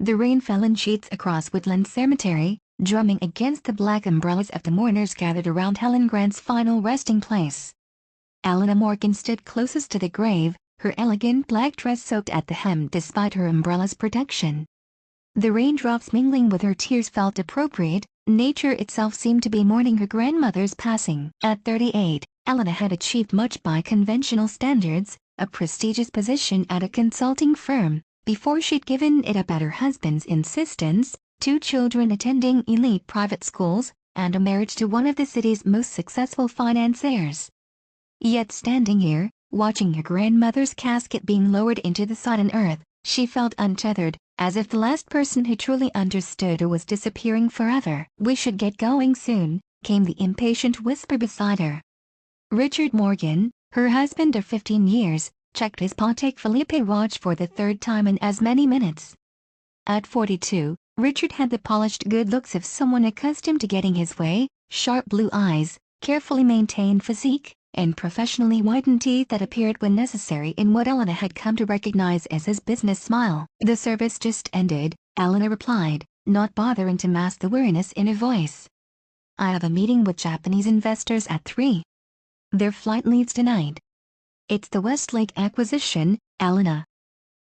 The rain fell in sheets across Woodland Cemetery, drumming against the black umbrellas of the mourners gathered around Helen Grant's final resting place. Elena Morgan stood closest to the grave, her elegant black dress soaked at the hem despite her umbrella's protection. The raindrops mingling with her tears felt appropriate. Nature itself seemed to be mourning her grandmother's passing. At 38, Elena had achieved much by conventional standards, a prestigious position at a consulting firm, before she'd given it up at her husband's insistence, 2 children attending elite private schools, and a marriage to one of the city's most successful financiers. Yet standing here, watching her grandmother's casket being lowered into the sodden earth, she felt untethered, as if the last person who truly understood her was disappearing forever. "We should get going soon," came the impatient whisper beside her. Richard Morgan, her husband of 15 years, checked his Patek Philippe watch for the 3rd time in as many minutes. At 42, Richard had the polished good looks of someone accustomed to getting his way, sharp blue eyes, carefully maintained physique, and professionally whitened teeth that appeared when necessary in what Elena had come to recognize as his business smile. "The service just ended," Elena replied, not bothering to mask the weariness in her voice. "I have a meeting with Japanese investors at 3. Their flight leaves tonight." "It's the Westlake acquisition, Elena.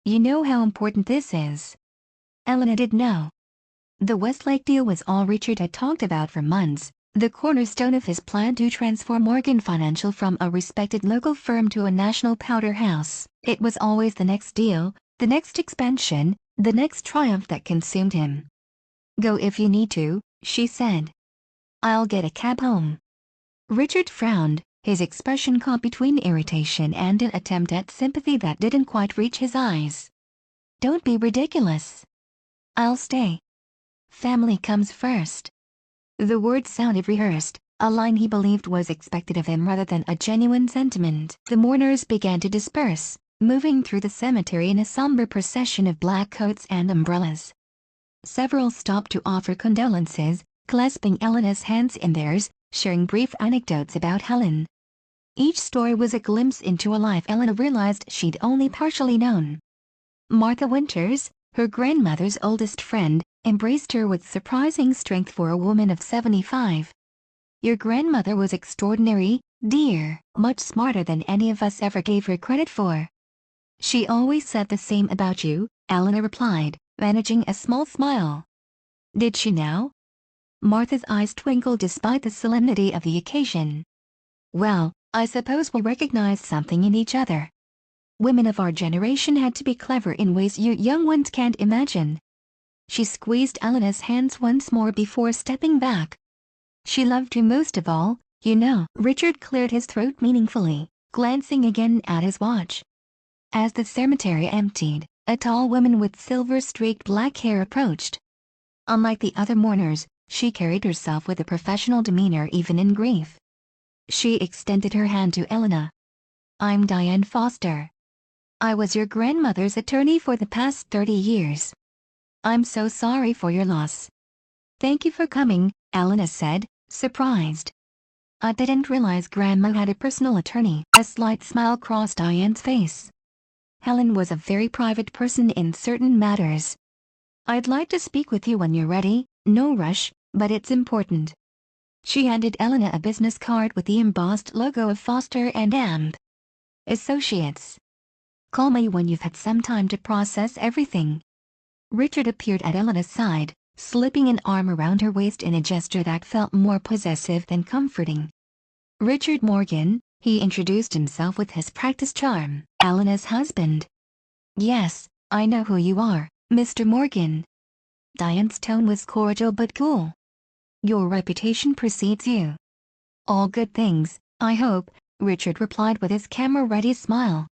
You know how important this is." Elena did know. The Westlake deal was all Richard had talked about for months, the cornerstone of his plan to transform Morgan Financial from a respected local firm to a national powerhouse. It was always the next deal, the next expansion, the next triumph that consumed him. "Go if you need to," she said. "I'll get a cab home." Richard frowned, his expression caught between irritation and an attempt at sympathy that didn't quite reach his eyes. "Don't be ridiculous." "I'll stay. Family comes first." The words sounded rehearsed, a line he believed was expected of him rather than a genuine sentiment. The mourners began to disperse, moving through the cemetery in a somber procession of black coats and umbrellas. Several stopped to offer condolences, clasping Elena's hands in theirs, sharing brief anecdotes about Helen. Each story was a glimpse into a life Elena realized she'd only partially known. Martha Winters, her grandmother's oldest friend, embraced her with surprising strength for a woman of 75. "Your grandmother was extraordinary, dear, much smarter than any of us ever gave her credit for." "She always said the same about you," Elena replied, managing a small smile. "Did she now?" Martha's eyes twinkled despite the solemnity of the occasion. "Well, I suppose we recognize something in each other. Women of our generation had to be clever in ways you young ones can't imagine." She squeezed Elena's hands once more before stepping back. "She loved you most of all, you know." Richard cleared his throat meaningfully, glancing again at his watch. As the cemetery emptied, a tall woman with silver-streaked black hair approached. Unlike the other mourners, she carried herself with a professional demeanor even in grief. She extended her hand to Elena. "I'm Diane Foster. I was your grandmother's attorney for the past 30 years. I'm so sorry for your loss." "Thank you for coming," Elena said, surprised. "I didn't realize Grandma had a personal attorney." A slight smile crossed Diane's face. Helen was a very private person in certain matters. "I'd like to speak with you when you're ready, no rush, but it's important." She handed Elena a business card with the embossed logo of Foster and Amp Associates. "Call me when you've had some time to process everything." Richard appeared at Elena's side, slipping an arm around her waist in a gesture that felt more possessive than comforting. "Richard Morgan," he introduced himself with his practiced charm, "Elena's husband." "Yes, I know who you are, Mr. Morgan." Diane's tone was cordial but cool. "Your reputation precedes you." "All good things, I hope," Richard replied with his camera-ready smile.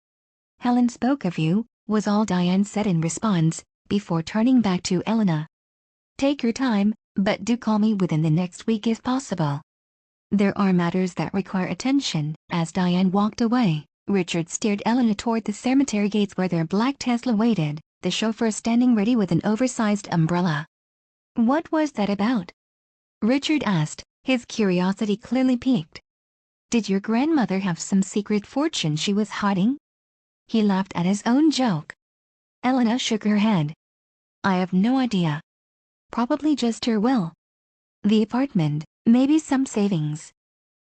"Helen spoke of you," was all Diane said in response, before turning back to Elena. "Take your time, but do call me within the next week if possible. There are matters that require attention." As Diane walked away, Richard steered Elena toward the cemetery gates where their black Tesla waited, the chauffeur standing ready with an oversized umbrella. "What was that about?" Richard asked, his curiosity clearly piqued. "Did your grandmother have some secret fortune she was hiding?" He laughed at his own joke. Elena shook her head. I have no idea. Probably just her will. The apartment, maybe some savings.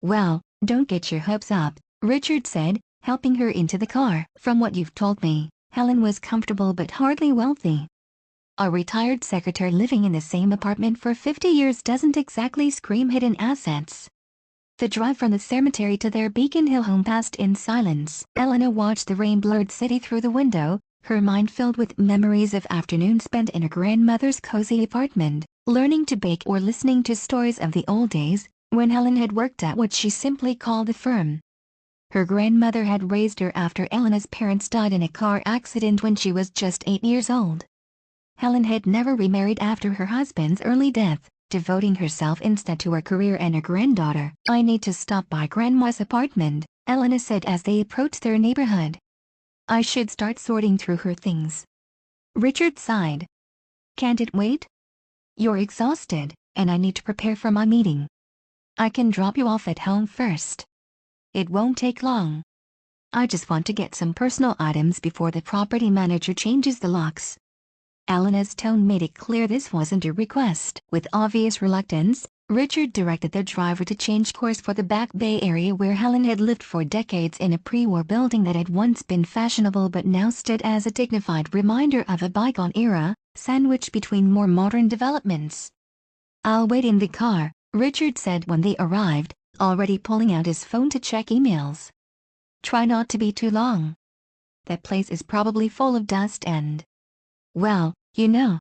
Well, don't get your hopes up, Richard said, helping her into the car. From what you've told me, Helen was comfortable but hardly wealthy. A retired secretary living in the same apartment for 50 years doesn't exactly scream hidden assets. The drive from the cemetery to their Beacon Hill home passed in silence. Elena watched the rain-blurred city through the window, her mind filled with memories of afternoons spent in her grandmother's cozy apartment, learning to bake or listening to stories of the old days, when Helen had worked at what she simply called the firm. Her grandmother had raised her after Elena's parents died in a car accident when she was just 8 years old. Helen had never remarried after her husband's early death, devoting herself instead to her career and her granddaughter. I need to stop by Grandma's apartment, Elena said as they approached their neighborhood. I should start sorting through her things. Richard sighed. Can't it wait? You're exhausted, and I need to prepare for my meeting. I can drop you off at home first. It won't take long. I just want to get some personal items before the property manager changes the locks. Elena's tone made it clear this wasn't a request. With obvious reluctance, Richard directed their driver to change course for the Back Bay area where Helen had lived for decades in a pre-war building that had once been fashionable but now stood as a dignified reminder of a bygone era, sandwiched between more modern developments. I'll wait in the car, Richard said when they arrived, already pulling out his phone to check emails. Try not to be too long. That place is probably full of dust and... Well, you know.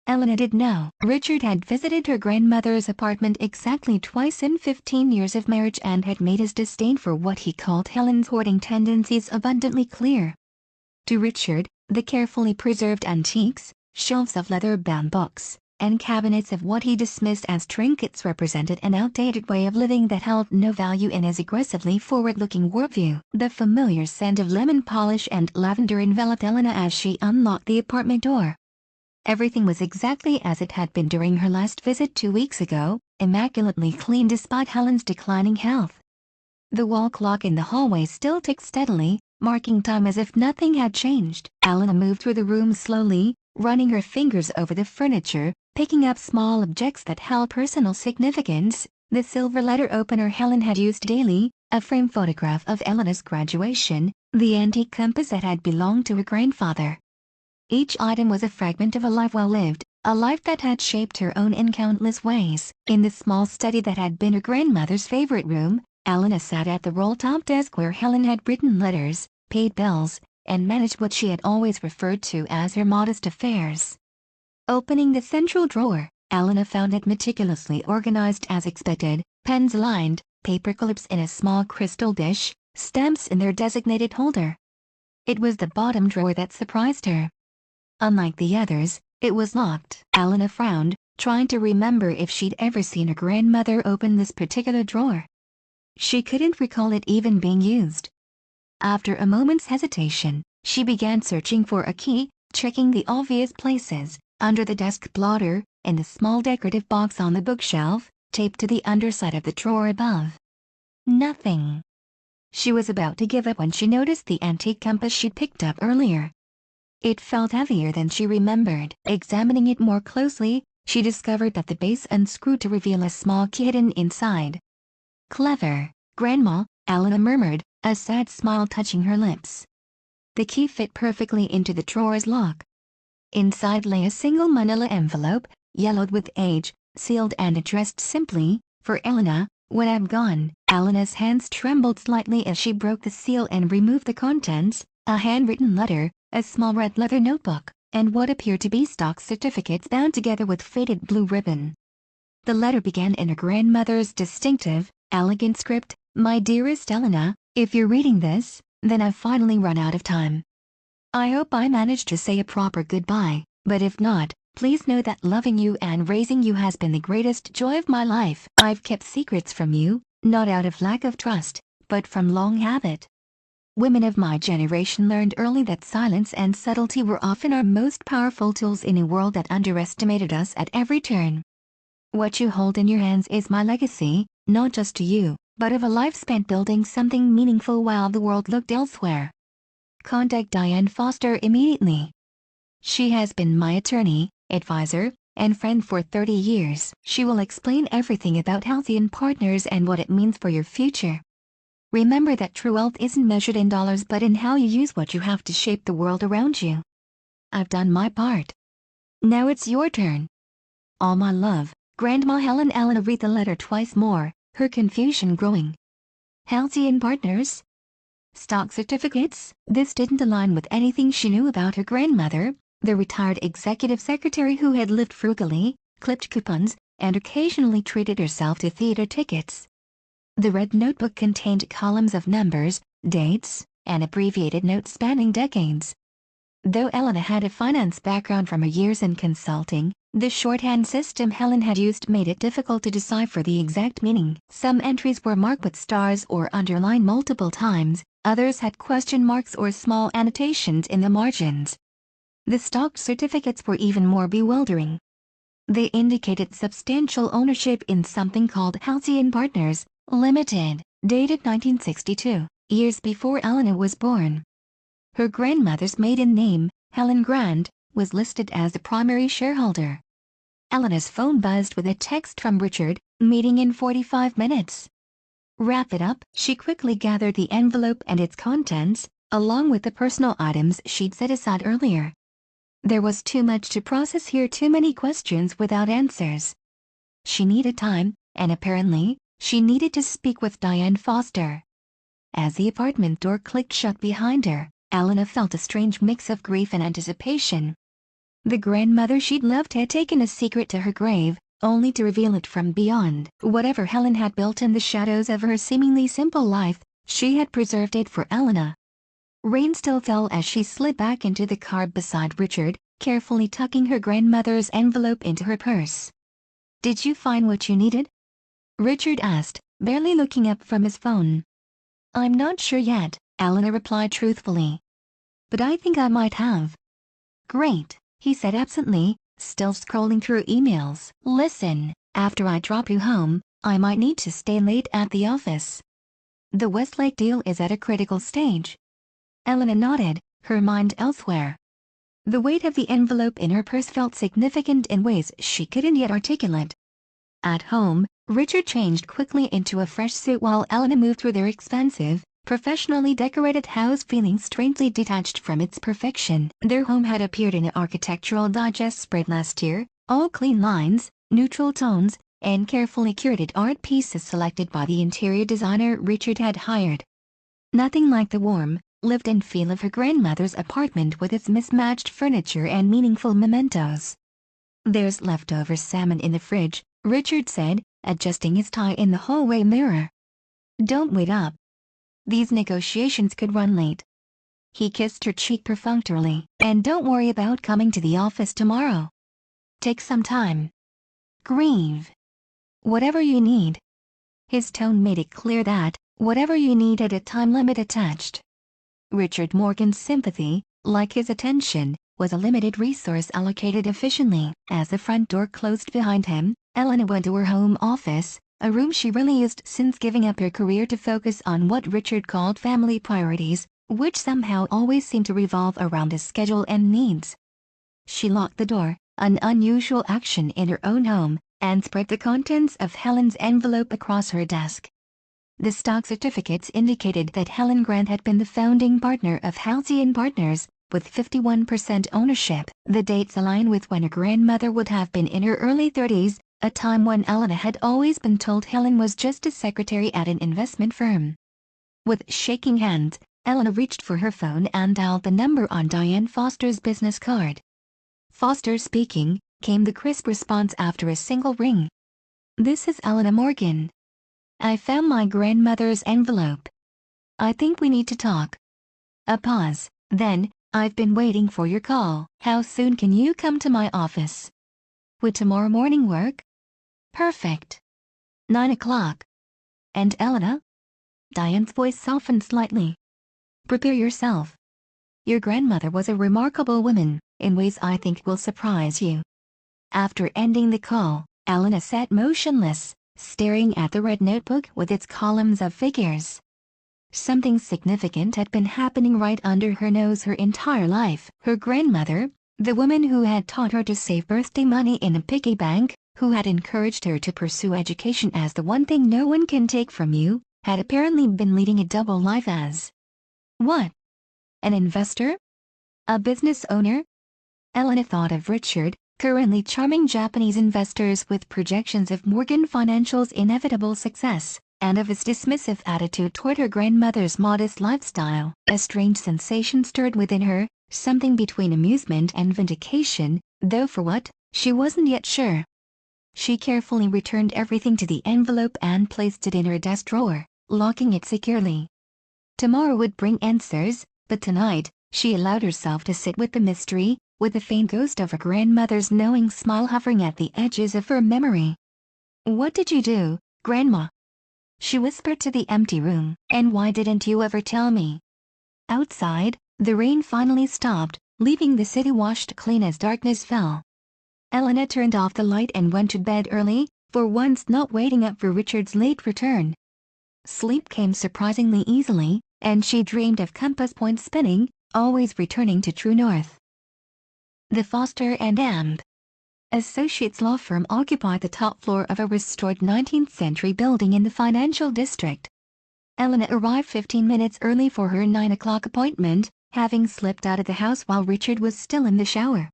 Elena did know. Richard had visited her grandmother's apartment exactly twice in 15 years of marriage and had made his disdain for what he called Helen's hoarding tendencies abundantly clear. To Richard, the carefully preserved antiques, shelves of leather-bound books, and cabinets of what he dismissed as trinkets represented an outdated way of living that held no value in his aggressively forward-looking worldview. The familiar scent of lemon polish and lavender enveloped Elena as she unlocked the apartment door. Everything was exactly as it had been during her last visit 2 weeks ago, immaculately clean despite Helen's declining health. The wall clock in the hallway still ticked steadily, marking time as if nothing had changed. Elena moved through the room slowly, running her fingers over the furniture, picking up small objects that held personal significance, the silver letter opener Helen had used daily, a framed photograph of Elena's graduation, the antique compass that had belonged to her grandfather. Each item was a fragment of a life well lived, a life that had shaped her own in countless ways. In the small study that had been her grandmother's favorite room, Elena sat at the roll-top desk where Helen had written letters, paid bills, and managed what she had always referred to as her modest affairs. Opening the central drawer, Elena found it meticulously organized as expected, pens lined, paper clips in a small crystal dish, stamps in their designated holder. It was the bottom drawer that surprised her. Unlike the others, it was locked. Elena frowned, trying to remember if she'd ever seen her grandmother open this particular drawer. She couldn't recall it even being used. After a moment's hesitation, she began searching for a key, checking the obvious places, under the desk blotter, and the small decorative box on the bookshelf, taped to the underside of the drawer above. Nothing. She was about to give up when she noticed the antique compass she'd picked up earlier. It felt heavier than she remembered. Examining it more closely, she discovered that the base unscrewed to reveal a small key hidden inside. Clever, Grandma, Elena murmured, a sad smile touching her lips. The key fit perfectly into the drawer's lock. Inside lay a single manila envelope, yellowed with age, sealed and addressed simply, "For Elena, when I'm gone." Elena's hands trembled slightly as she broke the seal and removed the contents, a handwritten letter, a small red leather notebook, and what appeared to be stock certificates bound together with faded blue ribbon. The letter began in her grandmother's distinctive, elegant script, "My dearest Elena, if you're reading this, then I've finally run out of time. I hope I managed to say a proper goodbye, but if not, please know that loving you and raising you has been the greatest joy of my life. I've kept secrets from you, not out of lack of trust, but from long habit. Women of my generation learned early that silence and subtlety were often our most powerful tools in a world that underestimated us at every turn. What you hold in your hands is my legacy, not just to you, but of a life spent building something meaningful while the world looked elsewhere. Contact Diane Foster immediately." She has been my attorney, advisor, and friend for 30 years. She will explain everything about Halcyon Partners and what it means for your future. Remember that true wealth isn't measured in dollars but in how you use what you have to shape the world around you. I've done my part. Now it's your turn. All my love, Grandma Helen. Elena read the letter twice more, her confusion growing. Halcyon Partners? Stock certificates? This didn't align with anything she knew about her grandmother, the retired executive secretary who had lived frugally, clipped coupons, and occasionally treated herself to theater tickets. The red notebook contained columns of numbers, dates, and abbreviated notes spanning decades. Though Elena had a finance background from her years in consulting, the shorthand system Helen had used made it difficult to decipher the exact meaning. Some entries were marked with stars or underlined multiple times, others had question marks or small annotations in the margins. The stock certificates were even more bewildering. They indicated substantial ownership in something called Halcyon Partners, Limited, dated 1962, years before Elena was born. Her grandmother's maiden name, Helen Grant, was listed as the primary shareholder. Elena's phone buzzed with a text from Richard, meeting in 45 minutes. Wrap it up. She quickly gathered the envelope and its contents, along with the personal items she'd set aside earlier. There was too much to process here, too many questions without answers. She needed time, and apparently, she needed to speak with Diane Foster. As the apartment door clicked shut behind her, Elena felt a strange mix of grief and anticipation. The grandmother she'd loved had taken a secret to her grave, only to reveal it from beyond. Whatever Helen had built in the shadows of her seemingly simple life, she had preserved it for Elena. Rain still fell as she slid back into the car beside Richard, carefully tucking her grandmother's envelope into her purse. "Did you find what you needed?" Richard asked, barely looking up from his phone. "I'm not sure yet," Elena replied truthfully. "But I think I might have." "Great," he said absently, still scrolling through emails. "Listen, after I drop you home, I might need to stay late at the office. The Westlake deal is at a critical stage." Elena nodded, her mind elsewhere. The weight of the envelope in her purse felt significant in ways she couldn't yet articulate. At home, Richard changed quickly into a fresh suit while Elena moved through their expensive, professionally decorated house feeling strangely detached from its perfection. Their home had appeared in an Architectural Digest spread last year, all clean lines, neutral tones, and carefully curated art pieces selected by the interior designer Richard had hired. Nothing like the warm, lived-in feel of her grandmother's apartment with its mismatched furniture and meaningful mementos. "There's leftover salmon in the fridge," Richard said, adjusting his tie in the hallway mirror. "Don't wait up. These negotiations could run late." He kissed her cheek perfunctorily. "And don't worry about coming to the office tomorrow. Take some time. Grieve. Whatever you need." His tone made it clear that, whatever you need had a time limit attached. Richard Morgan's sympathy, like his attention, was a limited resource allocated efficiently. As the front door closed behind him, Elena went to her home office, a room she really used since giving up her career to focus on what Richard called family priorities, which somehow always seemed to revolve around his schedule and needs. She locked the door, an unusual action in her own home, and spread the contents of Helen's envelope across her desk. The stock certificates indicated that Helen Grant had been the founding partner of Halcyon Partners, with 51% ownership. The dates align with when her grandmother would have been in her early 30s, a time when Elena had always been told Helen was just a secretary at an investment firm. With shaking hands, Elena reached for her phone and dialed the number on Diane Foster's business card. "Foster speaking," came the crisp response after a single ring. "This is Elena Morgan. I found my grandmother's envelope. I think we need to talk." A pause, then, "I've been waiting for your call. How soon can you come to my office?" "Would tomorrow morning work?" "Perfect. 9 o'clock. And Elena?" Diane's voice softened slightly. "Prepare yourself. Your grandmother was a remarkable woman, in ways I think will surprise you." After ending the call, Elena sat motionless, staring at the red notebook with its columns of figures. Something significant had been happening right under her nose her entire life. Her grandmother, The woman who had taught her to save birthday money in a piggy bank, who had encouraged her to pursue education as the one thing no one can take from you, had apparently been leading a double life as what? An investor? A business owner? Elena thought of Richard, currently charming Japanese investors with projections of Morgan Financial's inevitable success, and of his dismissive attitude toward her grandmother's modest lifestyle. A strange sensation stirred within her, something between amusement and vindication, though for what, she wasn't yet sure. She carefully returned everything to the envelope and placed it in her desk drawer, locking it securely. Tomorrow would bring answers, but tonight, she allowed herself to sit with the mystery, with the faint ghost of her grandmother's knowing smile hovering at the edges of her memory. "What did you do, Grandma?" she whispered to the empty room. "And why didn't you ever tell me?" Outside, the rain finally stopped, leaving the city washed clean as darkness fell. Elena turned off the light and went to bed early, for once not waiting up for Richard's late return. Sleep came surprisingly easily, and she dreamed of compass points spinning, always returning to true north. The Foster and Amp Associates law firm occupied the top floor of a restored 19th-century building in the financial district. Elena arrived 15 minutes early for her 9 o'clock appointment, having slipped out of the house while Richard was still in the shower.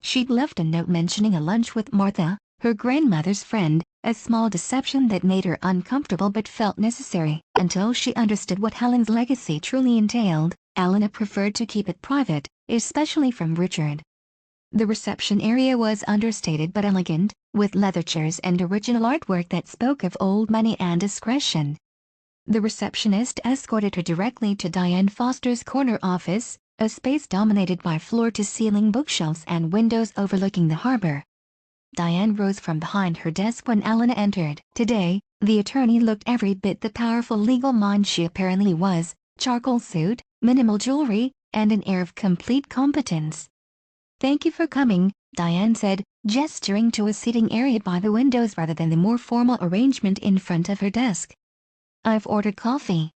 She'd left a note mentioning a lunch with Martha, her grandmother's friend, a small deception that made her uncomfortable but felt necessary. Until she understood what Helen's legacy truly entailed, Elena preferred to keep it private, especially from Richard. The reception area was understated but elegant, with leather chairs and original artwork that spoke of old money and discretion. The receptionist escorted her directly to Diane Foster's corner office, a space dominated by floor-to-ceiling bookshelves and windows overlooking the harbor. Diane rose from behind her desk when Elena entered. Today, the attorney looked every bit the powerful legal mind she apparently was, charcoal suit, minimal jewelry, and an air of complete competence. "Thank you for coming," Diane said, gesturing to a seating area by the windows rather than the more formal arrangement in front of her desk. "I've ordered coffee.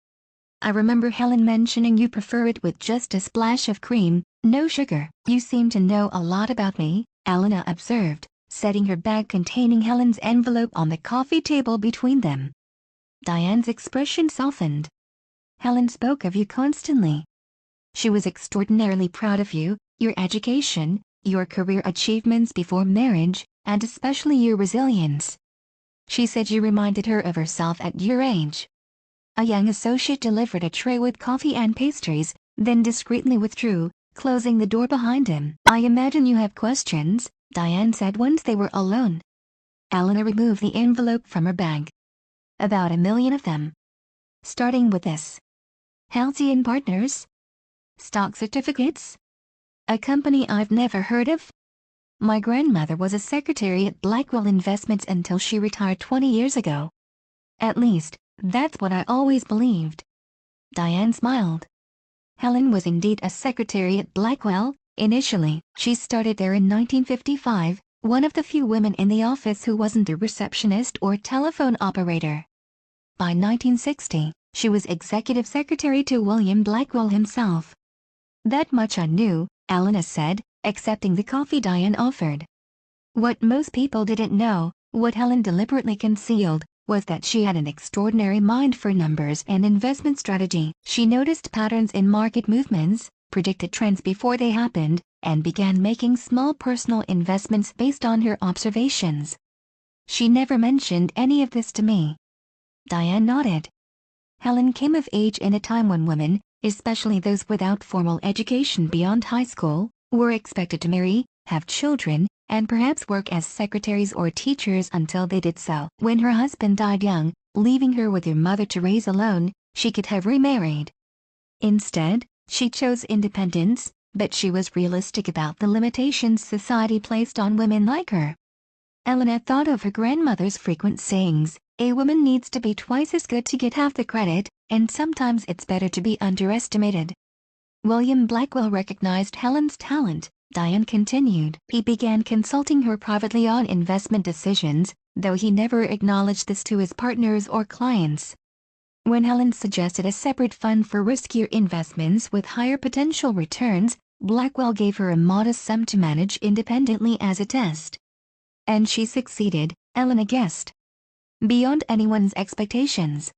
I remember Helen mentioning you prefer it with just a splash of cream, no sugar." "You seem to know a lot about me," Elena observed, setting her bag containing Helen's envelope on the coffee table between them. Diane's expression softened. "Helen spoke of you constantly. She was extraordinarily proud of you, your education, your career achievements before marriage, and especially your resilience. She said you reminded her of herself at your age." A young associate delivered a tray with coffee and pastries, then discreetly withdrew, closing the door behind him. "I imagine you have questions," Diane said once they were alone. Elena removed the envelope from her bag. "About 1,000,000 of them. Starting with this. Halcyon Partners? Stock certificates? A company I've never heard of? My grandmother was a secretary at Blackwell Investments until she retired 20 years ago. At least, that's what I always believed." Diane smiled. Helen was indeed a secretary at Blackwell, initially. She started there in 1955, one of the few women in the office who wasn't a receptionist or telephone operator. By 1960, she was executive secretary to William Blackwell himself. "That much I knew," Elena said, accepting the coffee Diane offered. What most people didn't know, what Helen deliberately concealed, was that she had an extraordinary mind for numbers and investment strategy. She noticed patterns in market movements, predicted trends before they happened, and began making small personal investments based on her observations. She never mentioned any of this to me. Diane nodded. Helen came of age in a time when women, especially those without formal education beyond high school, were expected to marry, have children, and perhaps work as secretaries or teachers until they did so. When her husband died young, leaving her with her mother to raise alone, she could have remarried. Instead, she chose independence, but she was realistic about the limitations society placed on women like her. Elena thought of her grandmother's frequent sayings, "A woman needs to be twice as good to get half the credit, and sometimes it's better to be underestimated." William Blackwell recognized Helen's talent, Diane continued. He began consulting her privately on investment decisions, though he never acknowledged this to his partners or clients. When Helen suggested a separate fund for riskier investments with higher potential returns, Blackwell gave her a modest sum to manage independently as a test. And she succeeded, Elena guessed, beyond anyone's expectations.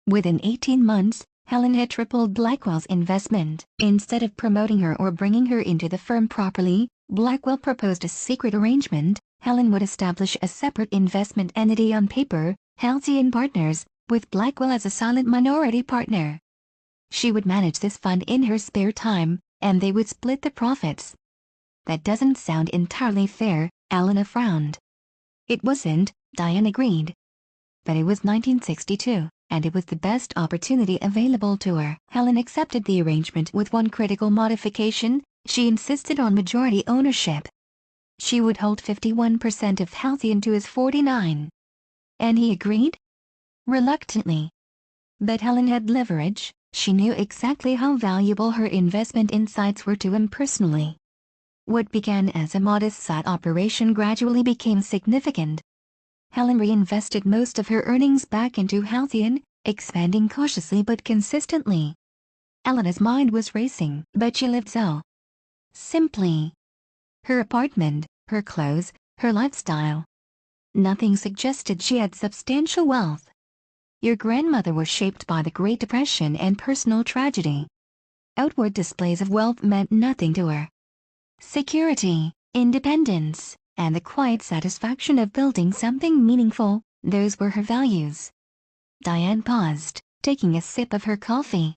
Within 18 months, Helen had tripled Blackwell's investment. Instead of promoting her or bringing her into the firm properly, Blackwell proposed a secret arrangement. Helen would establish a separate investment entity on paper, Halcyon Partners, with Blackwell as a silent minority partner. She would manage this fund in her spare time, and they would split the profits. That doesn't sound entirely fair, Elena frowned. It wasn't, Diane agreed. But it was 1962, and it was the best opportunity available to her. Helen accepted the arrangement with one critical modification: she insisted on majority ownership. She would hold 51% of Halcyon to his 49. And he agreed? Reluctantly. But Helen had leverage. She knew exactly how valuable her investment insights were to him personally. What began as a modest side operation gradually became significant. Helen reinvested most of her earnings back into Halcyon, expanding cautiously but consistently. Elena's mind was racing, but she lived so simply. Her apartment, her clothes, her lifestyle. Nothing suggested she had substantial wealth. Your grandmother was shaped by the Great Depression and personal tragedy. Outward displays of wealth meant nothing to her. Security, independence, and the quiet satisfaction of building something meaningful, those were her values. Diane paused, taking a sip of her coffee.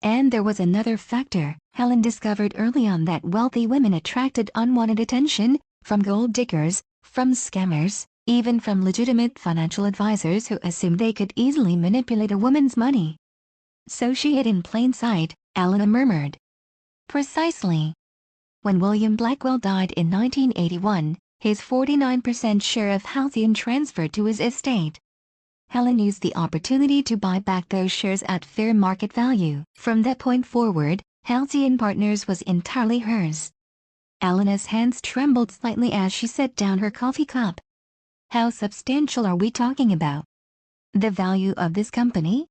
And there was another factor. Helen discovered early on that wealthy women attracted unwanted attention, from gold diggers, from scammers, even from legitimate financial advisors who assumed they could easily manipulate a woman's money. So she hid in plain sight, Elena murmured. Precisely. When William Blackwell died in 1981, his 49% share of Halcyon transferred to his estate. Helen used the opportunity to buy back those shares at fair market value. From that point forward, Halcyon Partners was entirely hers. Elena's hands trembled slightly as she set down her coffee cup. How substantial are we talking about? The value of this company?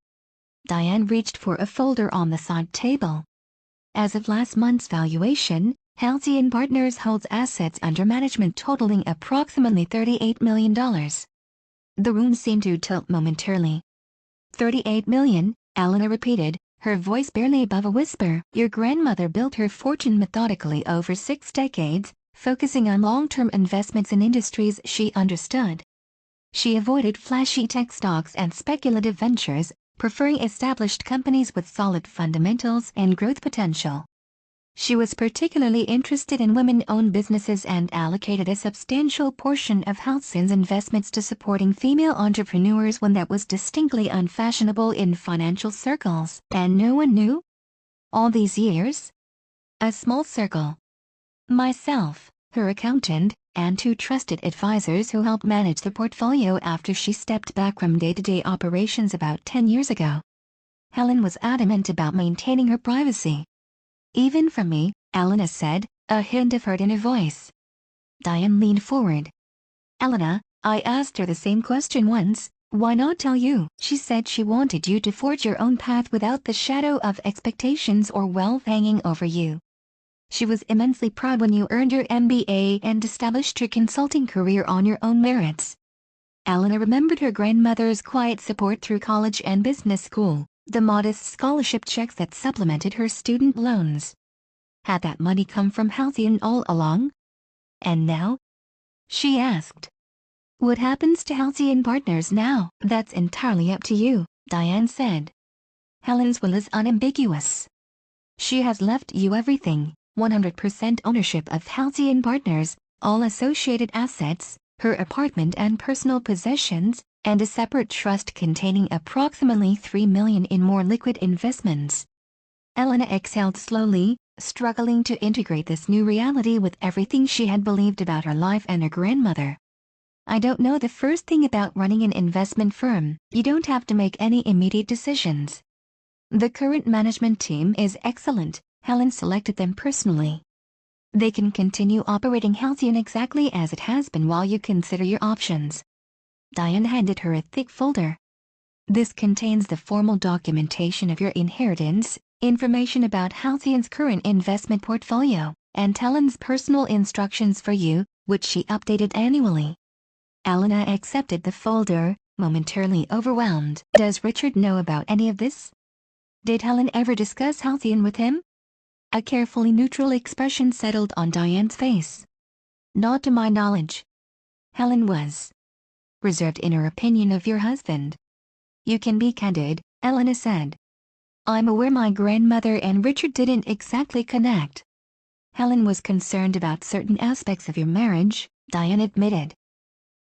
Diane reached for a folder on the side table. As of last month's valuation, Halcyon Partners holds assets under management totaling approximately $38 million. The room seemed to tilt momentarily. 38 million, Elena repeated, her voice barely above a whisper. Your grandmother built her fortune methodically over 6 decades, focusing on long-term investments in industries she understood. She avoided flashy tech stocks and speculative ventures, preferring established companies with solid fundamentals and growth potential. She was particularly interested in women-owned businesses and allocated a substantial portion of Halcyon's investments to supporting female entrepreneurs when that was distinctly unfashionable in financial circles. And no one knew? All these years? A small circle. Myself, her accountant, and 2 trusted advisors who helped manage the portfolio after she stepped back from day-to-day operations about 10 years ago. Helen was adamant about maintaining her privacy. Even from me, Elena said, a hint of hurt in her voice. Diane leaned forward. Elena, I asked her the same question once. Why not tell you? She said she wanted you to forge your own path without the shadow of expectations or wealth hanging over you. She was immensely proud when you earned your MBA and established your consulting career on your own merits. Elena remembered her grandmother's quiet support through college and business school, the modest scholarship checks that supplemented her student loans. Had that money come from Halcyon all along? And now? She asked. What happens to Halcyon Partners now? That's entirely up to you, Diane said. Helen's will is unambiguous. She has left you everything, 100% ownership of Halcyon Partners, all associated assets, her apartment and personal possessions, and a separate trust containing approximately $3 million in more liquid investments. Elena exhaled slowly, struggling to integrate this new reality with everything she had believed about her life and her grandmother. I don't know the first thing about running an investment firm. You don't have to make any immediate decisions. The current management team is excellent. Helen selected them personally. They can continue operating Halcyon exactly as it has been while you consider your options. Diane handed her a thick folder. This contains the formal documentation of your inheritance, information about Halcyon's current investment portfolio, and Helen's personal instructions for you, which she updated annually. Elena accepted the folder, momentarily overwhelmed. Does Richard know about any of this? Did Helen ever discuss Halcyon with him? A carefully neutral expression settled on Diane's face. Not to my knowledge. Helen was reserved in her opinion of your husband. You can be candid, Elena said. I'm aware my grandmother and Richard didn't exactly connect. Helen was concerned about certain aspects of your marriage, Diane admitted.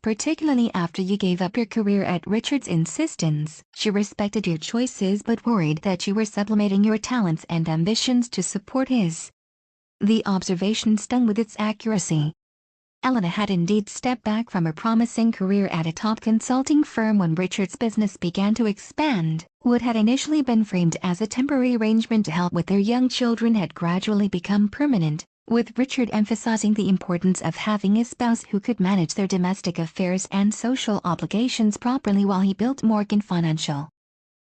Particularly after you gave up your career at Richard's insistence. She respected your choices but worried that you were sublimating your talents and ambitions to support his. The observation stung with its accuracy. Elena had indeed stepped back from a promising career at a top consulting firm when Richard's business began to expand. What had initially been framed as a temporary arrangement to help with their young children had gradually become permanent, with Richard emphasizing the importance of having a spouse who could manage their domestic affairs and social obligations properly while he built Morgan Financial.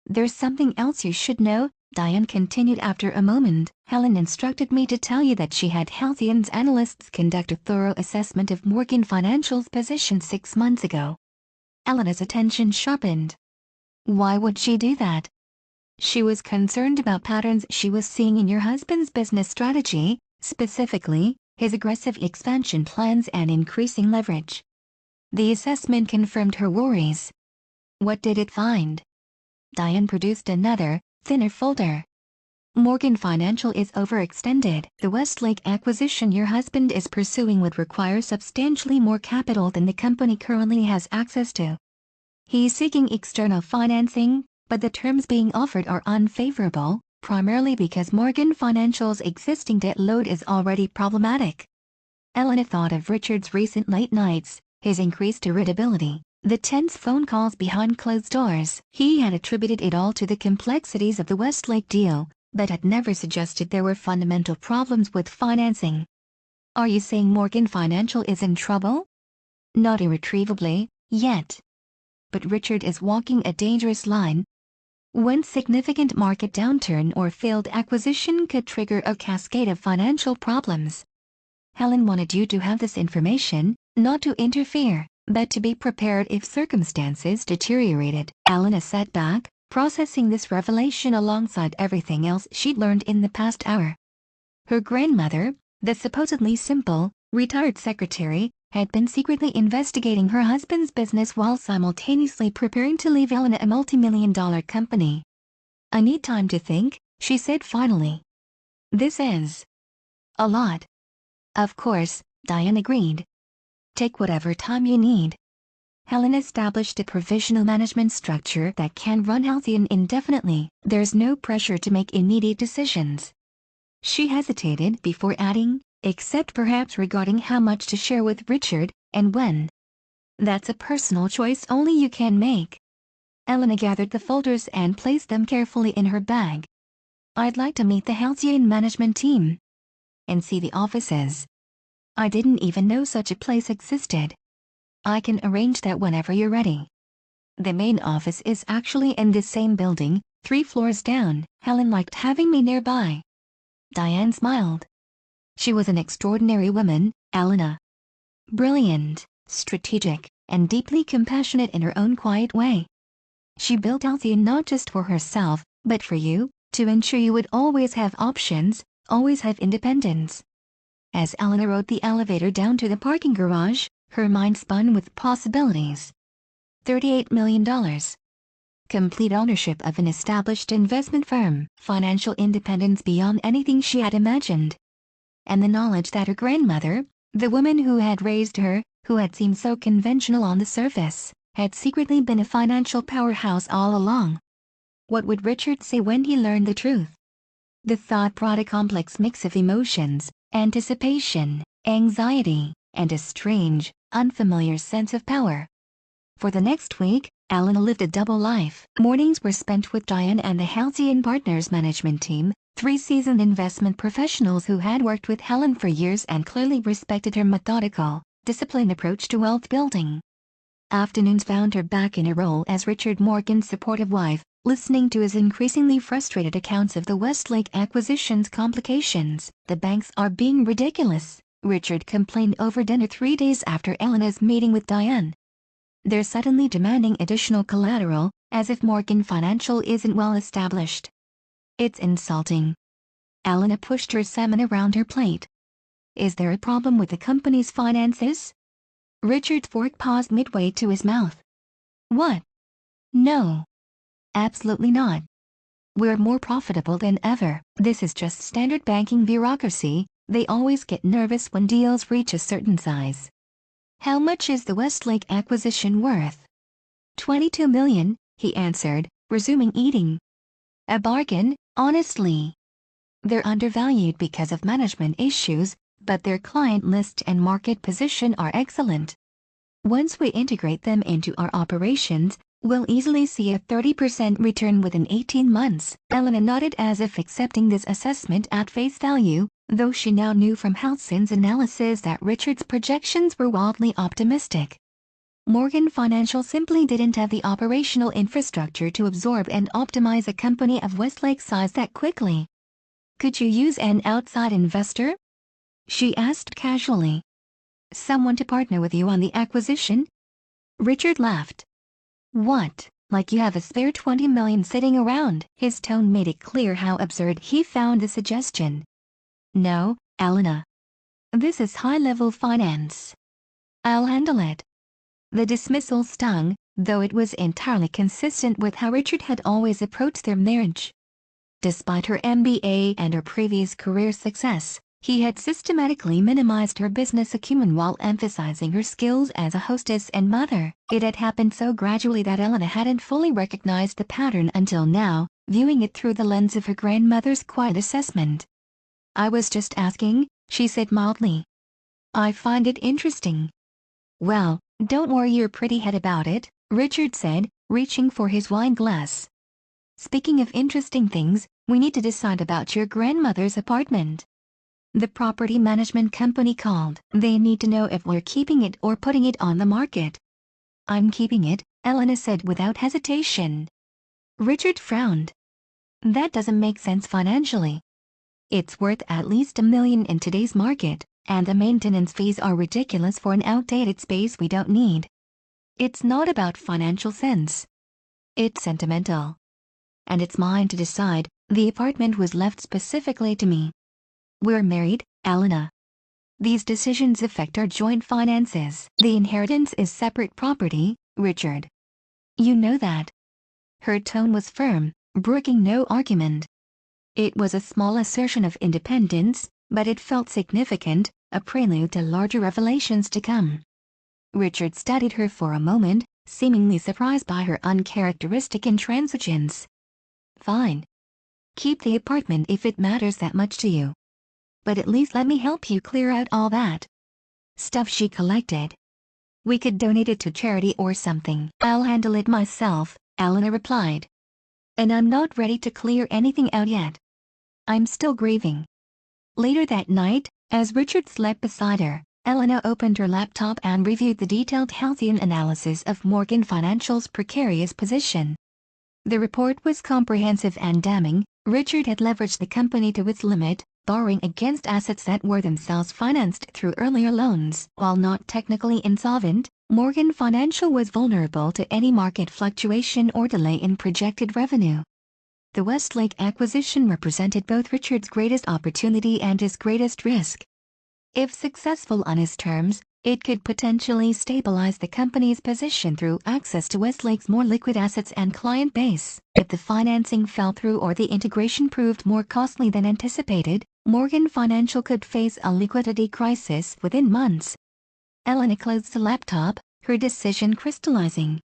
There's something else you should know, Diane continued after a moment. Helen instructed me to tell you that she had Halcyon's analysts conduct a thorough assessment of Morgan Financial's position 6 months ago. Elena's attention sharpened. Why would she do that? She was concerned about patterns she was seeing in your husband's business strategy, specifically, his aggressive expansion plans and increasing leverage. The assessment confirmed her worries. What did it find? Diane produced another, thinner folder. Morgan Financial is overextended. The Westlake acquisition your husband is pursuing would require substantially more capital than the company currently has access to. He's seeking external financing, but the terms being offered are unfavorable, primarily because Morgan Financial's existing debt load is already problematic. Elena thought of Richard's recent late nights, his increased irritability, the tense phone calls behind closed doors. He had attributed it all to the complexities of the Westlake deal, but had never suggested there were fundamental problems with financing. Are you saying Morgan Financial is in trouble? Not irretrievably, yet. But Richard is walking a dangerous line. One significant market downturn or failed acquisition could trigger a cascade of financial problems. Helen wanted you to have this information, not to interfere, but to be prepared if circumstances deteriorated. Elena sat back, processing this revelation alongside everything else she'd learned in the past hour. Her grandmother, the supposedly simple, retired secretary, had been secretly investigating her husband's business while simultaneously preparing to leave Elena a multi-million-dollar company. I need time to think, she said finally. This is a lot. Of course, Diane agreed. Take whatever time you need. Helen established a provisional management structure that can run Halcyon indefinitely. There's no pressure to make immediate decisions. She hesitated before adding, except perhaps regarding how much to share with Richard, and when. That's a personal choice only you can make. Elena gathered the folders and placed them carefully in her bag. I'd like to meet the Halcyon management team. And see the offices. I didn't even know such a place existed. I can arrange that whenever you're ready. The main office is actually in the same building, 3 floors down. Helen liked having me nearby. Diane smiled. She was an extraordinary woman, Elena. Brilliant, strategic, and deeply compassionate in her own quiet way. She built Halcyon not just for herself, but for you, to ensure you would always have options, always have independence. As Elena rode the elevator down to the parking garage, her mind spun with possibilities. $38 million. Complete ownership of an established investment firm, financial independence beyond anything she had imagined. And the knowledge that her grandmother, the woman who had raised her, who had seemed so conventional on the surface, had secretly been a financial powerhouse all along. What would Richard say when he learned the truth? The thought brought a complex mix of emotions, anticipation, anxiety, and a strange, unfamiliar sense of power. For the next week, Elena lived a double life. Mornings were spent with Diane and the Halcyon Partners management team, 3 seasoned investment professionals who had worked with Helen for years and clearly respected her methodical, disciplined approach to wealth building. Afternoons found her back in a role as Richard Morgan's supportive wife, Listening to his increasingly frustrated accounts of the Westlake acquisition's complications, "The banks are being ridiculous," Richard complained over dinner 3 days after Elena's meeting with Diane. "They're suddenly demanding additional collateral, as if Morgan Financial isn't well established. It's insulting." Elena pushed her salmon around her plate. "Is there a problem with the company's finances?" Richard's fork paused midway to his mouth. "What? No. Absolutely not. We're more profitable than ever. This is just standard banking bureaucracy. They always get nervous when deals reach a certain size." "How much is the Westlake acquisition worth?" "$22 million, he answered, resuming eating. "A bargain, honestly. They're undervalued because of management issues, but their client list and market position are excellent. Once we integrate them into our operations, we'll easily see a 30% return within 18 months. Elena nodded as if accepting this assessment at face value, though she now knew from Halcyon's analysis that Richard's projections were wildly optimistic. Morgan Financial simply didn't have the operational infrastructure to absorb and optimize a company of Westlake's size that quickly. "Could you use an outside investor?" she asked casually. "Someone to partner with you on the acquisition?" Richard laughed. "What, like you have a spare 20 million sitting around?" His tone made it clear how absurd he found the suggestion. "No, Elena. This is high-level finance. I'll handle it." The dismissal stung, though it was entirely consistent with how Richard had always approached their marriage. Despite her MBA and her previous career success, he had systematically minimized her business acumen while emphasizing her skills as a hostess and mother. It had happened so gradually that Elena hadn't fully recognized the pattern until now, viewing it through the lens of her grandmother's quiet assessment. "I was just asking," she said mildly. "I find it interesting." "Well, don't worry your pretty head about it," Richard said, reaching for his wine glass. "Speaking of interesting things, we need to decide about your grandmother's apartment. The property management company called. They need to know if we're keeping it or putting it on the market." "I'm keeping it," Elena said without hesitation. Richard frowned. "That doesn't make sense financially. It's worth at least $1 million in today's market, and the maintenance fees are ridiculous for an outdated space we don't need." "It's not about financial sense. It's sentimental. And it's mine to decide. The apartment was left specifically to me. We're married, Elena. These decisions affect our joint finances. The inheritance is separate property, Richard. You know that." Her tone was firm, brooking no argument. It was a small assertion of independence, but it felt significant, a prelude to larger revelations to come. Richard studied her for a moment, seemingly surprised by her uncharacteristic intransigence. "Fine. Keep the apartment if it matters that much to you. But at least let me help you clear out all that stuff she collected. We could donate it to charity or something." "I'll handle it myself," Elena replied. "And I'm not ready to clear anything out yet. I'm still grieving." Later that night, as Richard slept beside her, Elena opened her laptop and reviewed the detailed Halcyon analysis of Morgan Financial's precarious position. The report was comprehensive and damning. Richard had leveraged the company to its limit, borrowing against assets that were themselves financed through earlier loans. While not technically insolvent, Morgan Financial was vulnerable to any market fluctuation or delay in projected revenue. The Westlake acquisition represented both Richard's greatest opportunity and his greatest risk. If successful on his terms, it could potentially stabilize the company's position through access to Westlake's more liquid assets and client base. If the financing fell through or the integration proved more costly than anticipated, Morgan Financial could face a liquidity crisis within months. Elena closed the laptop, her decision crystallizing.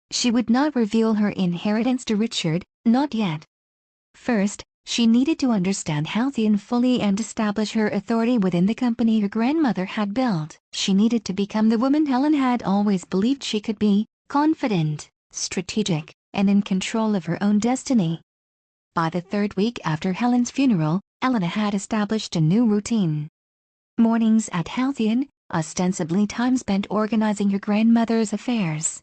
She would not reveal her inheritance to Richard, not yet. First, she needed to understand Halcyon fully and establish her authority within the company her grandmother had built. She needed to become the woman Helen had always believed she could be, confident, strategic, and in control of her own destiny. By the third week after Helen's funeral, Elena had established a new routine. Mornings at Halcyon, ostensibly time spent organizing her grandmother's affairs.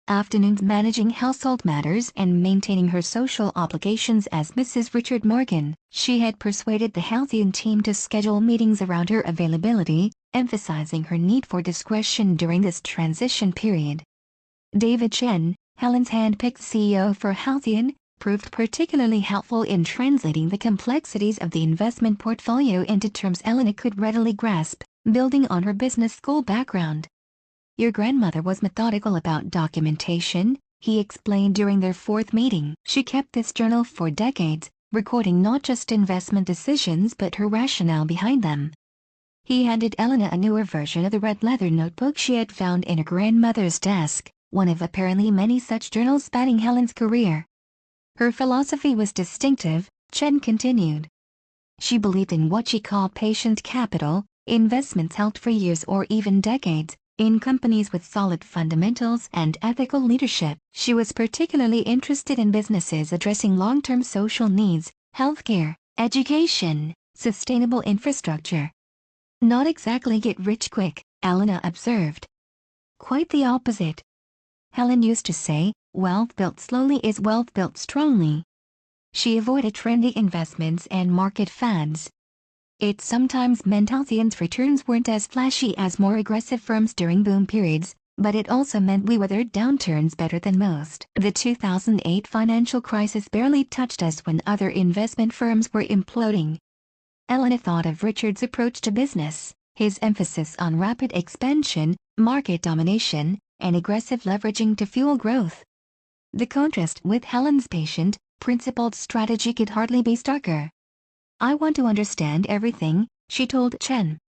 afternoons managing household matters and maintaining her social obligations as Mrs. Richard Morgan. She had persuaded the Halcyon team to schedule meetings around her availability, emphasizing her need for discretion during this transition period. David Chen, Helen's hand-picked CEO for Halcyon, proved particularly helpful in translating the complexities of the investment portfolio into terms Elena could readily grasp, building on her business school background. "Your grandmother was methodical about documentation," he explained during their fourth meeting. "She kept this journal for decades, recording not just investment decisions but her rationale behind them." He handed Elena a newer version of the red leather notebook she had found in her grandmother's desk, one of apparently many such journals spanning Helen's career. Her philosophy was distinctive, Chen continued. She believed in what she called patient capital, investments held for years or even decades, in companies with solid fundamentals and ethical leadership. She was particularly interested in businesses addressing long-term social needs, healthcare, education, sustainable infrastructure. "Not exactly get rich quick," Elena observed. "Quite the opposite. Helen used to say, wealth built slowly is wealth built strongly." She avoided trendy investments and market fads. It sometimes meant Halcyon's returns weren't as flashy as more aggressive firms during boom periods, but it also meant we weathered downturns better than most. The 2008 financial crisis barely touched us when other investment firms were imploding. Elena thought of Richard's approach to business, his emphasis on rapid expansion, market domination, and aggressive leveraging to fuel growth. The contrast with Helen's patient, principled strategy could hardly be starker. "I want to understand everything," she told Chen.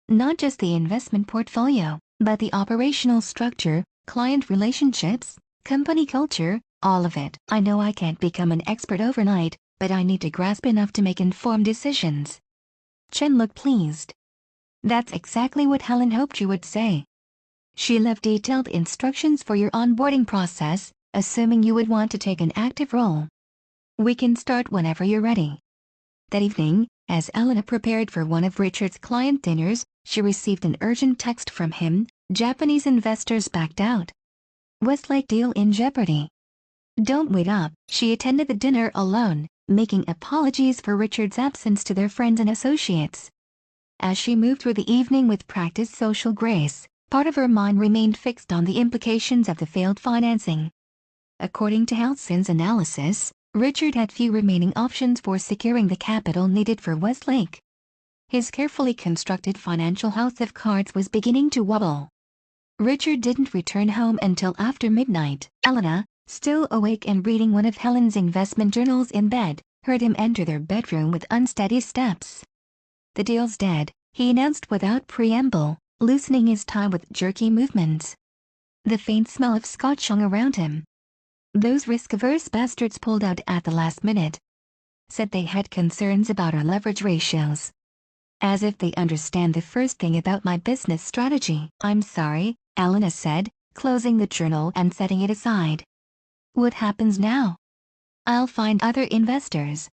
"Not just the investment portfolio, but the operational structure, client relationships, company culture, all of it. I know I can't become an expert overnight, but I need to grasp enough to make informed decisions." Chen looked pleased. "That's exactly what Helen hoped you would say. She left detailed instructions for your onboarding process, assuming you would want to take an active role. We can start whenever you're ready." That evening, as Elena prepared for one of Richard's client dinners, she received an urgent text from him: "Japanese investors backed out. Westlake deal in jeopardy." "Don't wait up." She attended the dinner alone, making apologies for Richard's absence to their friends and associates. As she moved through the evening with practiced social grace, part of her mind remained fixed on the implications of the failed financing. According to Halcyon's analysis, Richard had few remaining options for securing the capital needed for Westlake. His carefully constructed financial house of cards was beginning to wobble. Richard didn't return home until after midnight. Elena, still awake and reading one of Helen's investment journals in bed, heard him enter their bedroom with unsteady steps. "The deal's dead," he announced without preamble, loosening his tie with jerky movements. The faint smell of scotch hung around him. "Those risk-averse bastards pulled out at the last minute. Said they had concerns about our leverage ratios. As if they understand the first thing about my business strategy." "I'm sorry," Elena said, closing the journal and setting it aside. "What happens now?" "I'll find other investors.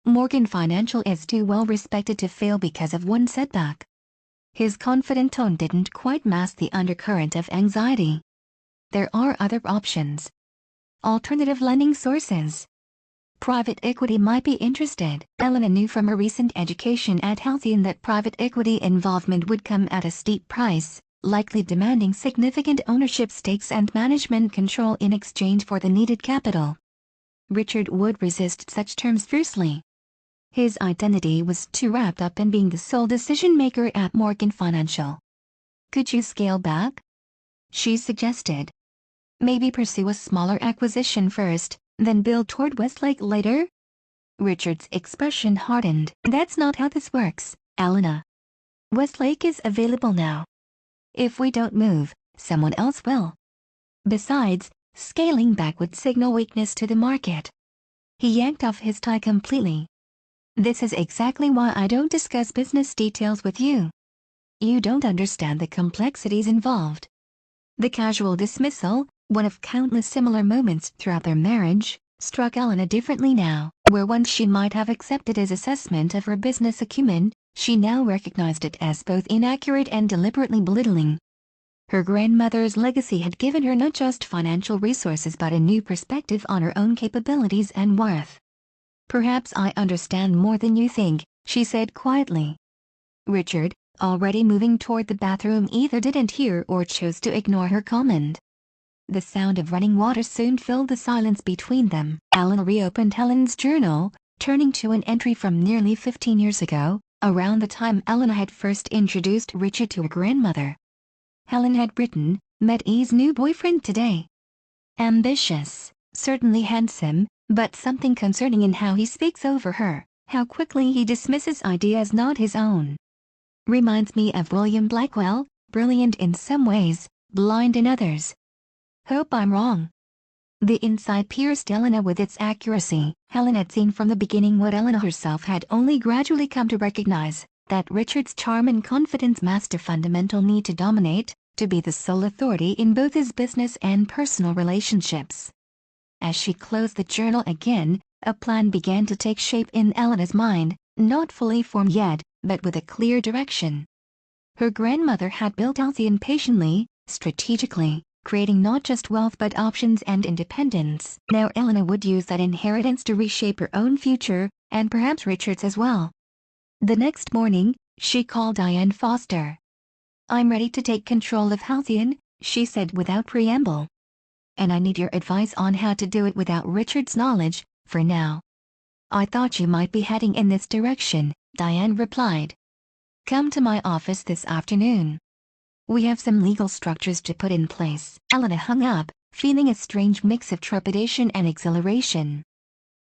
Morgan Financial is too well respected to fail because of one setback." His confident tone didn't quite mask the undercurrent of anxiety. "There are other options. Alternative lending sources. Private equity might be interested." Elena knew from her recent education at Halcyon that private equity involvement would come at a steep price, likely demanding significant ownership stakes and management control in exchange for the needed capital. Richard would resist such terms fiercely. His identity was too wrapped up in being the sole decision-maker at Morgan Financial. "Could you scale back?" she suggested. "Maybe pursue a smaller acquisition first, then build toward Westlake later?" Richard's expression hardened. "That's not how this works, Elena. Westlake is available now. If we don't move, someone else will. Besides, scaling back would signal weakness to the market." He yanked off his tie completely. "This is exactly why I don't discuss business details with you. You don't understand the complexities involved." The casual dismissal, one of countless similar moments throughout their marriage, struck Elena differently now. Where once she might have accepted his assessment of her business acumen, she now recognized it as both inaccurate and deliberately belittling. Her grandmother's legacy had given her not just financial resources but a new perspective on her own capabilities and worth. "Perhaps I understand more than you think," she said quietly. Richard, already moving toward the bathroom, either didn't hear or chose to ignore her comment. The sound of running water soon filled the silence between them. Elena reopened Helen's journal, turning to an entry from nearly 15 years ago, around the time Elena had first introduced Richard to her grandmother. Helen had written, "Met E's new boyfriend today. Ambitious, certainly handsome, but something concerning in how he speaks over her, how quickly he dismisses ideas not his own. Reminds me of William Blackwell, brilliant in some ways, blind in others. Hope I'm wrong." The insight pierced Elena with its accuracy. Helen had seen from the beginning what Elena herself had only gradually come to recognize, that Richard's charm and confidence masked a fundamental need to dominate, to be the sole authority in both his business and personal relationships. As she closed the journal again, a plan began to take shape in Elena's mind, not fully formed yet, but with a clear direction. Her grandmother had built Halcyon patiently, strategically, creating not just wealth but options and independence. Now Elena would use that inheritance to reshape her own future, and perhaps Richard's as well. The next morning, she called Diane Foster. "I'm ready to take control of Halcyon," she said without preamble. "And I need your advice on how to do it without Richard's knowledge, for now." "I thought you might be heading in this direction," Diane replied. "Come to my office this afternoon. We have some legal structures to put in place." Elena hung up, feeling a strange mix of trepidation and exhilaration.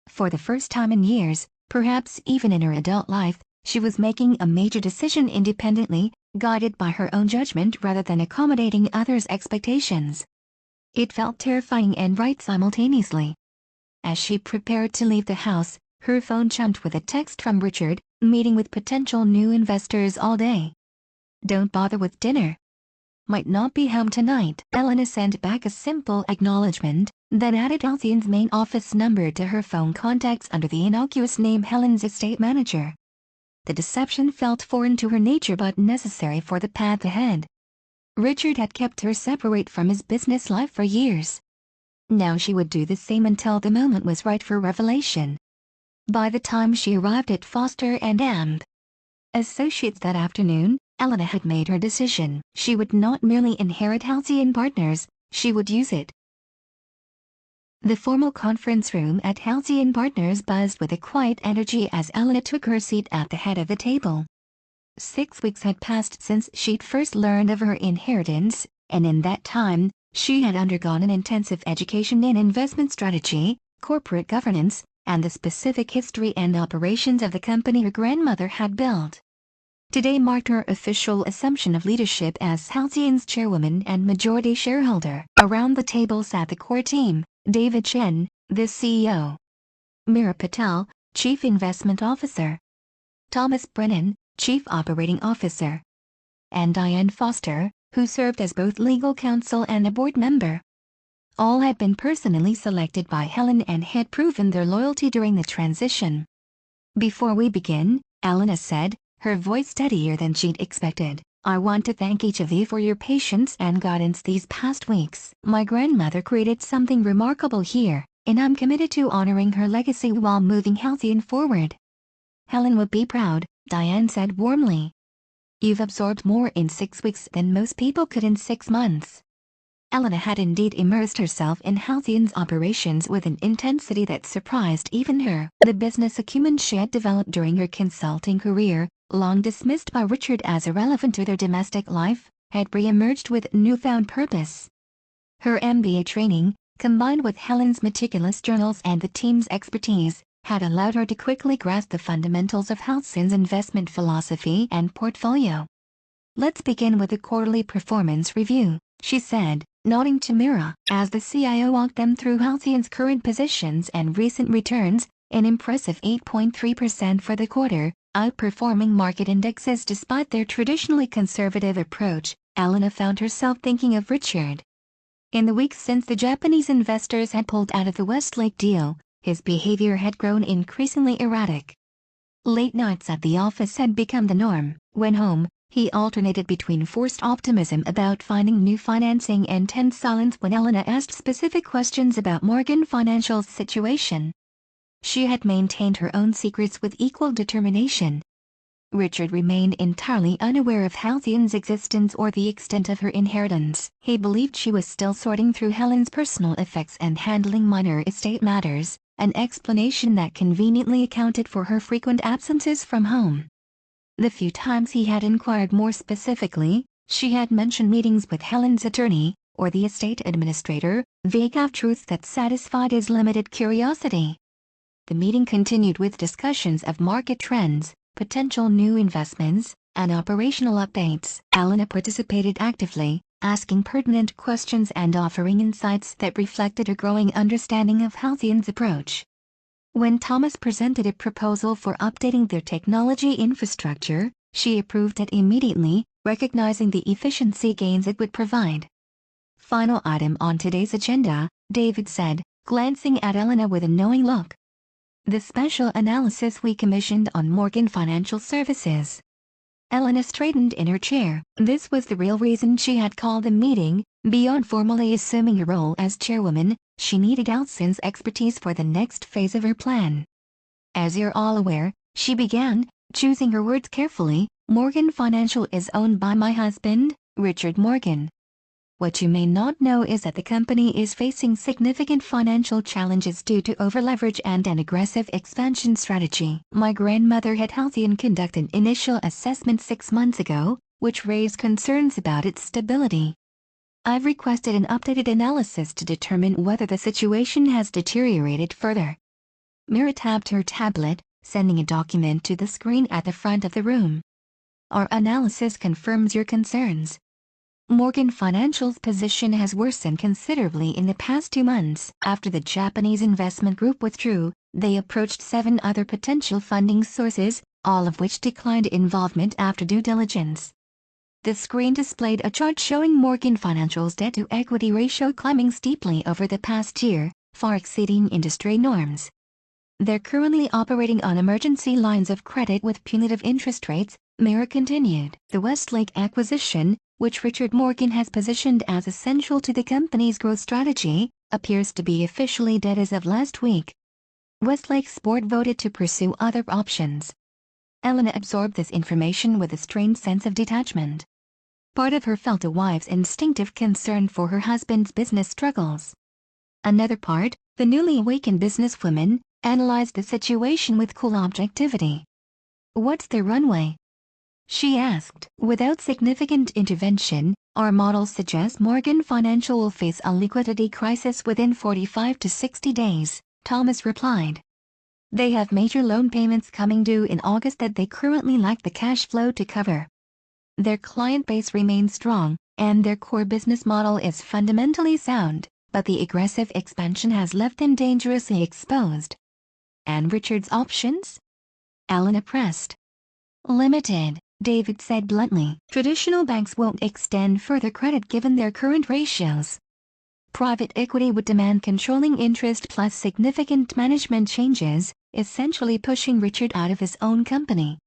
For the first time in years, perhaps even in her adult life, she was making a major decision independently, guided by her own judgment rather than accommodating others' expectations. It felt terrifying and right simultaneously. As she prepared to leave the house, her phone chimed with a text from Richard, meeting with potential new investors all day. "Don't bother with dinner. Might not be home tonight." Elena sent back a simple acknowledgement, then added Halcyon's main office number to her phone contacts under the innocuous name Helen's estate manager. The deception felt foreign to her nature but necessary for the path ahead. Richard had kept her separate from his business life for years. Now she would do the same until the moment was right for revelation. By the time she arrived at Foster and Amp Associates that afternoon, Elena had made her decision. She would not merely inherit Halcyon Partners, she would use it. The formal conference room at Halcyon Partners buzzed with a quiet energy as Elena took her seat at the head of the table. 6 weeks had passed since she'd first learned of her inheritance, and in that time, she had undergone an intensive education in investment strategy, corporate governance, and the specific history and operations of the company her grandmother had built. Today marked her official assumption of leadership as Halcyon's chairwoman and majority shareholder. Around the table sat the core team: David Chen, the CEO; Meera Patel, Chief Investment Officer; Thomas Brennan, Chief Operating Officer; and Diane Foster, who served as both legal counsel and a board member. All had been personally selected by Helen and had proven their loyalty during the transition. "Before we begin," Elena said, her voice steadier than she'd expected, "I want to thank each of you for your patience and guidance these past weeks. My grandmother created something remarkable here, and I'm committed to honoring her legacy while moving Halcyon forward." "Helen would be proud," Diane said warmly. "You've absorbed more in 6 weeks than most people could in 6 months." Elena had indeed immersed herself in Halcyon's operations with an intensity that surprised even her. The business acumen she had developed during her consulting career, long dismissed by Richard as irrelevant to their domestic life, had re-emerged with newfound purpose. Her MBA training, combined with Helen's meticulous journals and the team's expertise, had allowed her to quickly grasp the fundamentals of Halcyon's investment philosophy and portfolio. "Let's begin with the quarterly performance review," she said, nodding to Meera. As the CIO walked them through Halcyon's current positions and recent returns, an impressive 8.3% for the quarter, outperforming market indexes despite their traditionally conservative approach, Elena found herself thinking of Richard. In the weeks since the Japanese investors had pulled out of the Westlake deal, his behavior had grown increasingly erratic. Late nights at the office had become the norm. When home, He alternated between forced optimism about finding new financing and tense silence when Elena asked specific questions about Morgan Financial's situation. She had maintained her own secrets with equal determination. Richard remained entirely unaware of Halcyon's existence or the extent of her inheritance. He believed she was still sorting through Helen's personal effects and handling minor estate matters, an explanation that conveniently accounted for her frequent absences from home. The few times he had inquired more specifically, she had mentioned meetings with Helen's attorney, or the estate administrator, vague half-truths that satisfied his limited curiosity. The meeting continued with discussions of market trends, potential new investments, and operational updates. Elena participated actively, asking pertinent questions and offering insights that reflected her growing understanding of Halcyon's approach. When Thomas presented a proposal for updating their technology infrastructure, she approved it immediately, recognizing the efficiency gains it would provide. "Final item on today's agenda," David said, glancing at Elena with a knowing look. "The special analysis we commissioned on Morgan Financial Services." Elena straightened in her chair. This was the real reason she had called the meeting. Beyond formally assuming a role as chairwoman, she needed Halcyon's expertise for the next phase of her plan. "As you're all aware," she began, choosing her words carefully, "Morgan Financial is owned by my husband, Richard Morgan. What you may not know is that the company is facing significant financial challenges due to overleverage and an aggressive expansion strategy. My grandmother had Halcyon conduct an initial assessment 6 months ago, which raised concerns about its stability. I've requested an updated analysis to determine whether the situation has deteriorated further." Mira tapped her tablet, sending a document to the screen at the front of the room. "Our analysis confirms your concerns. Morgan Financial's position has worsened considerably in the past 2 months. After the Japanese investment group withdrew, they approached 7 other potential funding sources, all of which declined involvement after due diligence." The screen displayed a chart showing Morgan Financial's debt-to-equity ratio climbing steeply over the past year, far exceeding industry norms. "They're currently operating on emergency lines of credit with punitive interest rates," Mira continued. "The Westlake acquisition, which Richard Morgan has positioned as essential to the company's growth strategy, appears to be officially dead as of last week. Westlake's board voted to pursue other options." Elena absorbed this information with a strange sense of detachment. Part of her felt a wife's instinctive concern for her husband's business struggles. Another part, the newly awakened businesswoman, analyzed the situation with cool objectivity. "What's the runway?" she asked. "Without significant intervention, our models suggest Morgan Financial will face a liquidity crisis within 45 to 60 days, Thomas replied. "They have major loan payments coming due in August that they currently lack the cash flow to cover. Their client base remains strong, and their core business model is fundamentally sound, but the aggressive expansion has left them dangerously exposed." "And Richard's options?" Elena pressed. "Limited," David said bluntly. "Traditional banks won't extend further credit given their current ratios. Private equity would demand controlling interest plus significant management changes, essentially pushing Richard out of his own company.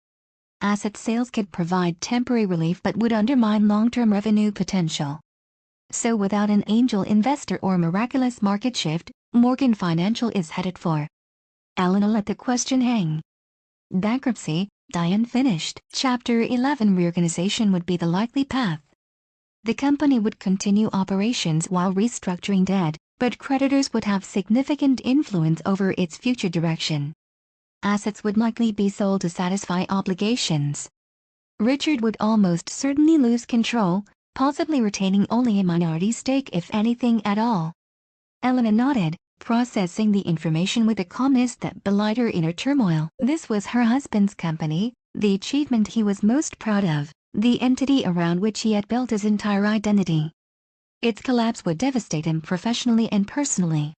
Asset sales could provide temporary relief but would undermine long-term revenue potential. So without an angel investor or miraculous market shift, Morgan Financial is headed for." Elena let the question hang. "Bankruptcy," Diane finished. Chapter 11 reorganization would be the likely path. The company would continue operations while restructuring debt, but creditors would have significant influence over its future direction. Assets would likely be sold to satisfy obligations. Richard would almost certainly lose control, possibly retaining only a minority stake if anything at all. Elena nodded, processing the information with a calmness that belied her inner turmoil. This was her husband's company, the achievement he was most proud of, the entity around which he had built his entire identity. Its collapse would devastate him professionally and personally.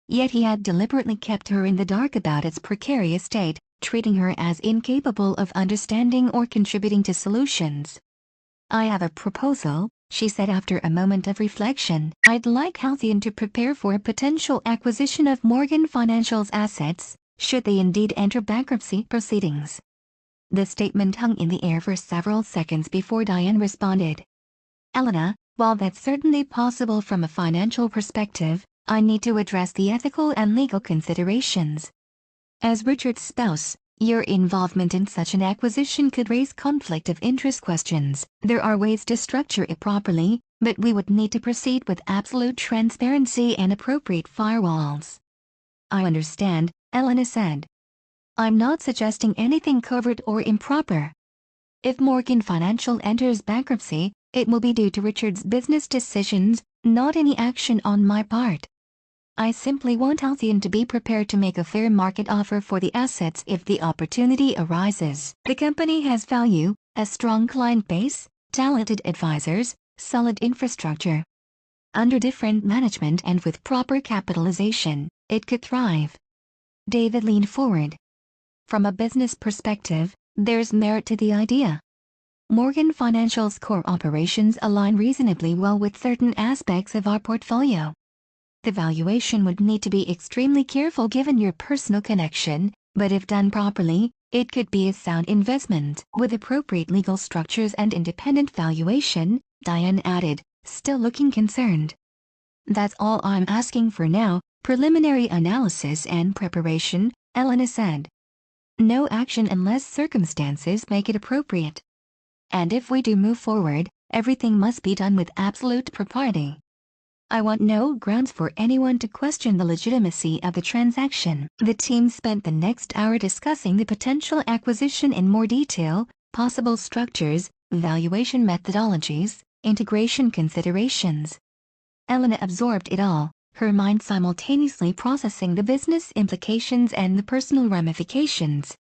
Yet he had deliberately kept her in the dark about its precarious state, treating her as incapable of understanding or contributing to solutions. "I have a proposal," she said after a moment of reflection. "I'd like Halcyon to prepare for a potential acquisition of Morgan Financial's assets, should they indeed enter bankruptcy proceedings. The statement hung in the air for several seconds before Diane responded. Elena, while that's certainly possible from a financial perspective, I need to address the ethical and legal considerations. As Richard's spouse, your involvement in such an acquisition could raise conflict of interest questions. There are ways to structure it properly, but we would need to proceed with absolute transparency and appropriate firewalls. I understand, Elena said. I'm not suggesting anything covert or improper. If Morgan Financial enters bankruptcy, it will be due to Richard's business decisions, not any action on my part. I simply want Halcyon to be prepared to make a fair market offer for the assets if the opportunity arises. The company has value, a strong client base, talented advisors, solid infrastructure. Under different management and with proper capitalization, it could thrive. David leaned forward. From a business perspective, there's merit to the idea. Morgan Financial's core operations align reasonably well with certain aspects of our portfolio. The valuation would need to be extremely careful given your personal connection, but if done properly, it could be a sound investment. With appropriate legal structures and independent valuation, Diane added, still looking concerned. That's all I'm asking for now, preliminary analysis and preparation, Elena said. No action unless circumstances make it appropriate. And if we do move forward, everything must be done with absolute propriety. I want no grounds for anyone to question the legitimacy of the transaction. The team spent the next hour discussing the potential acquisition in more detail, possible structures, valuation methodologies, integration considerations. Elena absorbed it all, her mind simultaneously processing the business implications and the personal ramifications.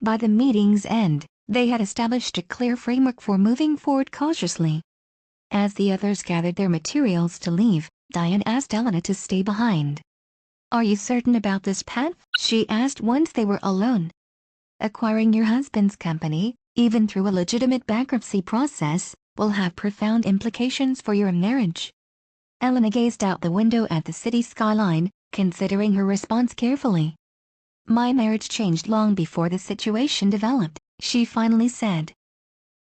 By the meeting's end, they had established a clear framework for moving forward cautiously. As the others gathered their materials to leave, Diane asked Elena to stay behind. Are you certain about this, Pat? She asked once they were alone. Acquiring your husband's company, even through a legitimate bankruptcy process, will have profound implications for your marriage. Elena gazed out the window at the city skyline, considering her response carefully. My marriage changed long before the situation developed, she finally said.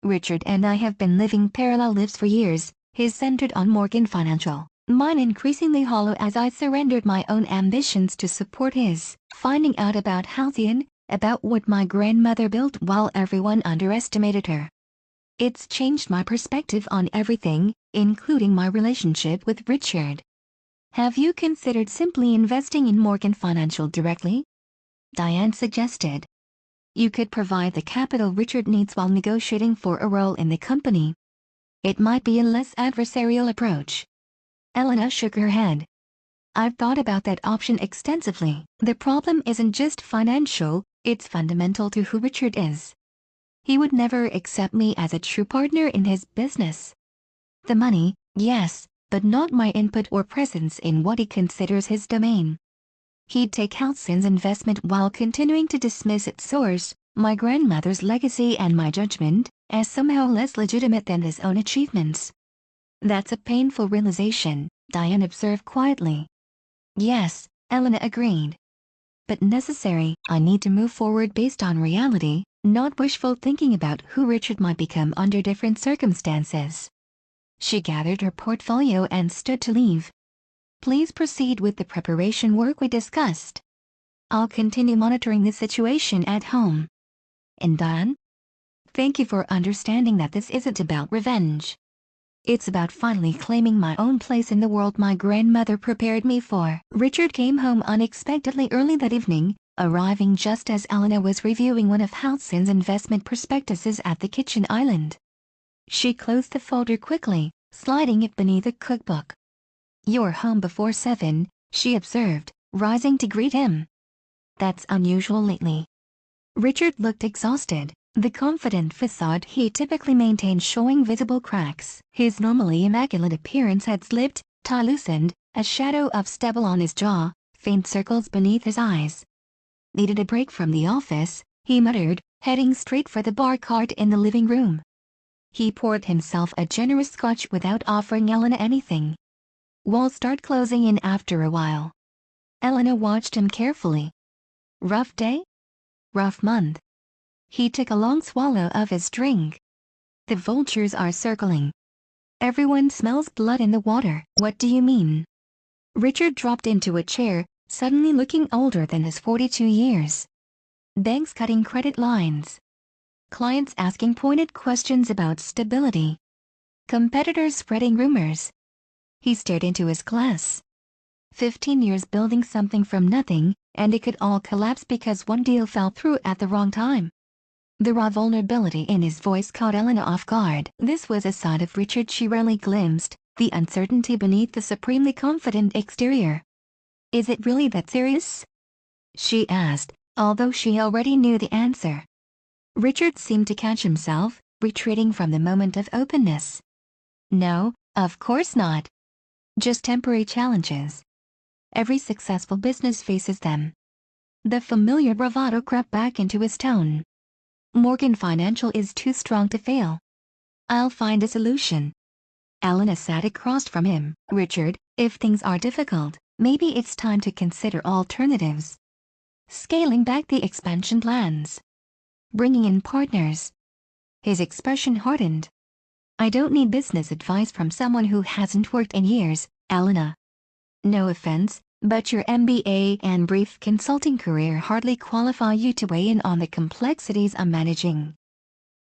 Richard and I have been living parallel lives for years, his centered on Morgan Financial, mine increasingly hollow as I surrendered my own ambitions to support his. Finding out about Halcyon, about what my grandmother built while everyone underestimated her. It's changed my perspective on everything, including my relationship with Richard. Have you considered simply investing in Morgan Financial directly? Diane suggested. You could provide the capital Richard needs while negotiating for a role in the company. It might be a less adversarial approach. Elena shook her head. I've thought about that option extensively. The problem isn't just financial, it's fundamental to who Richard is. He would never accept me as a true partner in his business. The money, yes, but not my input or presence in what he considers his domain. He'd take Halcyon's investment while continuing to dismiss its source, my grandmother's legacy and my judgment, as somehow less legitimate than his own achievements. That's a painful realization, Diane observed quietly. Yes, Elena agreed. But necessary. I need to move forward based on reality, not wishful thinking about who Richard might become under different circumstances. She gathered her portfolio and stood to leave. Please proceed with the preparation work we discussed. I'll continue monitoring the situation at home. And Diane? Thank you for understanding that this isn't about revenge. It's about finally claiming my own place in the world my grandmother prepared me for. Richard came home unexpectedly early that evening, arriving just as Elena was reviewing one of Halcyon's investment prospectuses at the kitchen island. She closed the folder quickly, sliding it beneath a cookbook. You're home before 7, she observed, rising to greet him. That's unusual lately. Richard looked exhausted, the confident facade he typically maintained showing visible cracks. His normally immaculate appearance had slipped, tie loosened, a shadow of stubble on his jaw, faint circles beneath his eyes. Needed a break from the office, he muttered, heading straight for the bar cart in the living room. He poured himself a generous scotch without offering Elena anything. We'll start closing in after a while. Elena watched him carefully. Rough day? Rough month. He took a long swallow of his drink. The vultures are circling. Everyone smells blood in the water. What do you mean? Richard dropped into a chair, suddenly looking older than his 42 years. Banks cutting credit lines. Clients asking pointed questions about stability. Competitors spreading rumors. He stared into his glass. 15 years building something from nothing, and it could all collapse because one deal fell through at the wrong time. The raw vulnerability in his voice caught Elena off guard. This was a side of Richard she rarely glimpsed, the uncertainty beneath the supremely confident exterior. "Is it really that serious?" she asked, although she already knew the answer. Richard seemed to catch himself, retreating from the moment of openness. "No, of course not. Just temporary challenges. Every successful business faces them." The familiar bravado crept back into his tone. "Morgan Financial is too strong to fail. I'll find a solution." Elena sat across from him. "Richard, if things are difficult, maybe it's time to consider alternatives. Scaling back the expansion plans. Bringing in partners." His expression hardened. "I don't need business advice from someone who hasn't worked in years, Elena. No offense, but your MBA and brief consulting career hardly qualify you to weigh in on the complexities I'm managing."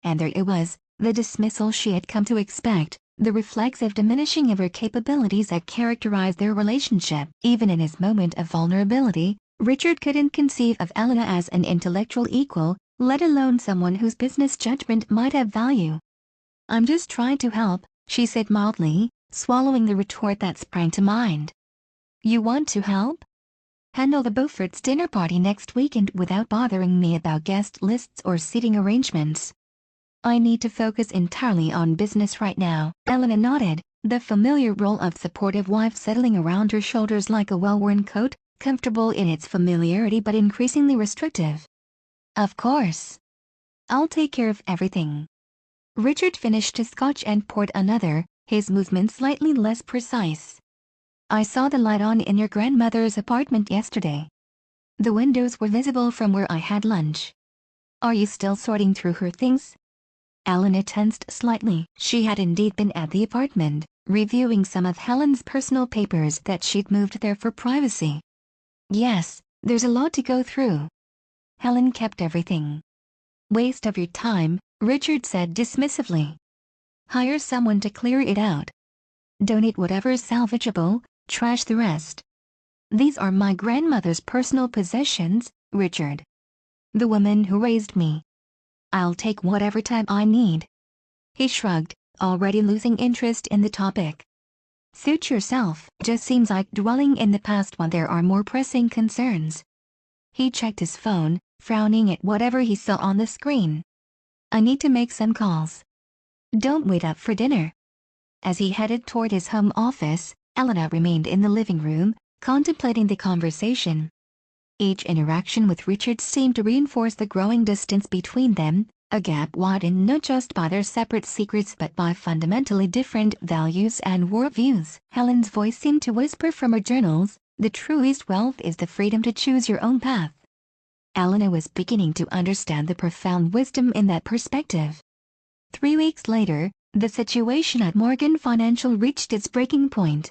And there it was, the dismissal she had come to expect, the reflexive diminishing of her capabilities that characterized their relationship. Even in his moment of vulnerability, Richard couldn't conceive of Elena as an intellectual equal, let alone someone whose business judgment might have value. "I'm just trying to help," she said mildly, swallowing the retort that sprang to mind. "You want to help? Handle the Beaufort's dinner party next weekend without bothering me about guest lists or seating arrangements." "I need to focus entirely on business right now." Elena nodded, the familiar role of supportive wife settling around her shoulders like a well-worn coat, comfortable in its familiarity but increasingly restrictive. "Of course. I'll take care of everything." Richard finished his scotch and poured another, his movements slightly less precise. "I saw the light on in your grandmother's apartment yesterday. The windows were visible from where I had lunch. Are you still sorting through her things?" Elena tensed slightly. She had indeed been at the apartment, reviewing some of Helen's personal papers that she'd moved there for privacy. "Yes, there's a lot to go through. Helen kept everything." "Waste of your time," Richard said dismissively. "Hire someone to clear it out. Donate whatever's salvageable, trash the rest. These are my grandmother's personal possessions, Richard. The woman who raised me. I'll take whatever time I need." He shrugged, already losing interest in the topic. "Suit yourself. Just seems like dwelling in the past when there are more pressing concerns." He checked his phone, frowning at whatever he saw on the screen. "I need to make some calls. Don't wait up for dinner." As he headed toward his home office, Elena remained in the living room, contemplating the conversation. Each interaction with Richard seemed to reinforce the growing distance between them, a gap widened not just by their separate secrets but by fundamentally different values and worldviews. Helen's voice seemed to whisper from her journals, "The truest wealth is the freedom to choose your own path." Elena was beginning to understand the profound wisdom in that perspective. 3 weeks later, the situation at Morgan Financial reached its breaking point.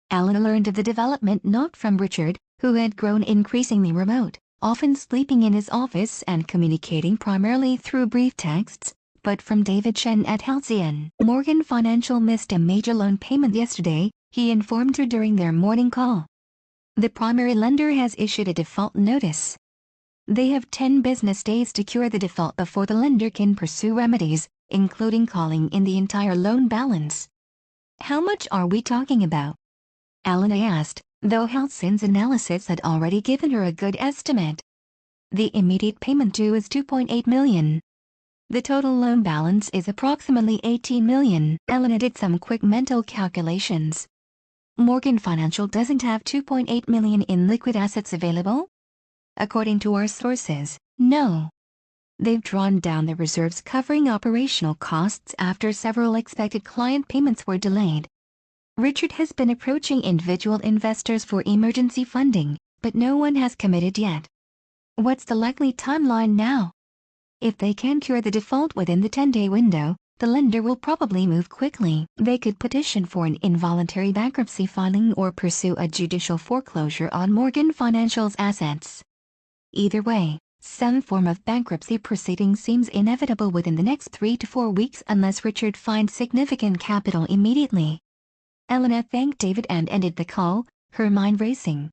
Elena learned of the development not from Richard, who had grown increasingly remote, often sleeping in his office and communicating primarily through brief texts, but from David Chen at Halcyon. "Morgan Financial missed a major loan payment yesterday," he informed her during their morning call. "The primary lender has issued a default notice. They have 10 business days to cure the default before the lender can pursue remedies, including calling in the entire loan balance." "How much are we talking about?" Elena asked, though Halcyon's analysis had already given her a good estimate. "The immediate payment due is $2.8 million. The total loan balance is approximately $18 million. Elena did some quick mental calculations. "Morgan Financial doesn't have $2.8 million in liquid assets available?" "According to our sources, no. They've drawn down the reserves covering operational costs after several expected client payments were delayed. Richard has been approaching individual investors for emergency funding, but no one has committed yet." "What's the likely timeline now?" If they can cure the default within the 10-day window, the lender will probably move quickly. They could petition for an involuntary bankruptcy filing or pursue a judicial foreclosure on Morgan Financial's assets. Either way, some form of bankruptcy proceeding seems inevitable within the next 3 to 4 weeks unless Richard finds significant capital immediately. Elena thanked David and ended the call, her mind racing.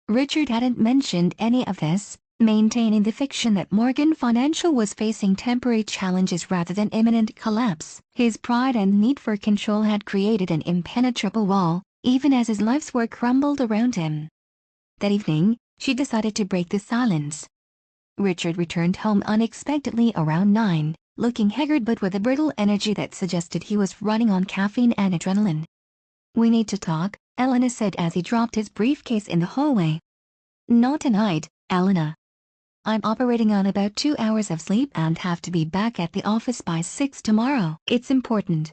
Richard hadn't mentioned any of this, maintaining the fiction that Morgan Financial was facing temporary challenges rather than imminent collapse. His pride and need for control had created an impenetrable wall, even as his life's work crumbled around him. That evening, she decided to break the silence. Richard returned home unexpectedly around 9, looking haggard but with a brittle energy that suggested he was running on caffeine and adrenaline. "We need to talk," Elena said as he dropped his briefcase in the hallway. "Not tonight, Elena. I'm operating on about 2 hours of sleep and have to be back at the office by 6 tomorrow. It's important."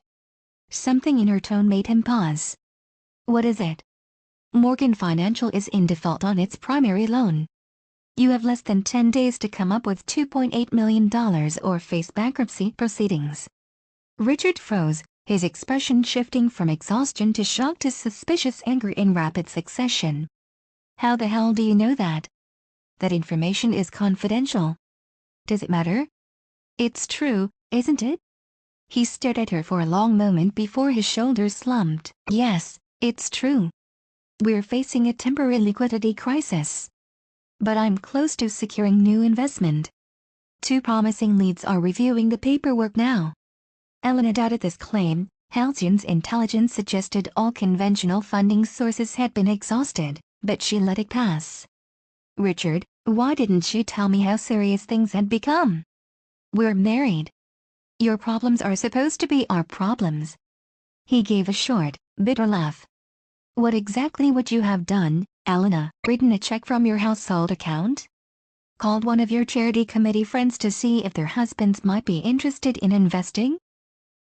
Something in her tone made him pause. "What is it?" "Morgan Financial is in default on its primary loan. You have less than 10 days to come up with $2.8 million or face bankruptcy proceedings." Richard froze, his expression shifting from exhaustion to shock to suspicious anger in rapid succession. "How the hell do you know that?" "That information is confidential." "Does it matter?" "It's true, isn't it?" He stared at her for a long moment before his shoulders slumped. "Yes, it's true. We're facing a temporary liquidity crisis. But I'm close to securing new investment. 2 promising leads are reviewing the paperwork now." Elena doubted this claim. Halcyon's intelligence suggested all conventional funding sources had been exhausted, but she let it pass. "Richard, why didn't she tell me how serious things had become? We're married. Your problems are supposed to be our problems." He gave a short, bitter laugh. "What exactly would you have done, Elena? Written a check from your household account? Called one of your charity committee friends to see if their husbands might be interested in investing?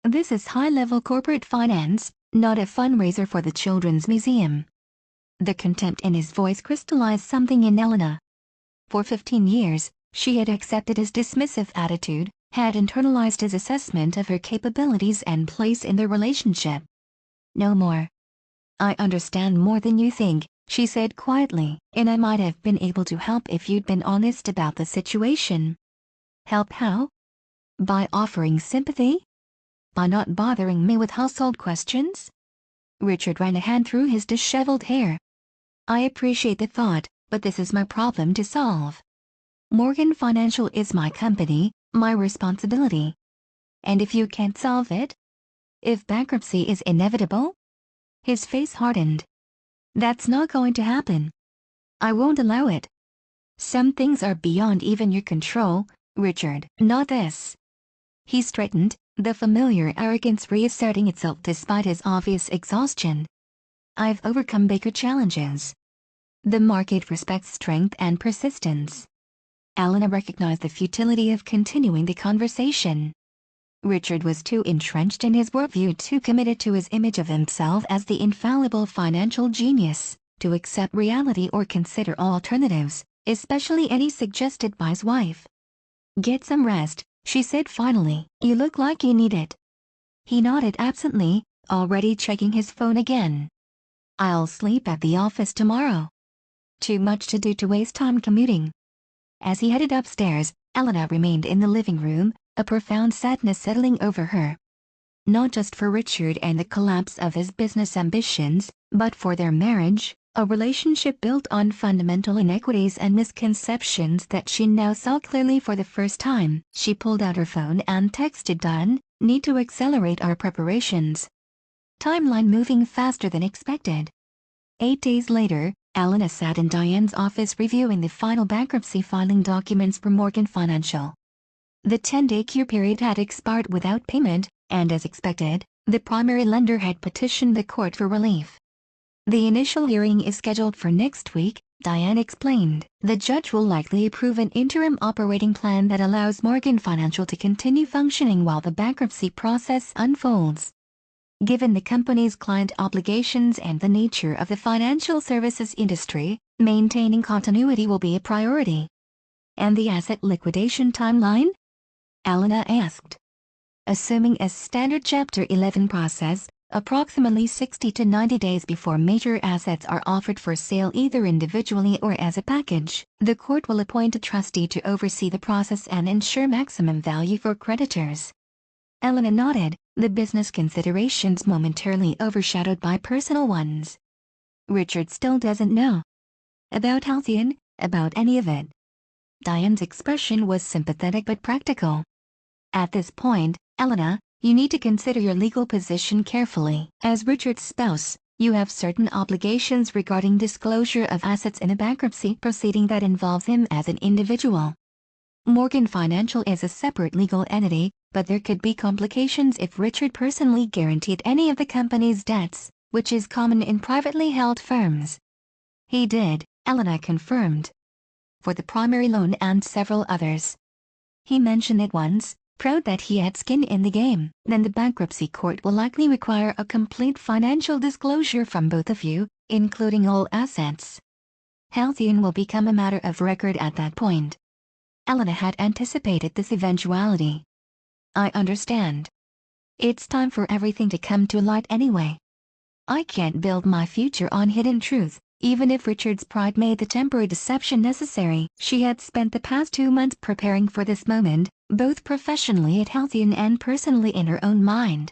This is high-level corporate finance, not a fundraiser for the Children's Museum." The contempt in his voice crystallized something in Elena. For 15 years, she had accepted his dismissive attitude, had internalized his assessment of her capabilities and place in the relationship. "No more. I understand more than you think," she said quietly, "and I might have been able to help if you'd been honest about the situation." "Help how?" "By offering sympathy? By not bothering me with household questions?" Richard ran a hand through his disheveled hair. "I appreciate the thought, but this is my problem to solve. Morgan Financial is my company, my responsibility. And if you can't solve it? If bankruptcy is inevitable?" His face hardened. "That's not going to happen. I won't allow it. Some things are beyond even your control, Richard. Not this." He straightened, the familiar arrogance reasserting itself despite his obvious exhaustion. "I've overcome bigger challenges. The market respects strength and persistence." Elena recognized the futility of continuing the conversation. Richard was too entrenched in his worldview, too committed to his image of himself as the infallible financial genius, to accept reality or consider alternatives, especially any suggested by his wife. "Get some rest," she said finally. "You look like you need it." He nodded absently, already checking his phone again. "I'll sleep at the office tomorrow. Too much to do to waste time commuting." As he headed upstairs, Elena remained in the living room, a profound sadness settling over her. Not just for Richard and the collapse of his business ambitions, but for their marriage, a relationship built on fundamental inequities and misconceptions that she now saw clearly for the first time. She pulled out her phone and texted Diane, "Need to accelerate our preparations." Timeline moving faster than expected. 8 days later, Elena sat in Diane's office reviewing the final bankruptcy filing documents for Morgan Financial. The 10-day cure period had expired without payment, and as expected, the primary lender had petitioned the court for relief. "The initial hearing is scheduled for next week," Diane explained. "The judge will likely approve an interim operating plan that allows Morgan Financial to continue functioning while the bankruptcy process unfolds. Given the company's client obligations and the nature of the financial services industry, maintaining continuity will be a priority." "And the asset liquidation timeline?" Elena asked. Assuming a standard Chapter 11 process, approximately 60 to 90 days before major assets are offered for sale either individually or as a package, the court will appoint a trustee to oversee the process and ensure maximum value for creditors. Elena nodded, the business considerations momentarily overshadowed by personal ones. Richard still doesn't know about Halcyon, about any of it. Diane's expression was sympathetic but practical. At this point, Elena, you need to consider your legal position carefully. As Richard's spouse, you have certain obligations regarding disclosure of assets in a bankruptcy proceeding that involves him as an individual. Morgan Financial is a separate legal entity, but there could be complications if Richard personally guaranteed any of the company's debts, which is common in privately held firms. He did, Elena confirmed. For the primary loan and several others. He mentioned it once, proud that he had skin in the game. Then the bankruptcy court will likely require a complete financial disclosure from both of you, including all assets. Halcyon will become a matter of record at that point. Elena had anticipated this eventuality. I understand. It's time for everything to come to light anyway. I can't build my future on hidden truth, even if Richard's pride made the temporary deception necessary. She had spent the past 2 months preparing for this moment, both professionally at Halcyon and personally in her own mind.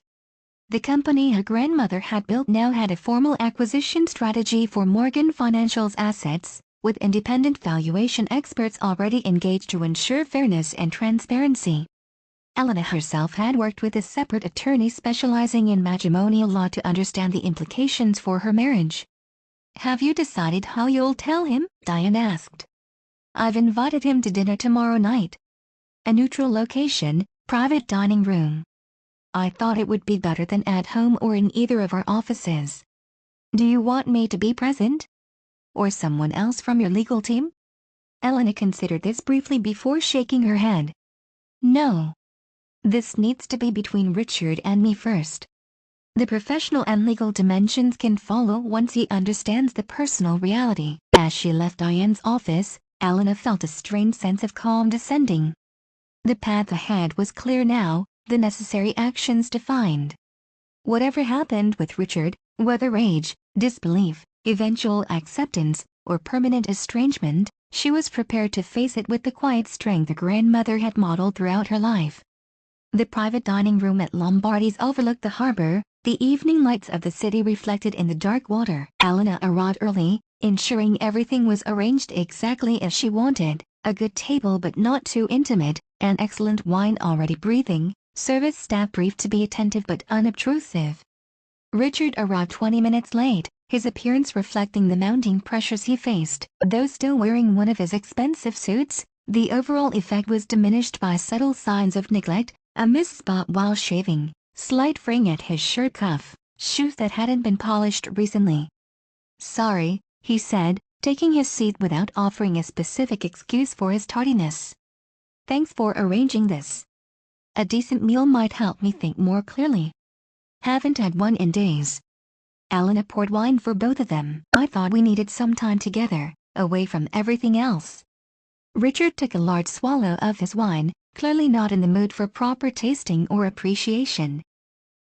The company her grandmother had built now had a formal acquisition strategy for Morgan Financial's assets, with independent valuation experts already engaged to ensure fairness and transparency. Elena herself had worked with a separate attorney specializing in matrimonial law to understand the implications for her marriage. Have you decided how you'll tell him? Diane asked. I've invited him to dinner tomorrow night. A neutral location, private dining room. I thought it would be better than at home or in either of our offices. Do you want me to be present? Or someone else from your legal team? Elena considered this briefly before shaking her head. No. This needs to be between Richard and me first. The professional and legal dimensions can follow once he understands the personal reality. As she left Diane's office, Elena felt a strange sense of calm descending. The path ahead was clear now, the necessary actions defined. Whatever happened with Richard, whether rage, disbelief, eventual acceptance, or permanent estrangement, she was prepared to face it with the quiet strength her grandmother had modeled throughout her life. The private dining room at Lombardi's overlooked the harbor, the evening lights of the city reflected in the dark water. Elena arrived early, ensuring everything was arranged exactly as she wanted, a good table but not too intimate, and excellent wine already breathing, service staff briefed to be attentive but unobtrusive. Richard arrived 20 minutes late, his appearance reflecting the mounting pressures he faced. Though still wearing one of his expensive suits, the overall effect was diminished by subtle signs of neglect, a missed spot while shaving, slight fraying at his shirt cuff, shoes that hadn't been polished recently. Sorry, he said, taking his seat without offering a specific excuse for his tardiness. Thanks for arranging this. A decent meal might help me think more clearly. Haven't had one in days. Elena poured wine for both of them. I thought we needed some time together, away from everything else. Richard took a large swallow of his wine, clearly not in the mood for proper tasting or appreciation.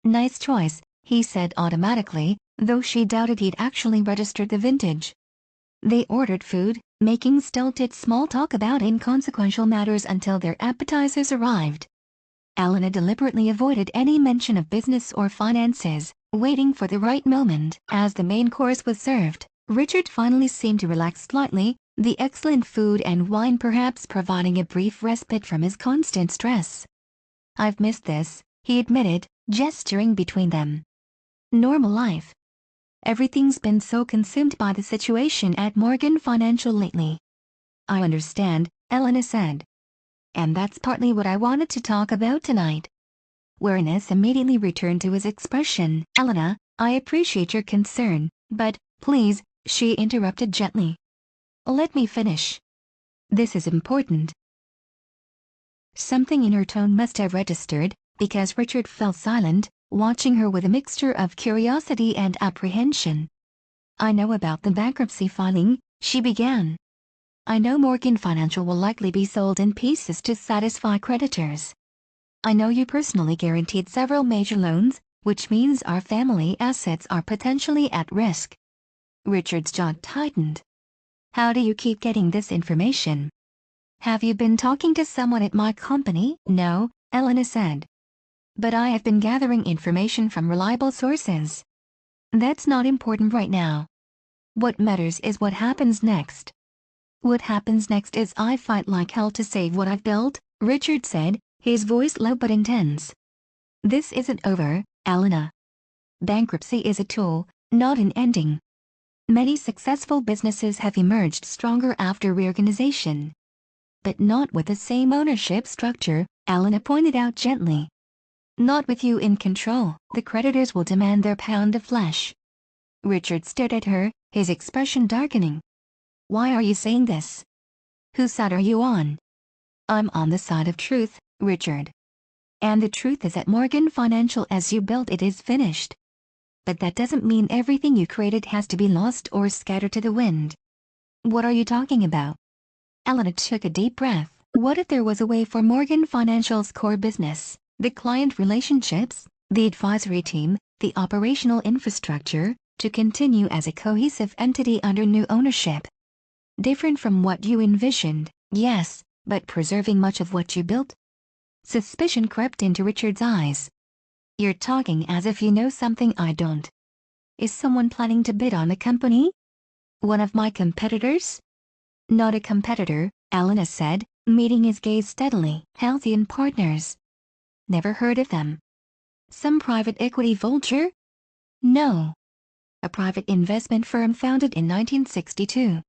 Nice choice, he said automatically, though she doubted he'd actually registered the vintage. They ordered food, making stilted small talk about inconsequential matters until their appetizers arrived. Elena deliberately avoided any mention of business or finances, waiting for the right moment. As the main course was served, Richard finally seemed to relax slightly, the excellent food and wine perhaps providing a brief respite from his constant stress. I've missed this, he admitted, gesturing between them. Normal life. Everything's been so consumed by the situation at Morgan Financial lately. I understand, Elena said. And that's partly what I wanted to talk about tonight. Wariness immediately returned to his expression. Elena, I appreciate your concern, but, please, she interrupted gently. Let me finish. This is important. Something in her tone must have registered, because Richard fell silent, watching her with a mixture of curiosity and apprehension. I know about the bankruptcy filing, she began. I know Morgan Financial will likely be sold in pieces to satisfy creditors. I know you personally guaranteed several major loans, which means our family assets are potentially at risk. Richard's jaw tightened. How do you keep getting this information? Have you been talking to someone at my company? No, Elena said. But I have been gathering information from reliable sources. That's not important right now. What matters is what happens next. What happens next is I fight like hell to save what I've built, Richard said, his voice low but intense. This isn't over, Elena. Bankruptcy is a tool, not an ending. Many successful businesses have emerged stronger after reorganization. But not with the same ownership structure, Elena pointed out gently. Not with you in control. The creditors will demand their pound of flesh. Richard stared at her, his expression darkening. Why are you saying this? Whose side are you on? I'm on the side of truth, Richard. And the truth is that Morgan Financial as you built it is finished. But that doesn't mean everything you created has to be lost or scattered to the wind. What are you talking about? Elena took a deep breath. What if there was a way for Morgan Financial's core business, the client relationships, the advisory team, the operational infrastructure, to continue as a cohesive entity under new ownership? Different from what you envisioned, yes, but preserving much of what you built? Suspicion crept into Richard's eyes. You're talking as if you know something I don't. Is someone planning to bid on the company? One of my competitors? Not a competitor, Elena said, meeting his gaze steadily. Halcyon Partners. Never heard of them. Some private equity vulture? No. A private investment firm founded in 1962.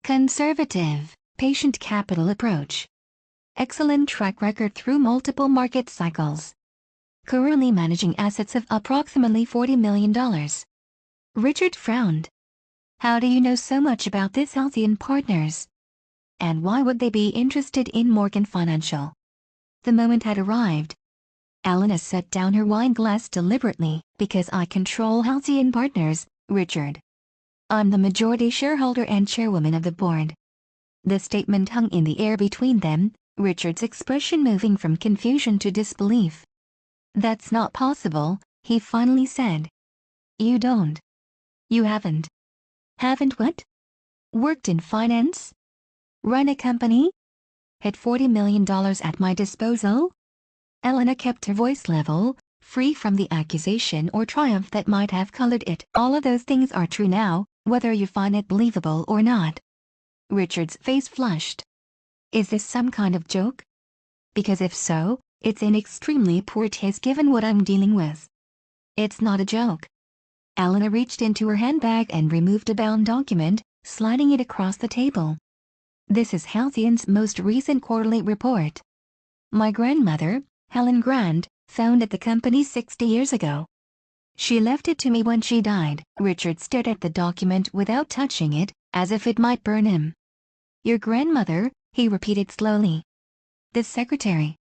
Conservative, patient capital approach. Excellent track record through multiple market cycles. Currently managing assets of approximately $40 million. Richard frowned. How do you know so much about this Halcyon Partners? And why would they be interested in Morgan Financial? The moment had arrived. Elena set down her wine glass deliberately. Because I control Halcyon Partners, Richard. I'm the majority shareholder and chairwoman of the board. The statement hung in the air between them, Richard's expression moving from confusion to disbelief. That's not possible, he finally said. You don't. You haven't. Haven't what? Worked in finance? Run a company? Had $40 million at my disposal? Elena kept her voice level, free from the accusation or triumph that might have colored it. All of those things are true now, whether you find it believable or not. Richard's face flushed. Is this some kind of joke? Because if so, it's in extremely poor taste given what I'm dealing with. It's not a joke. Elena reached into her handbag and removed a bound document, sliding it across the table. This is Halcyon's most recent quarterly report. My grandmother, Helen Grant, founded the company 60 years ago. She left it to me when she died. Richard stared at the document without touching it, as if it might burn him. Your grandmother, he repeated slowly. The secretary.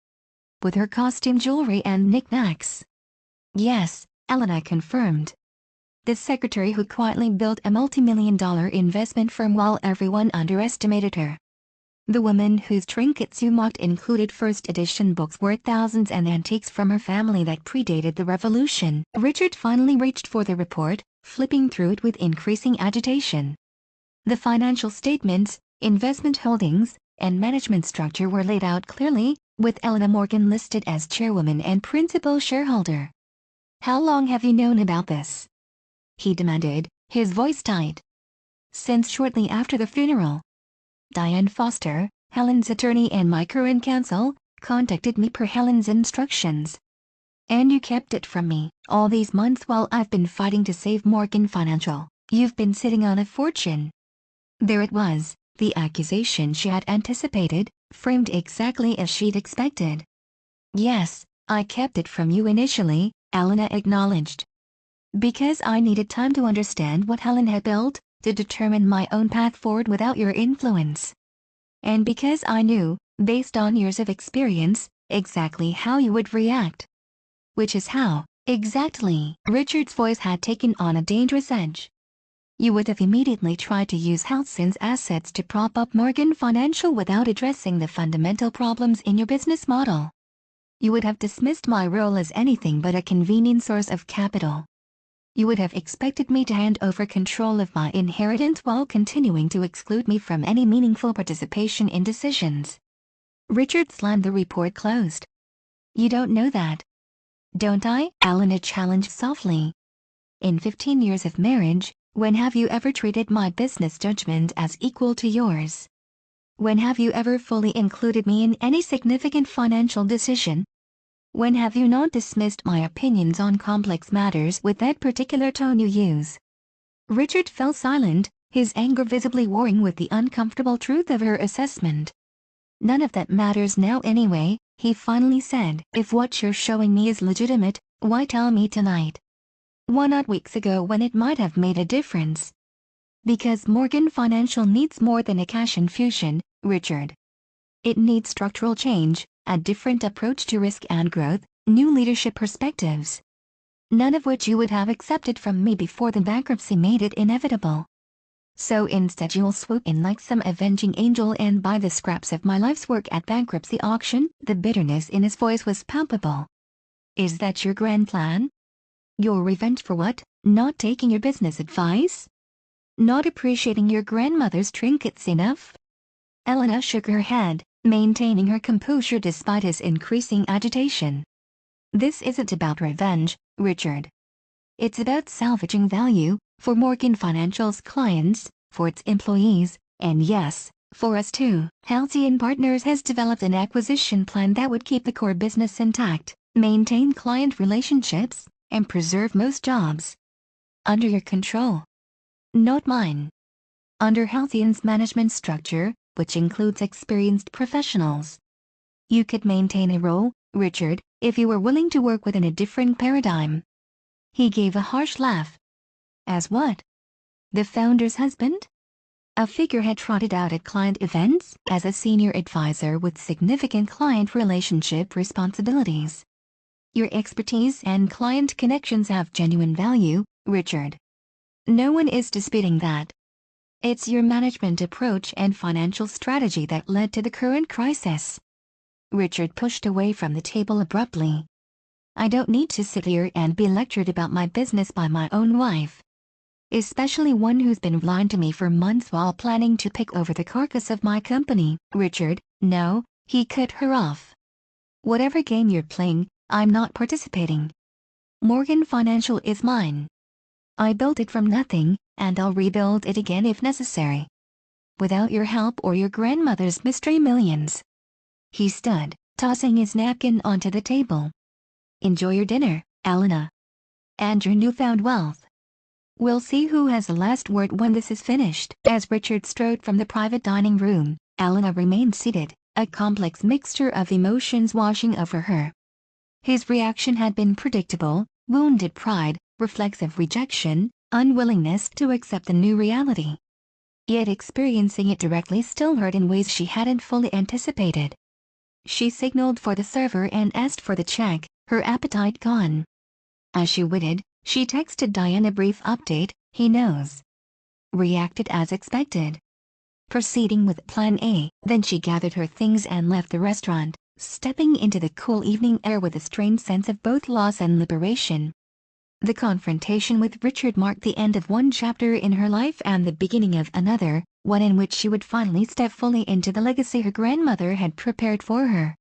With her costume jewelry and knickknacks. Yes, Elena confirmed. The secretary who quietly built a multi-million-dollar investment firm while everyone underestimated her. The woman whose trinkets you mocked included first edition books worth thousands and antiques from her family that predated the revolution. Richard finally reached for the report, flipping through it with increasing agitation. The financial statements, investment holdings, and management structure were laid out clearly, with Elena Morgan listed as chairwoman and principal shareholder. How long have you known about this? He demanded, his voice tight. Since shortly after the funeral. Diane Foster, Helen's attorney and my current counsel, contacted me per Helen's instructions. And you kept it from me all these months while I've been fighting to save Morgan Financial. You've been sitting on a fortune. There it was, the accusation she had anticipated, framed exactly as she'd expected. Yes, I kept it from you initially, Elena acknowledged. Because I needed time to understand what Helen had built, to determine my own path forward without your influence. And because I knew, based on years of experience, exactly how you would react. Which is how, exactly, Richard's voice had taken on a dangerous edge. You would have immediately tried to use Halcyon's assets to prop up Morgan Financial without addressing the fundamental problems in your business model. You would have dismissed my role as anything but a convenient source of capital. You would have expected me to hand over control of my inheritance while continuing to exclude me from any meaningful participation in decisions. Richard slammed the report closed. You don't know that. Don't I? Elena challenged softly. In 15 years of marriage, when have you ever treated my business judgment as equal to yours? When have you ever fully included me in any significant financial decision? When have you not dismissed my opinions on complex matters with that particular tone you use? Richard fell silent, his anger visibly warring with the uncomfortable truth of her assessment. None of that matters now anyway, he finally said. If what you're showing me is legitimate, why tell me tonight? Why not weeks ago when it might have made a difference? Because Morgan Financial needs more than a cash infusion, Richard. It needs structural change, a different approach to risk and growth, new leadership perspectives. None of which you would have accepted from me before the bankruptcy made it inevitable. So instead you'll swoop in like some avenging angel and buy the scraps of my life's work at bankruptcy auction. The bitterness in his voice was palpable. Is that your grand plan? Your revenge for what? Not taking your business advice? Not appreciating your grandmother's trinkets enough? Elena shook her head, maintaining her composure despite his increasing agitation. This isn't about revenge, Richard. It's about salvaging value, for Morgan Financial's clients, for its employees, and yes, for us too. Halcyon Partners has developed an acquisition plan that would keep the core business intact, maintain client relationships, and preserve most jobs. Under your control. Not mine. Under Halcyon's management structure, which includes experienced professionals. You could maintain a role, Richard, if you were willing to work within a different paradigm. He gave a harsh laugh. As what? The founder's husband? A figurehead trotted out at client events as a senior advisor with significant client relationship responsibilities. Your expertise and client connections have genuine value, Richard. No one is disputing that. It's your management approach and financial strategy that led to the current crisis. Richard pushed away from the table abruptly. I don't need to sit here and be lectured about my business by my own wife. Especially one who's been blind to me for months while planning to pick over the carcass of my company. Richard, no, he cut her off. Whatever game you're playing, I'm not participating. Morgan Financial is mine. I built it from nothing, and I'll rebuild it again if necessary. Without your help or your grandmother's mystery millions. He stood, tossing his napkin onto the table. Enjoy your dinner, Elena. And your newfound wealth. We'll see who has the last word when this is finished. As Richard strode from the private dining room, Elena remained seated, a complex mixture of emotions washing over her. His reaction had been predictable: wounded pride, reflexive rejection, unwillingness to accept the new reality. Yet experiencing it directly still hurt in ways she hadn't fully anticipated. She signaled for the server and asked for the check, her appetite gone. As she waited, she texted Diane a brief update, he knows. Reacted as expected. Proceeding with Plan A. Then she gathered her things and left the restaurant, stepping into the cool evening air with a strange sense of both loss and liberation. The confrontation with Richard marked the end of one chapter in her life and the beginning of another, one in which she would finally step fully into the legacy her grandmother had prepared for her.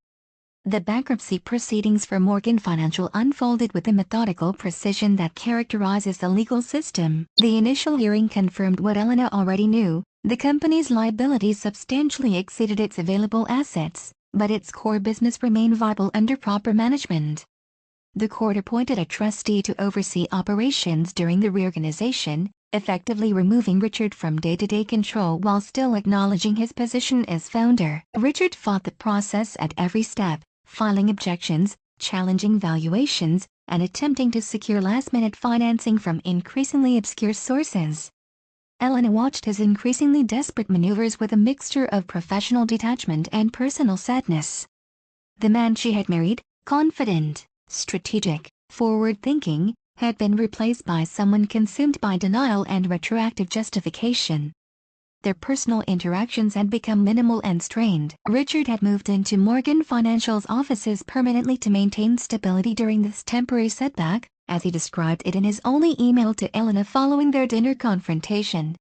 The bankruptcy proceedings for Morgan Financial unfolded with the methodical precision that characterizes the legal system. The initial hearing confirmed what Elena already knew: the company's liabilities substantially exceeded its available assets, but its core business remained viable under proper management. The court appointed a trustee to oversee operations during the reorganization, effectively removing Richard from day-to-day control while still acknowledging his position as founder. Richard fought the process at every step, filing objections, challenging valuations, and attempting to secure last-minute financing from increasingly obscure sources. Elena watched his increasingly desperate maneuvers with a mixture of professional detachment and personal sadness. The man she had married, confident, strategic, forward-thinking, had been replaced by someone consumed by denial and retroactive justification. their personal interactions had become minimal and strained. Richard had moved into Morgan Financial's offices permanently to maintain stability during this temporary setback, as he described it in his only email to Elena following their dinner confrontation.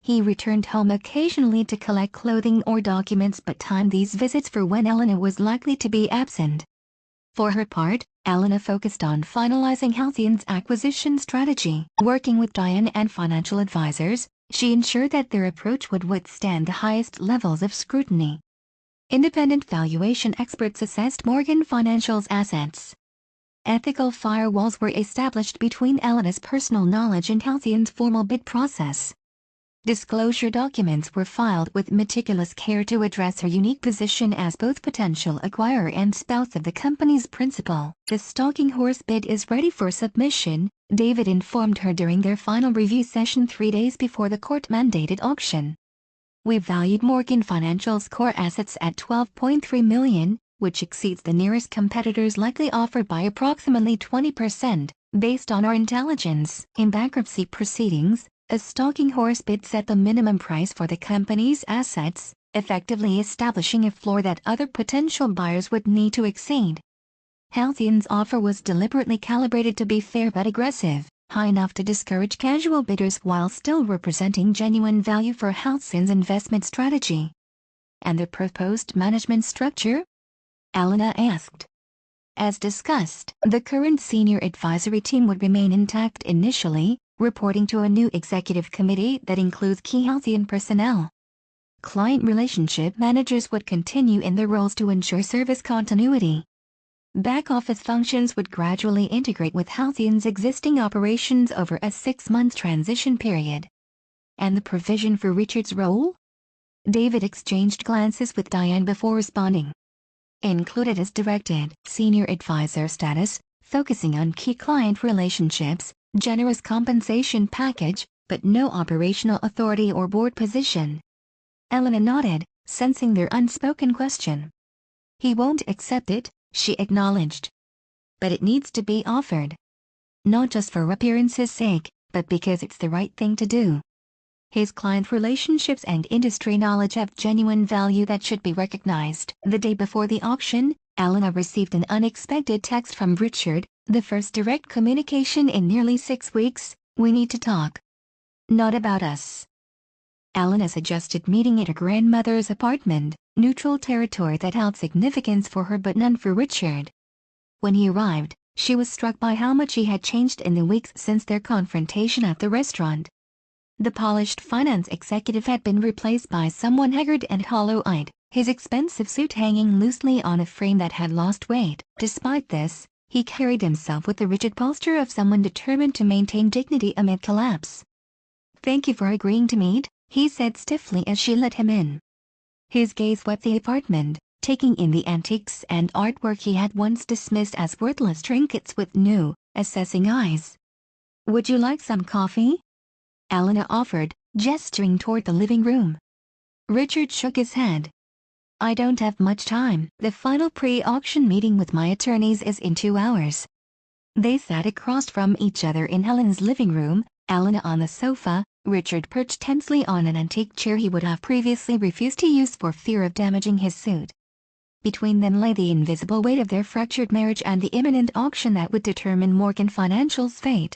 He returned home occasionally to collect clothing or documents but timed these visits for when Elena was likely to be absent. For her part, Elena focused on finalizing Halcyon's acquisition strategy. Working with Diane and financial advisors, she ensured that their approach would withstand the highest levels of scrutiny. Independent valuation experts assessed Morgan Financial's assets. Ethical firewalls were established between Elena's personal knowledge and Halcyon's formal bid process. Disclosure documents were filed with meticulous care to address her unique position as both potential acquirer and spouse of the company's principal. The stalking horse bid is ready for submission, David informed her during their final review session 3 days before the court-mandated auction. We valued Morgan Financial's core assets at $12.3 million, which exceeds the nearest competitor's likely offer by approximately 20%, based on our intelligence. In bankruptcy proceedings, a stalking horse bid set the minimum price for the company's assets, effectively establishing a floor that other potential buyers would need to exceed. Halcyon's offer was deliberately calibrated to be fair but aggressive, high enough to discourage casual bidders while still representing genuine value for Halcyon's investment strategy. And the proposed management structure? Elena asked. As discussed, the current senior advisory team would remain intact initially, reporting to a new executive committee that includes key Halcyon personnel. Client relationship managers would continue in their roles to ensure service continuity. Back-office functions would gradually integrate with Halcyon's existing operations over a 6-month transition period. And the provision for Richard's role? David exchanged glances with Diane before responding. Included as directed, senior advisor status, focusing on key client relationships, generous compensation package, but no operational authority or board position. Elena nodded, sensing their unspoken question. He won't accept it, she acknowledged. But it needs to be offered. Not just for appearance's sake, but because it's the right thing to do. His client relationships and industry knowledge have genuine value that should be recognized. The day before the auction, Elena received an unexpected text from Richard, the first direct communication in nearly 6 weeks. We need to talk. Not about us. Elena suggested meeting at her grandmother's apartment, neutral territory that held significance for her but none for Richard. When he arrived, she was struck by how much he had changed in the weeks since their confrontation at the restaurant. The polished finance executive had been replaced by someone haggard and hollow-eyed, his expensive suit hanging loosely on a frame that had lost weight. Despite this, he carried himself with the rigid posture of someone determined to maintain dignity amid collapse. "Thank you for agreeing to meet," he said stiffly as she let him in. His gaze swept the apartment, taking in the antiques and artwork he had once dismissed as worthless trinkets with new, assessing eyes. "Would you like some coffee?" Elena offered, gesturing toward the living room. Richard shook his head. "I don't have much time. The final pre-auction meeting with my attorneys is in 2 hours." They sat across from each other in Helen's living room, Elena on the sofa, Richard perched tensely on an antique chair he would have previously refused to use for fear of damaging his suit. Between them lay the invisible weight of their fractured marriage and the imminent auction that would determine Morgan Financial's fate.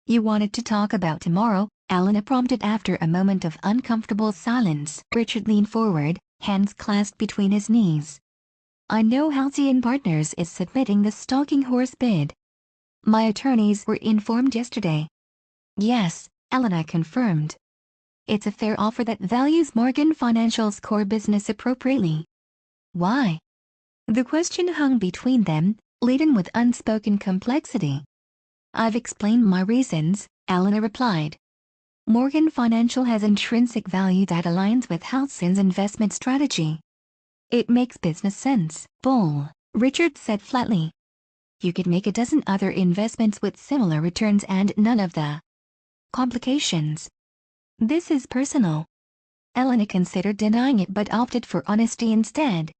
"You wanted to talk about tomorrow," Elena prompted after a moment of uncomfortable silence. Richard leaned forward, hands clasped between his knees. "I know Halcyon Partners is submitting the stalking horse bid. My attorneys were informed yesterday." "Yes," Elena confirmed. "It's a fair offer that values Morgan Financial's core business appropriately." "Why?" The question hung between them, laden with unspoken complexity. "I've explained my reasons," Elena replied. "Morgan Financial has intrinsic value that aligns with Halcyon's investment strategy. It makes business sense." "Bull," Richard said flatly. "You could make a dozen other investments with similar returns and none of the complications. This is personal." Elena considered denying it but opted for honesty instead.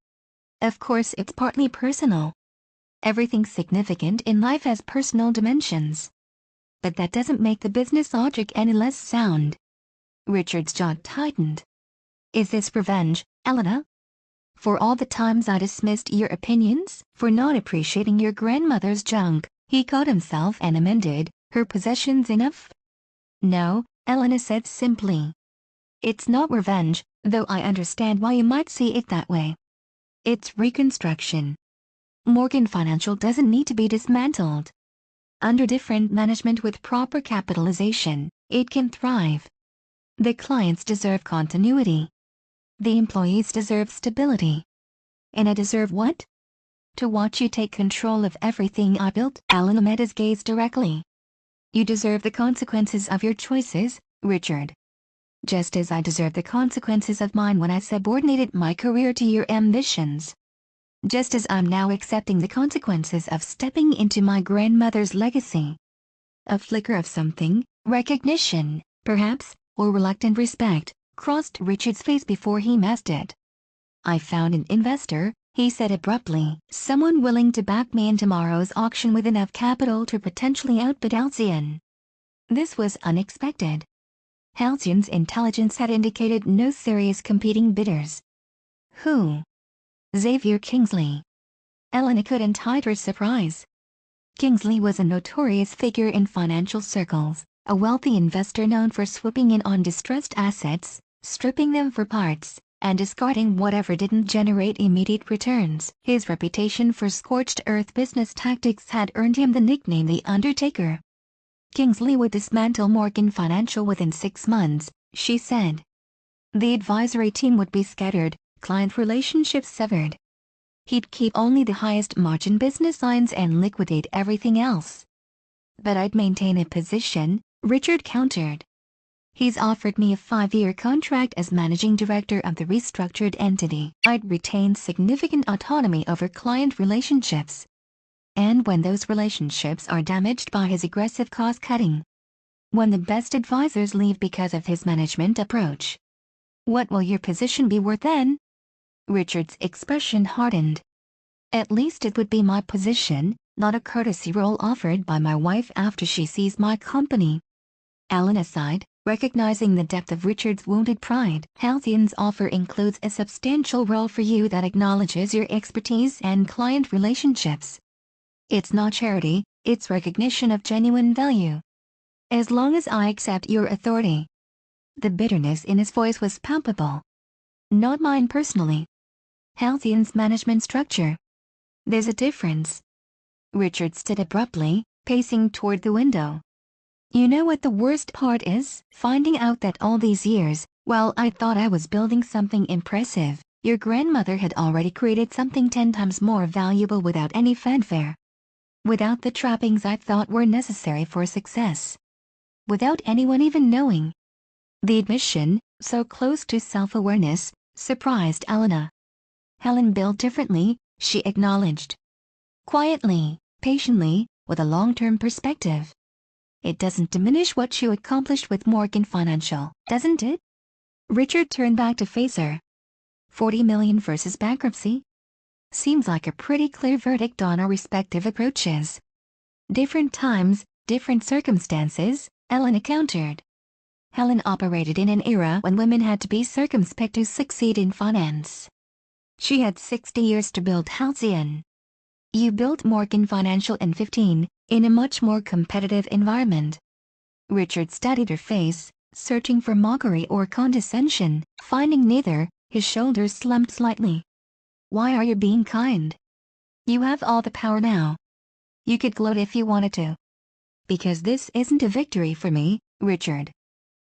"Of course it's partly personal. Everything significant in life has personal dimensions. But that doesn't make the business logic any less sound." Richard's jaw tightened. Is this revenge, Elena? For all the times I dismissed your opinions, for not appreciating your grandmother's junk, he caught himself and amended, her possessions enough? No, Elena said simply. It's not revenge, though I understand why you might see it that way. It's reconstruction. Morgan Financial doesn't need to be dismantled. Under different management with proper capitalization, it can thrive. The clients deserve continuity. The employees deserve stability. And I deserve what? To watch you take control of everything I built. Elena met his gaze directly. You deserve the consequences of your choices, Richard. Just as I deserve the consequences of mine when I subordinated my career to your ambitions. Just as I'm now accepting the consequences of stepping into my grandmother's legacy. A flicker of something, recognition, perhaps, or reluctant respect, crossed Richard's face before he masked it. I found an investor, he said abruptly, someone willing to back me in tomorrow's auction with enough capital to potentially outbid Halcyon. This was unexpected. Halcyon's intelligence had indicated no serious competing bidders. Who? Xavier Kingsley. Elena couldn't hide her surprise. Kingsley was a notorious figure in financial circles, a wealthy investor known for swooping in on distressed assets, stripping them for parts, and discarding whatever didn't generate immediate returns. His reputation for scorched earth business tactics had earned him the nickname The Undertaker. Kingsley would dismantle Morgan Financial within 6 months, she said. The advisory team would be scattered, client relationships severed. He'd keep only the highest margin business lines and liquidate everything else. But I'd maintain a position, Richard countered. He's offered me a 5-year contract as managing director of the restructured entity. I'd retain significant autonomy over client relationships. And when those relationships are damaged by his aggressive cost-cutting. When the best advisors leave because of his management approach. What will your position be worth then? Richard's expression hardened. At least it would be my position, not a courtesy role offered by my wife after she sees my company. Elena sighed, recognizing the depth of Richard's wounded pride. Halcyon's offer includes a substantial role for you that acknowledges your expertise and client relationships. It's not charity, it's recognition of genuine value. As long as I accept your authority. The bitterness in his voice was palpable. Not mine personally. Halcyon's management structure. There's a difference. Richard stood abruptly, pacing toward the window. You know what the worst part is? Finding out that all these years, while I thought I was building something impressive, your grandmother had already created something 10 times more valuable without any fanfare. Without the trappings I thought were necessary for success. Without anyone even knowing. The admission, so close to self-awareness, surprised Elena. Helen built differently, she acknowledged. Quietly, patiently, with a long-term perspective. It doesn't diminish what you accomplished with Morgan Financial, doesn't it? Richard turned back to face her. 40 million versus bankruptcy? Seems like a pretty clear verdict on our respective approaches. Different times, different circumstances, Elena countered. Helen operated in an era when women had to be circumspect to succeed in finance. She had 60 years to build Halcyon. You built Morgan Financial in 15, in a much more competitive environment. Richard studied her face, searching for mockery or condescension. Finding neither, his shoulders slumped slightly. Why are you being kind? You have all the power now. You could gloat if you wanted to. Because this isn't a victory for me, Richard.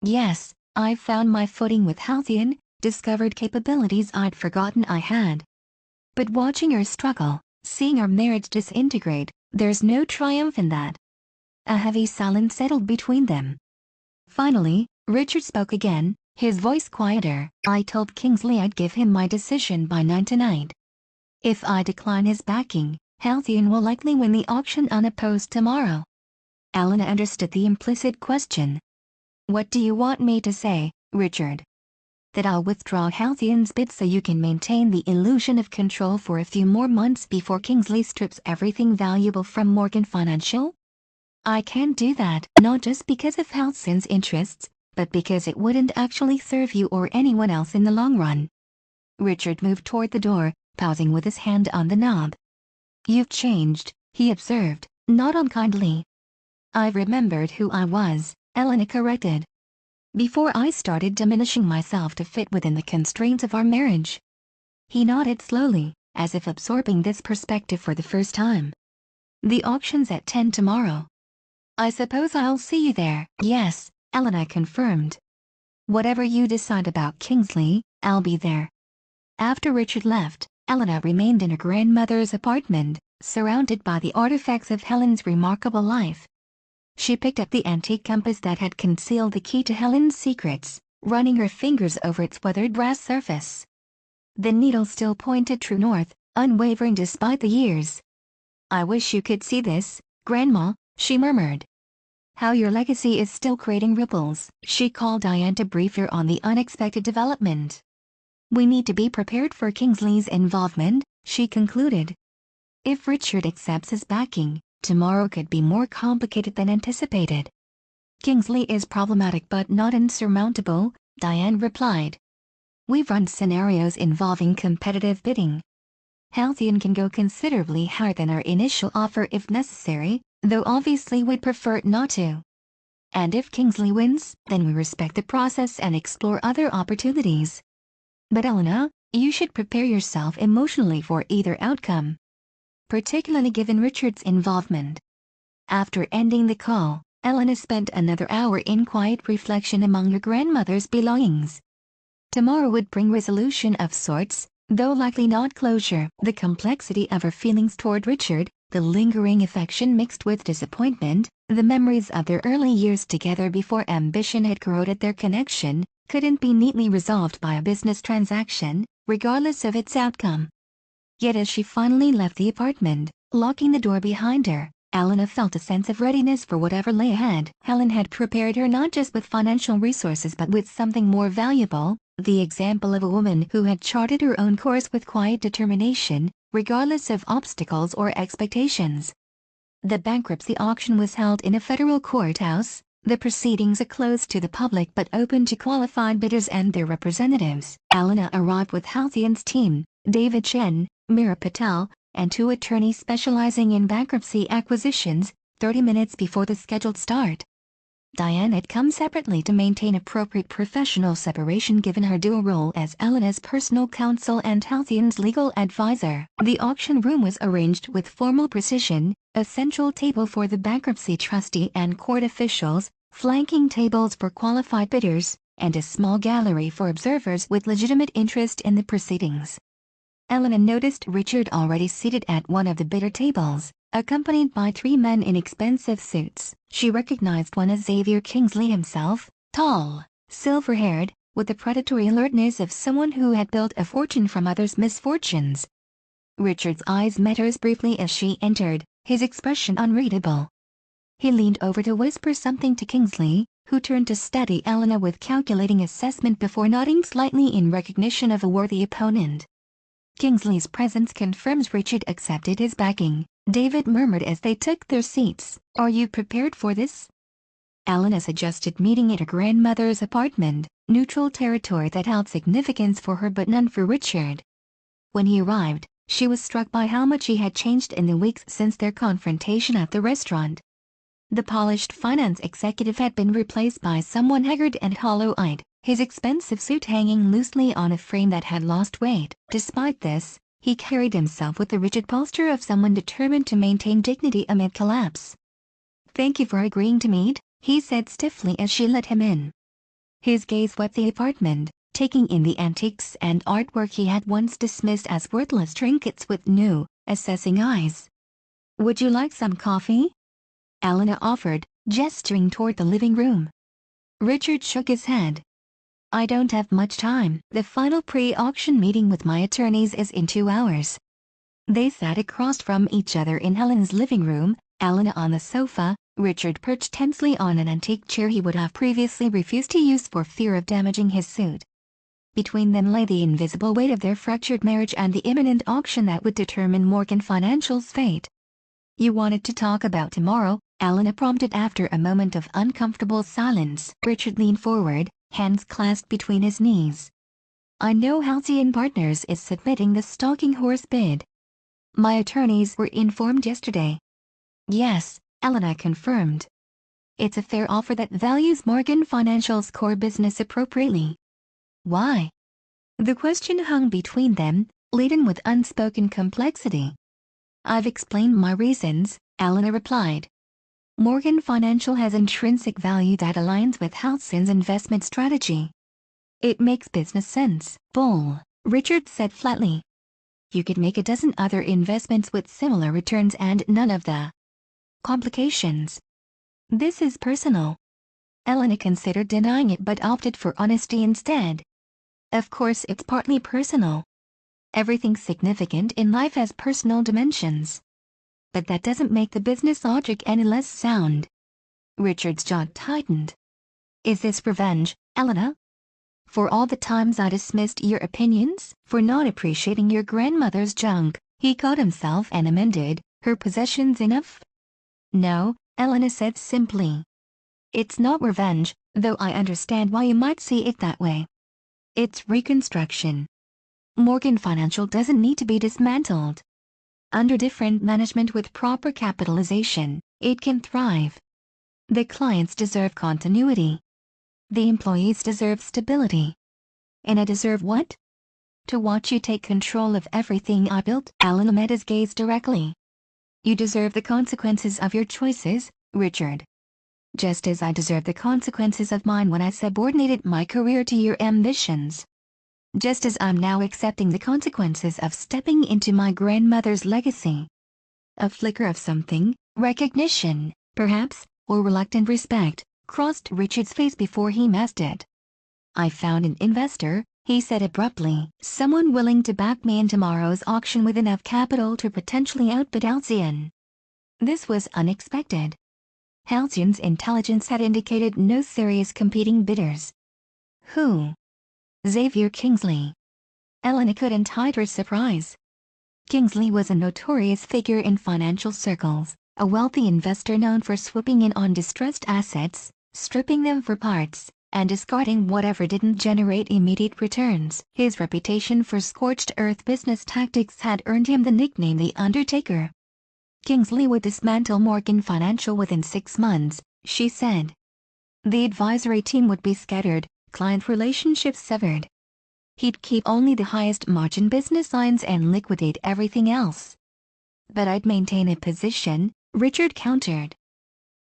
Yes, I've found my footing with Halcyon, discovered capabilities I'd forgotten I had. But watching her struggle, seeing our marriage disintegrate, there's no triumph in that. A heavy silence settled between them. Finally, Richard spoke again, his voice quieter. I told Kingsley I'd give him my decision by 9 tonight. If I decline his backing, Halcyon will likely win the auction unopposed tomorrow. Elena understood the implicit question. What do you want me to say, Richard? That I'll withdraw Halcyon's bid so you can maintain the illusion of control for a few more months before Kingsley strips everything valuable from Morgan Financial? I can't do that, not just because of Halcyon's interests, but because it wouldn't actually serve you or anyone else in the long run. Richard moved toward the door, pausing with his hand on the knob. "You've changed," he observed, not unkindly. "I've remembered who I was," Elena corrected. "Before I started diminishing myself to fit within the constraints of our marriage." He nodded slowly, as if absorbing this perspective for the first time. "The auction's at 10 tomorrow. I suppose I'll see you there." "Yes," Elena confirmed. "Whatever you decide about Kingsley, I'll be there." After Richard left, Elena remained in her grandmother's apartment, surrounded by the artifacts of Helen's remarkable life. She picked up the antique compass that had concealed the key to Helen's secrets, running her fingers over its weathered brass surface. The needle still pointed true north, unwavering despite the years. "I wish you could see this, Grandma," she murmured. "How your legacy is still creating ripples." She called Diane to brief her on the unexpected development. "We need to be prepared for Kingsley's involvement," she concluded. "If Richard accepts his backing, tomorrow could be more complicated than anticipated." "Kingsley is problematic but not insurmountable," Diane replied. "We've run scenarios involving competitive bidding. Halcyon can go considerably higher than our initial offer if necessary, though obviously we'd prefer not to. And if Kingsley wins, then we respect the process and explore other opportunities. But Elena, you should prepare yourself emotionally for either outcome, particularly given Richard's involvement." After ending the call, Elena spent another hour in quiet reflection among her grandmother's belongings. Tomorrow would bring resolution of sorts, though likely not closure. The complexity of her feelings toward Richard, the lingering affection mixed with disappointment, the memories of their early years together before ambition had corroded their connection, couldn't be neatly resolved by a business transaction, regardless of its outcome. Yet as she finally left the apartment, locking the door behind her, Elena felt a sense of readiness for whatever lay ahead. Helen had prepared her not just with financial resources but with something more valuable, the example of a woman who had charted her own course with quiet determination, regardless of obstacles or expectations. The bankruptcy auction was held in a federal courthouse, the proceedings are closed to the public but open to qualified bidders and their representatives. Elena arrived with Halcyon's team, David Chen, Meera Patel, and 2 attorneys specializing in bankruptcy acquisitions, 30 minutes before the scheduled start. Diane had come separately to maintain appropriate professional separation given her dual role as Elena's personal counsel and Halcyon's legal advisor. The auction room was arranged with formal precision, a central table for the bankruptcy trustee and court officials, flanking tables for qualified bidders, and a small gallery for observers with legitimate interest in the proceedings. Elena noticed Richard already seated at one of the bidder tables, accompanied by 3 men in expensive suits. She recognized one as Xavier Kingsley himself, tall, silver-haired, with the predatory alertness of someone who had built a fortune from others' misfortunes. Richard's eyes met hers briefly as she entered, his expression unreadable. He leaned over to whisper something to Kingsley, who turned to study Elena with calculating assessment before nodding slightly in recognition of a worthy opponent. "Kingsley's presence confirms Richard accepted his backing," David murmured as they took their seats. "Are you prepared for this?" Elena suggested meeting at her grandmother's apartment, neutral territory that held significance for her but none for Richard. When he arrived, she was struck by how much he had changed in the weeks since their confrontation at the restaurant. The polished finance executive had been replaced by someone haggard and hollow-eyed, his expensive suit hanging loosely on a frame that had lost weight. Despite this, he carried himself with the rigid posture of someone determined to maintain dignity amid collapse. "Thank you for agreeing to meet," he said stiffly as she let him in. His gaze swept the apartment, taking in the antiques and artwork he had once dismissed as worthless trinkets with new, assessing eyes. "Would you like some coffee?" Elena offered, gesturing toward the living room. Richard shook his head. "I don't have much time. The final pre-auction meeting with my attorneys is in 2 hours." They sat across from each other in Helen's living room, Elena on the sofa, Richard perched tensely on an antique chair he would have previously refused to use for fear of damaging his suit. Between them lay the invisible weight of their fractured marriage and the imminent auction that would determine Morgan Financial's fate. "You wanted to talk about tomorrow," Elena prompted after a moment of uncomfortable silence. Richard leaned forward, hands clasped between his knees. I know Halcyon Partners is submitting the stalking horse bid. My attorneys were informed yesterday. Yes, Elena confirmed. It's a fair offer that values Morgan Financial's core business appropriately. Why? The question hung between them, laden with unspoken complexity. I've explained my reasons, Elena replied. Morgan Financial has intrinsic value that aligns with Halcyon's investment strategy. It makes business sense. Bull, Richard said flatly. You could make a dozen other investments with similar returns and none of the complications. This is personal. Elena considered denying it but opted for honesty instead. Of course it's partly personal. Everything significant in life has personal dimensions. But that doesn't make the business logic any less sound. Richard's jaw tightened. Is this revenge, Elena? For all the times I dismissed your opinions, for not appreciating your grandmother's junk, he caught himself and amended, her possessions enough? No, Elena said simply. It's not revenge, though I understand why you might see it that way. It's reconstruction. Morgan Financial doesn't need to be dismantled. Under different management with proper capitalization, it can thrive. The clients deserve continuity. The employees deserve stability. And I deserve what? To watch you take control of everything I built. Elena met his gaze directly. You deserve the consequences of your choices, Richard. Just as I deserve the consequences of mine when I subordinated my career to your ambitions. Just as I'm now accepting the consequences of stepping into my grandmother's legacy. A flicker of something, recognition, perhaps, or reluctant respect, crossed Richard's face before he masked it. I found an investor, he said abruptly, someone willing to back me in tomorrow's auction with enough capital to potentially outbid Halcyon. This was unexpected. Halcyon's intelligence had indicated no serious competing bidders. Who? Xavier Kingsley. Elena couldn't hide her surprise. Kingsley was a notorious figure in financial circles, a wealthy investor known for swooping in on distressed assets, stripping them for parts, and discarding whatever didn't generate immediate returns. His reputation for scorched earth business tactics had earned him the nickname The Undertaker. Kingsley would dismantle Morgan Financial within 6 months, she said. The advisory team would be scattered, client relationships severed. He'd keep only the highest margin business lines and liquidate everything else. But I'd maintain a position, Richard countered.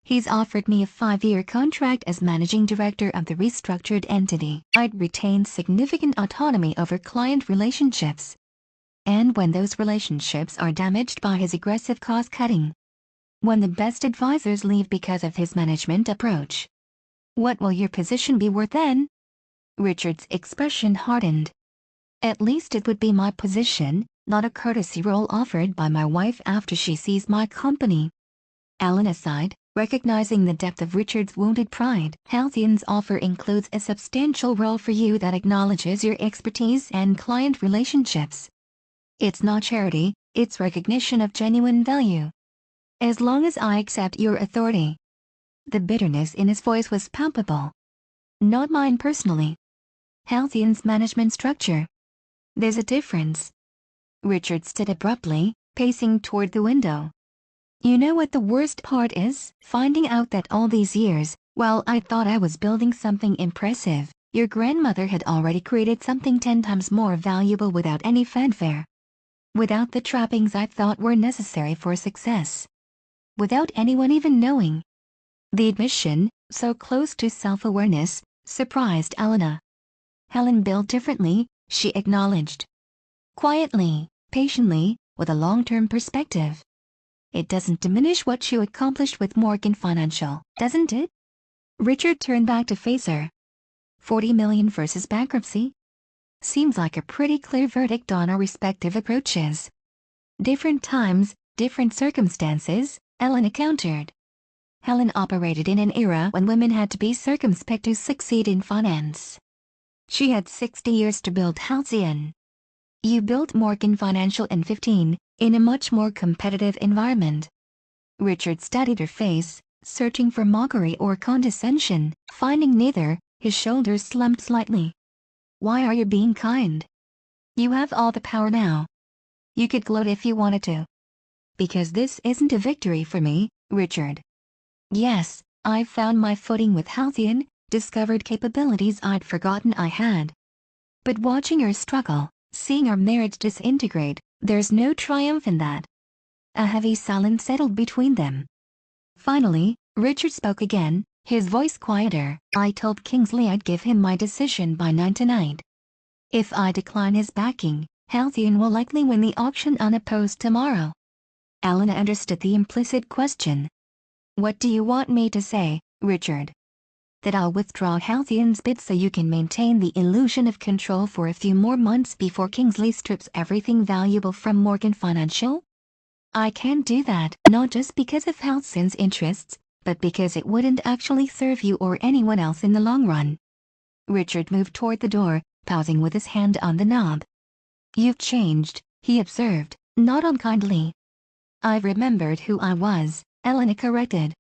He's offered me a 5-year contract as managing director of the restructured entity. I'd retain significant autonomy over client relationships. And when those relationships are damaged by his aggressive cost-cutting. When the best advisors leave because of his management approach. What will your position be worth then? Richard's expression hardened. At least it would be my position, not a courtesy role offered by my wife after she sees my company. Elena sighed, recognizing the depth of Richard's wounded pride. Halcyon's offer includes a substantial role for you that acknowledges your expertise and client relationships. It's not charity, it's recognition of genuine value. As long as I accept your authority. The bitterness in his voice was palpable. Not mine personally. Halcyon's management structure. There's a difference. Richard stood abruptly, pacing toward the window. You know what the worst part is? Finding out that all these years, while I thought I was building something impressive, your grandmother had already created something 10 times more valuable without any fanfare. Without the trappings I thought were necessary for success. Without anyone even knowing. The admission, so close to self-awareness, surprised Elena. Helen built differently, she acknowledged. Quietly, patiently, with a long-term perspective. It doesn't diminish what you accomplished with Morgan Financial, doesn't it? Richard turned back to face her. 40 million versus bankruptcy? Seems like a pretty clear verdict on our respective approaches. Different times, different circumstances, Elena countered. Helen operated in an era when women had to be circumspect to succeed in finance. She had 60 years to build Halcyon. You built Morgan Financial in 15, in a much more competitive environment. Richard studied her face, searching for mockery or condescension. Finding neither, his shoulders slumped slightly. Why are you being kind? You have all the power now. You could gloat if you wanted to. Because this isn't a victory for me, Richard. Yes, I've found my footing with Halcyon, discovered capabilities I'd forgotten I had. But watching her struggle, seeing our marriage disintegrate, there's no triumph in that. A heavy silence settled between them. Finally, Richard spoke again, his voice quieter. I told Kingsley I'd give him my decision by 9 tonight. If I decline his backing, Halcyon will likely win the auction unopposed tomorrow. Elena understood the implicit question. What do you want me to say, Richard? That I'll withdraw Halcyon's bid so you can maintain the illusion of control for a few more months before Kingsley strips everything valuable from Morgan Financial? I can't do that, not just because of Halcyon's interests, but because it wouldn't actually serve you or anyone else in the long run. Richard moved toward the door, pausing with his hand on the knob. You've changed, he observed, not unkindly. I've remembered who I was, Elena corrected.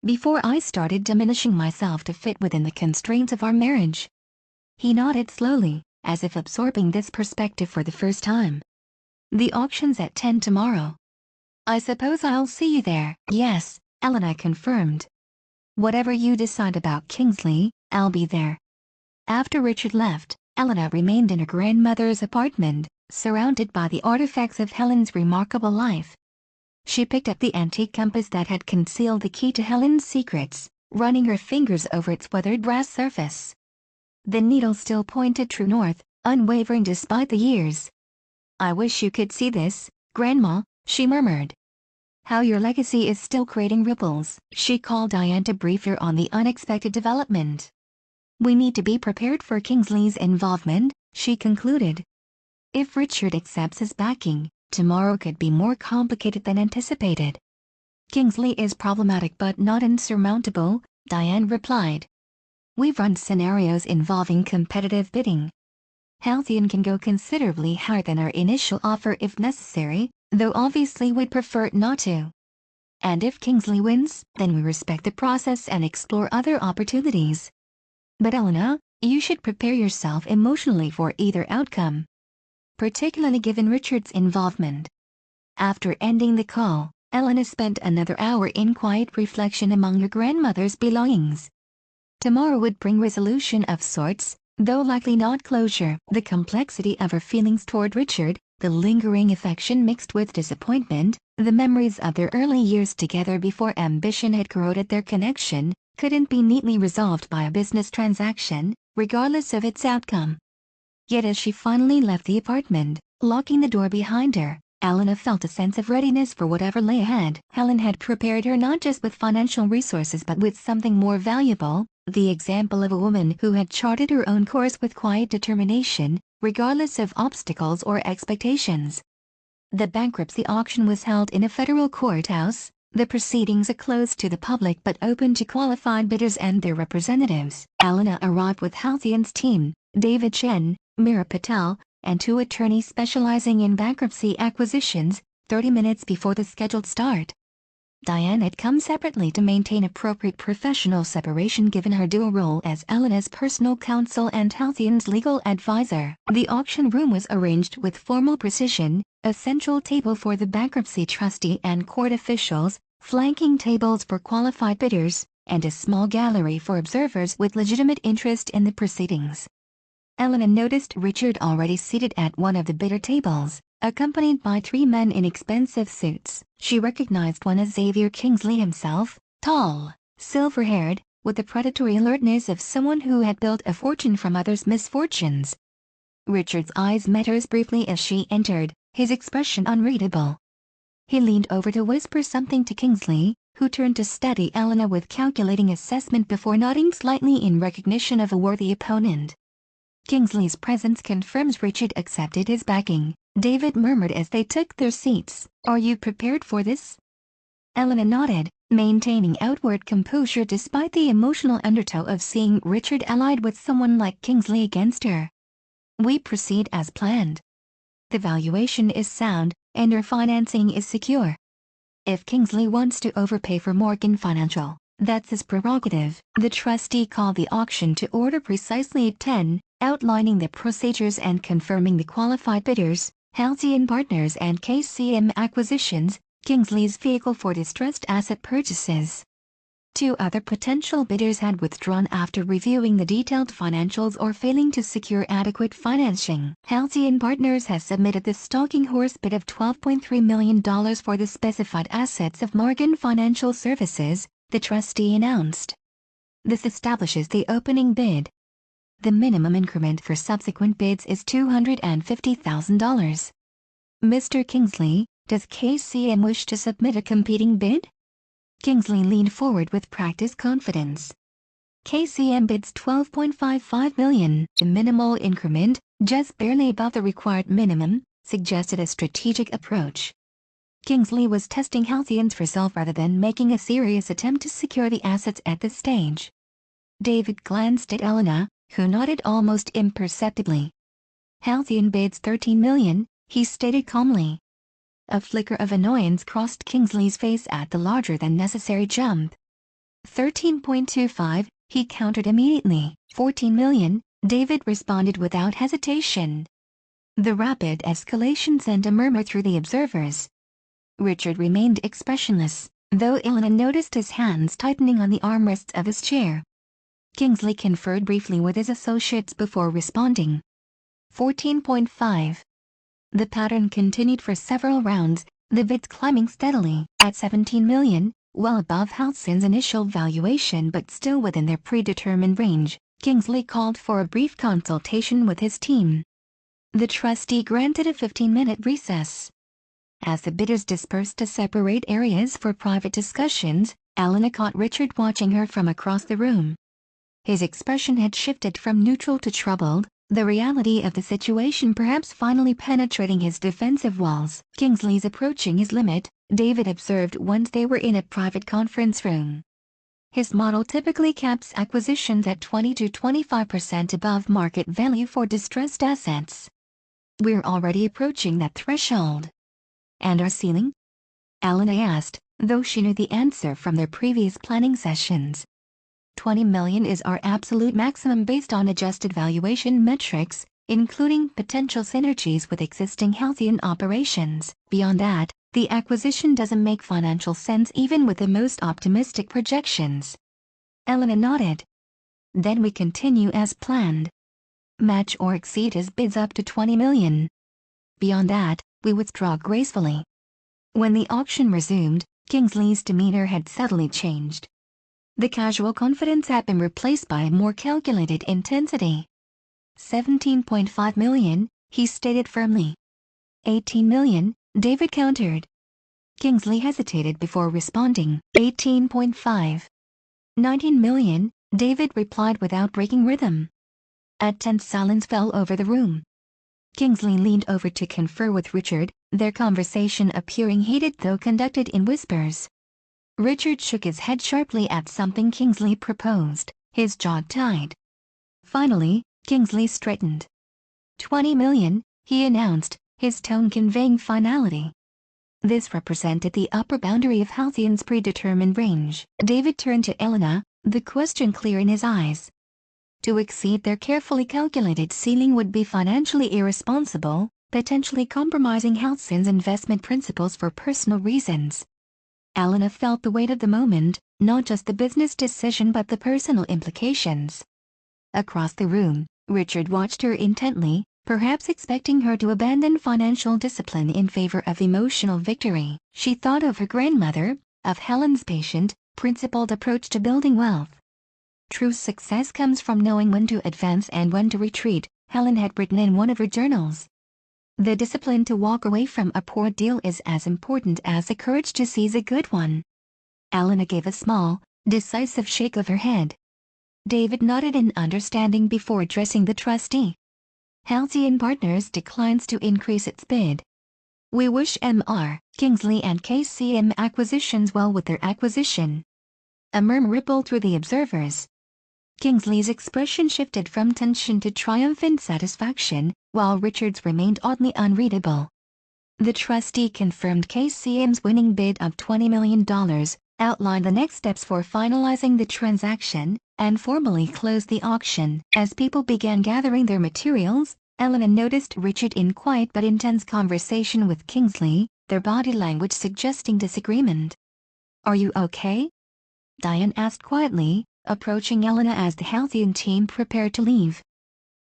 Before I started diminishing myself to fit within the constraints of our marriage. He nodded slowly, as if absorbing this perspective for the first time. The auction's at 10 tomorrow. I suppose I'll see you there. Yes, Elena confirmed. Whatever you decide about Kingsley, I'll be there. After Richard left, Elena remained in her grandmother's apartment, surrounded by the artifacts of Helen's remarkable life. She picked up the antique compass that had concealed the key to Helen's secrets, running her fingers over its weathered brass surface. The needle still pointed true north, unwavering despite the years. I wish you could see this, Grandma, she murmured. How your legacy is still creating ripples. She called Diane to brief her on the unexpected development. We need to be prepared for Kingsley's involvement, she concluded. If Richard accepts his backing, tomorrow could be more complicated than anticipated. Kingsley is problematic but not insurmountable, Diane replied. We've run scenarios involving competitive bidding. Halcyon can go considerably higher than our initial offer if necessary, though obviously we'd prefer not to. And if Kingsley wins, then we respect the process and explore other opportunities. But Elena, you should prepare yourself emotionally for either outcome. Particularly given Richard's involvement. After ending the call, Elena spent another hour in quiet reflection among her grandmother's belongings. Tomorrow would bring resolution of sorts, though likely not closure. The complexity of her feelings toward Richard, the lingering affection mixed with disappointment, the memories of their early years together before ambition had corroded their connection, couldn't be neatly resolved by a business transaction, regardless of its outcome. Yet as she finally left the apartment, locking the door behind her, Elena felt a sense of readiness for whatever lay ahead. Helen had prepared her not just with financial resources but with something more valuable, the example of a woman who had charted her own course with quiet determination, regardless of obstacles or expectations. The bankruptcy auction was held in a federal courthouse, the proceedings are closed to the public but open to qualified bidders and their representatives. Elena arrived with Halcyon's team, David Chen, Meera Patel, and 2 attorneys specializing in bankruptcy acquisitions, 30 minutes before the scheduled start. Diane had come separately to maintain appropriate professional separation given her dual role as Elena's personal counsel and Halcyon's legal advisor. The auction room was arranged with formal precision, a central table for the bankruptcy trustee and court officials, flanking tables for qualified bidders, and a small gallery for observers with legitimate interest in the proceedings. Elena noticed Richard already seated at one of the bidder tables, accompanied by 3 men in expensive suits. She recognized one as Xavier Kingsley himself, tall, silver-haired, with the predatory alertness of someone who had built a fortune from others' misfortunes. Richard's eyes met hers briefly as she entered, his expression unreadable. He leaned over to whisper something to Kingsley, who turned to study Elena with calculating assessment before nodding slightly in recognition of a worthy opponent. Kingsley's presence confirms Richard accepted his backing, David murmured as they took their seats. Are you prepared for this? Elena nodded, maintaining outward composure despite the emotional undertow of seeing Richard allied with someone like Kingsley against her. We proceed as planned. The valuation is sound, and our financing is secure. If Kingsley wants to overpay for Morgan Financial, that's his prerogative. The trustee called the auction to order precisely at 10, outlining the procedures and confirming the qualified bidders, Halcyon Partners and KCM Acquisitions, Kingsley's vehicle for distressed asset purchases. Two other potential bidders had withdrawn after reviewing the detailed financials or failing to secure adequate financing. Halcyon Partners has submitted the stalking horse bid of $12.3 million for the specified assets of Morgan Financial Services, the trustee announced. This establishes the opening bid. The minimum increment for subsequent bids is $250,000. Mr. Kingsley, does KCM wish to submit a competing bid? Kingsley leaned forward with practiced confidence. KCM bids $12.55 million. The minimal increment, just barely above the required minimum, suggested a strategic approach. Kingsley was testing Halcyon's resolve rather than making a serious attempt to secure the assets at this stage. David glanced at Elena, who nodded almost imperceptibly. Halcyon bids $13 million, he stated calmly. A flicker of annoyance crossed Kingsley's face at the larger-than-necessary jump. 13.25, he countered immediately. 14 million, David responded without hesitation. The rapid escalation sent a murmur through the observers. Richard remained expressionless, though Elena noticed his hands tightening on the armrests of his chair. Kingsley conferred briefly with his associates before responding. 14.5. The pattern continued for several rounds, the bids climbing steadily. At 17 million, well above Halcyon's initial valuation but still within their predetermined range, Kingsley called for a brief consultation with his team. The trustee granted a 15-minute recess. As the bidders dispersed to separate areas for private discussions, Elena caught Richard watching her from across the room. His expression had shifted from neutral to troubled, the reality of the situation perhaps finally penetrating his defensive walls. Kingsley's approaching his limit, David observed once they were in a private conference room. His model typically caps acquisitions at 20 to 25% above market value for distressed assets. We're already approaching that threshold. And our ceiling? Elena asked, though she knew the answer from their previous planning sessions. 20 million is our absolute maximum based on adjusted valuation metrics, including potential synergies with existing Halcyon operations. Beyond that, the acquisition doesn't make financial sense even with the most optimistic projections. Elena nodded. Then we continue as planned. Match or exceed his bids up to 20 million. Beyond that, we withdraw gracefully. When the auction resumed, Kingsley's demeanor had subtly changed. The casual confidence had been replaced by a more calculated intensity. 17.5 million, he stated firmly. 18 million, David countered. Kingsley hesitated before responding. 18.5. 19 million, David replied without breaking rhythm. A tense silence fell over the room. Kingsley leaned over to confer with Richard, their conversation appearing heated though conducted in whispers. Richard shook his head sharply at something Kingsley proposed, his jaw tied. Finally, Kingsley straightened. 20 million, he announced, his tone conveying finality. This represented the upper boundary of Halcyon's predetermined range. David turned to Elena, the question clear in his eyes. To exceed their carefully calculated ceiling would be financially irresponsible, potentially compromising Halcyon's investment principles for personal reasons. Elena felt the weight of the moment, not just the business decision but the personal implications. Across the room, Richard watched her intently, perhaps expecting her to abandon financial discipline in favor of emotional victory. She thought of her grandmother, of Helen's patient, principled approach to building wealth. True success comes from knowing when to advance and when to retreat, Helen had written in one of her journals. The discipline to walk away from a poor deal is as important as the courage to seize a good one. Elena gave a small, decisive shake of her head. David nodded in understanding before addressing the trustee. Halcyon Partners declines to increase its bid. We wish Mr. Kingsley and KCM Acquisitions well with their acquisition. A murmur rippled through the observers. Kingsley's expression shifted from tension to triumphant satisfaction, while Richard's remained oddly unreadable. The trustee confirmed KCM's winning bid of $20 million, outlined the next steps for finalizing the transaction, and formally closed the auction. As people began gathering their materials, Elena noticed Richard in quiet but intense conversation with Kingsley, their body language suggesting disagreement. "Are you okay?" Diane asked quietly, approaching Elena as the Halcyon team prepared to leave.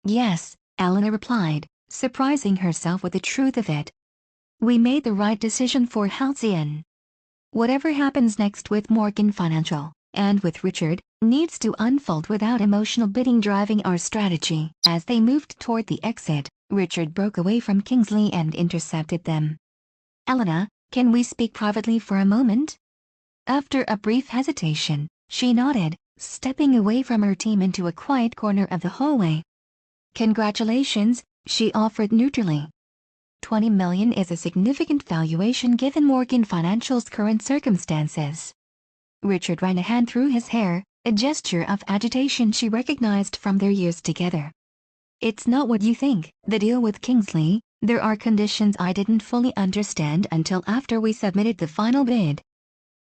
"Yes," Elena replied, surprising herself with the truth of it. "We made the right decision for Halcyon. Whatever happens next with Morgan Financial, and with Richard, needs to unfold without emotional bidding driving our strategy." As they moved toward the exit, Richard broke away from Kingsley and intercepted them. "Elena, can we speak privately for a moment?" After a brief hesitation, she nodded, stepping away from her team into a quiet corner of the hallway. "Congratulations," she offered neutrally. $20 million is a significant valuation given Morgan Financial's current circumstances. Richard ran a hand through his hair, a gesture of agitation she recognized from their years together. "It's not what you think. The deal with Kingsley, there are conditions I didn't fully understand until after we submitted the final bid."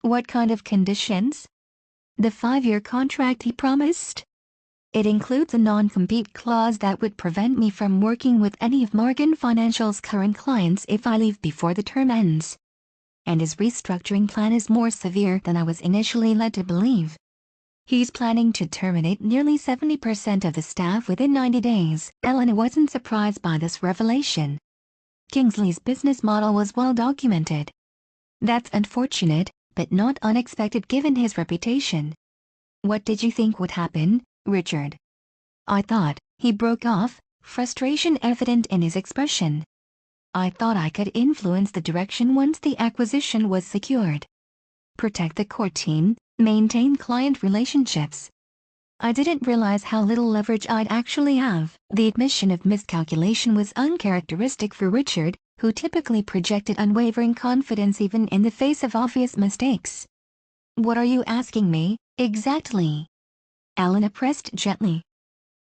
"What kind of conditions?" "The 5-year contract he promised. It includes a non-compete clause that would prevent me from working with any of Morgan Financial's current clients if I leave before the term ends. And his restructuring plan is more severe than I was initially led to believe. He's planning to terminate nearly 70% of the staff within 90 days. Elena wasn't surprised by this revelation. Kingsley's business model was well documented. "That's unfortunate, but not unexpected given his reputation." "What did you think would happen, Richard?" "I thought," he broke off, frustration evident in his expression. "I thought I could influence the direction once the acquisition was secured. Protect the core team, maintain client relationships. I didn't realize how little leverage I'd actually have." The admission of miscalculation was uncharacteristic for Richard, who typically projected unwavering confidence even in the face of obvious mistakes. "What are you asking me, exactly?" Elena pressed gently.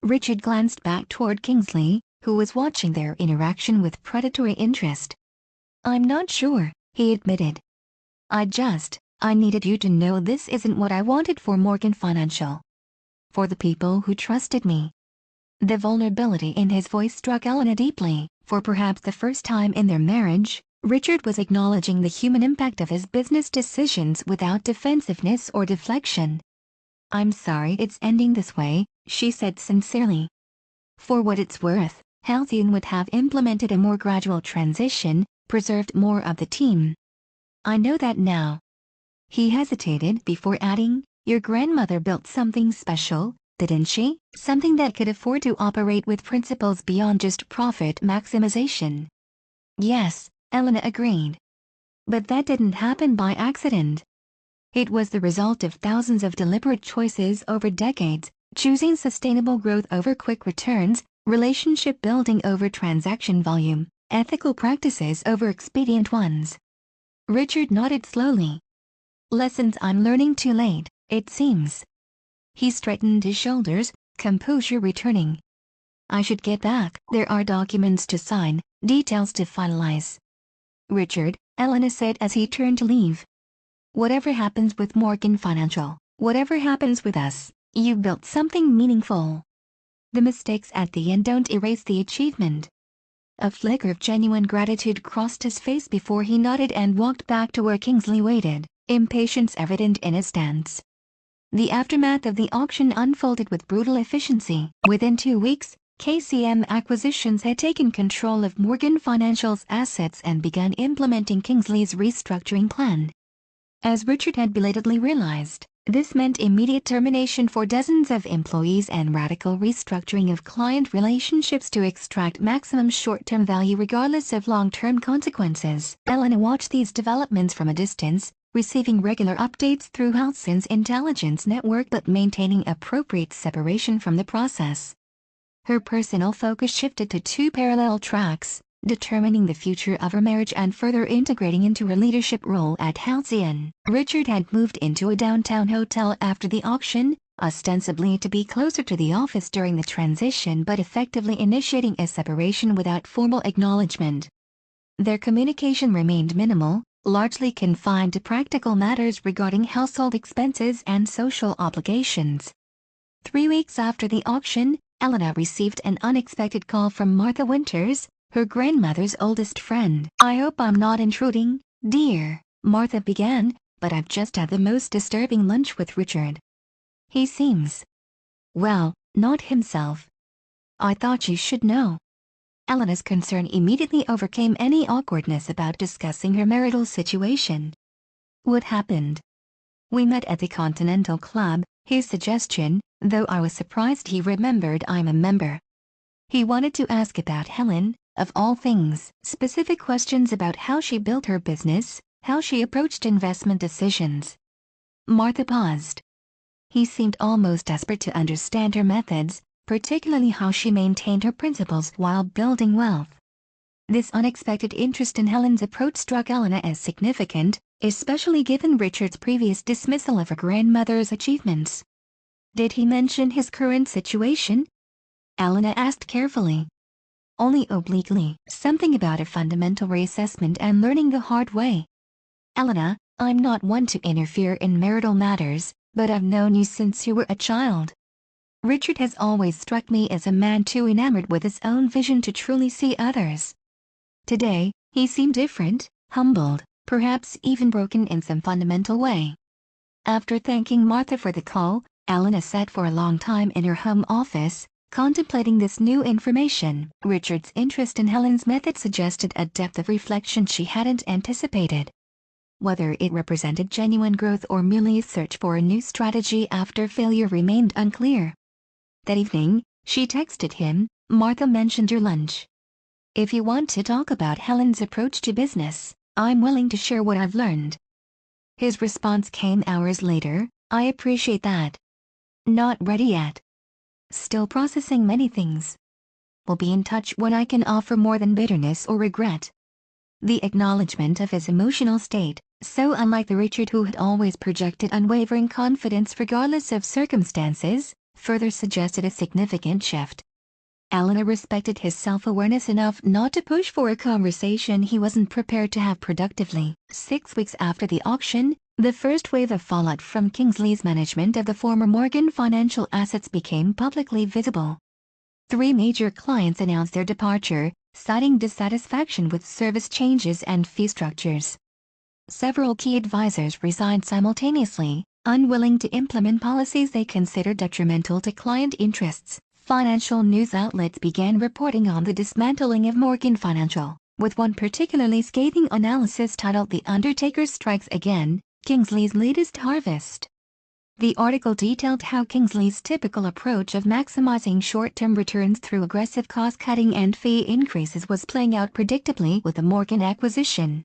Richard glanced back toward Kingsley, who was watching their interaction with predatory interest. "I'm not sure," he admitted. I needed you to know this isn't what I wanted for Morgan Financial. For the people who trusted me." The vulnerability in his voice struck Elena deeply. For perhaps the first time in their marriage, Richard was acknowledging the human impact of his business decisions without defensiveness or deflection. "I'm sorry it's ending this way," she said sincerely. For what it's worth, Halcyon would have implemented a more gradual transition, preserved more of the team. "I know that now." He hesitated before adding, "Your grandmother built something special, didn't she? Something that could afford to operate with principles beyond just profit maximization." "Yes," Elena agreed. "But that didn't happen by accident. It was the result of thousands of deliberate choices over decades, choosing sustainable growth over quick returns, relationship building over transaction volume, ethical practices over expedient ones." Richard nodded slowly. "Lessons I'm learning too late, it seems." He straightened his shoulders, composure returning. "I should get back. There are documents to sign, details to finalize." "Richard," Elena said as he turned to leave. "Whatever happens with Morgan Financial, whatever happens with us, you built something meaningful. The mistakes at the end don't erase the achievement." A flicker of genuine gratitude crossed his face before he nodded and walked back to where Kingsley waited, impatience evident in his stance. The aftermath of the auction unfolded with brutal efficiency. Within 2 weeks, KCM Acquisitions had taken control of Morgan Financial's assets and begun implementing Kingsley's restructuring plan. As Richard had belatedly realized, this meant immediate termination for dozens of employees and radical restructuring of client relationships to extract maximum short-term value regardless of long-term consequences. Elena watched these developments from a distance, receiving regular updates through Halcyon's intelligence network but maintaining appropriate separation from the process. Her personal focus shifted to 2 parallel tracks: determining the future of her marriage and further integrating into her leadership role at Halcyon. Richard had moved into a downtown hotel after the auction, ostensibly to be closer to the office during the transition but effectively initiating a separation without formal acknowledgement. Their communication remained minimal, largely confined to practical matters regarding household expenses and social obligations. 3 weeks after the auction, Elena received an unexpected call from Martha Winters, her grandmother's oldest friend. "I hope I'm not intruding, dear," Martha began, "but I've just had the most disturbing lunch with Richard. He seems, well, not himself. I thought you should know." Elena's concern immediately overcame any awkwardness about discussing her marital situation. "What happened?" "We met at the Continental Club," his suggestion, though I was surprised he remembered I'm a member. He wanted to ask about Helen, of all things, specific questions about how she built her business, how she approached investment decisions. Martha paused. He seemed almost desperate to understand her methods, particularly how she maintained her principles while building wealth. This unexpected interest in Helen's approach struck Elena as significant, especially given Richard's previous dismissal of her grandmother's achievements. "Did he mention his current situation?" Elena asked carefully. "Only obliquely, something about a fundamental reassessment and learning the hard way." "Elena, I'm not one to interfere in marital matters, but I've known you since you were a child. Richard has always struck me as a man too enamored with his own vision to truly see others. Today, he seemed different, humbled, perhaps even broken in some fundamental way." After thanking Martha for the call, Elena sat for a long time in her home office, contemplating this new information. Richard's interest in Helen's method suggested a depth of reflection she hadn't anticipated. Whether it represented genuine growth or merely a search for a new strategy after failure remained unclear. That evening, she texted him, "Martha mentioned your lunch. If you want to talk about Helen's approach to business, I'm willing to share what I've learned." His response came hours later, "I appreciate that. Not ready yet. Still processing many things. Will be in touch when I can offer more than bitterness or regret." The acknowledgement of his emotional state, so unlike the Richard who had always projected unwavering confidence regardless of circumstances, further suggested a significant shift. Elena respected his self-awareness enough not to push for a conversation he wasn't prepared to have productively. 6 weeks after the auction, the first wave of fallout from Kingsley's management of the former Morgan Financial assets became publicly visible. 3 major clients announced their departure, citing dissatisfaction with service changes and fee structures. Several key advisors resigned simultaneously, unwilling to implement policies they considered detrimental to client interests. Financial news outlets began reporting on the dismantling of Morgan Financial, with one particularly scathing analysis titled "The Undertaker Strikes Again, Kingsley's Latest Harvest." The article detailed how Kingsley's typical approach of maximizing short-term returns through aggressive cost-cutting and fee increases was playing out predictably with the Morgan acquisition.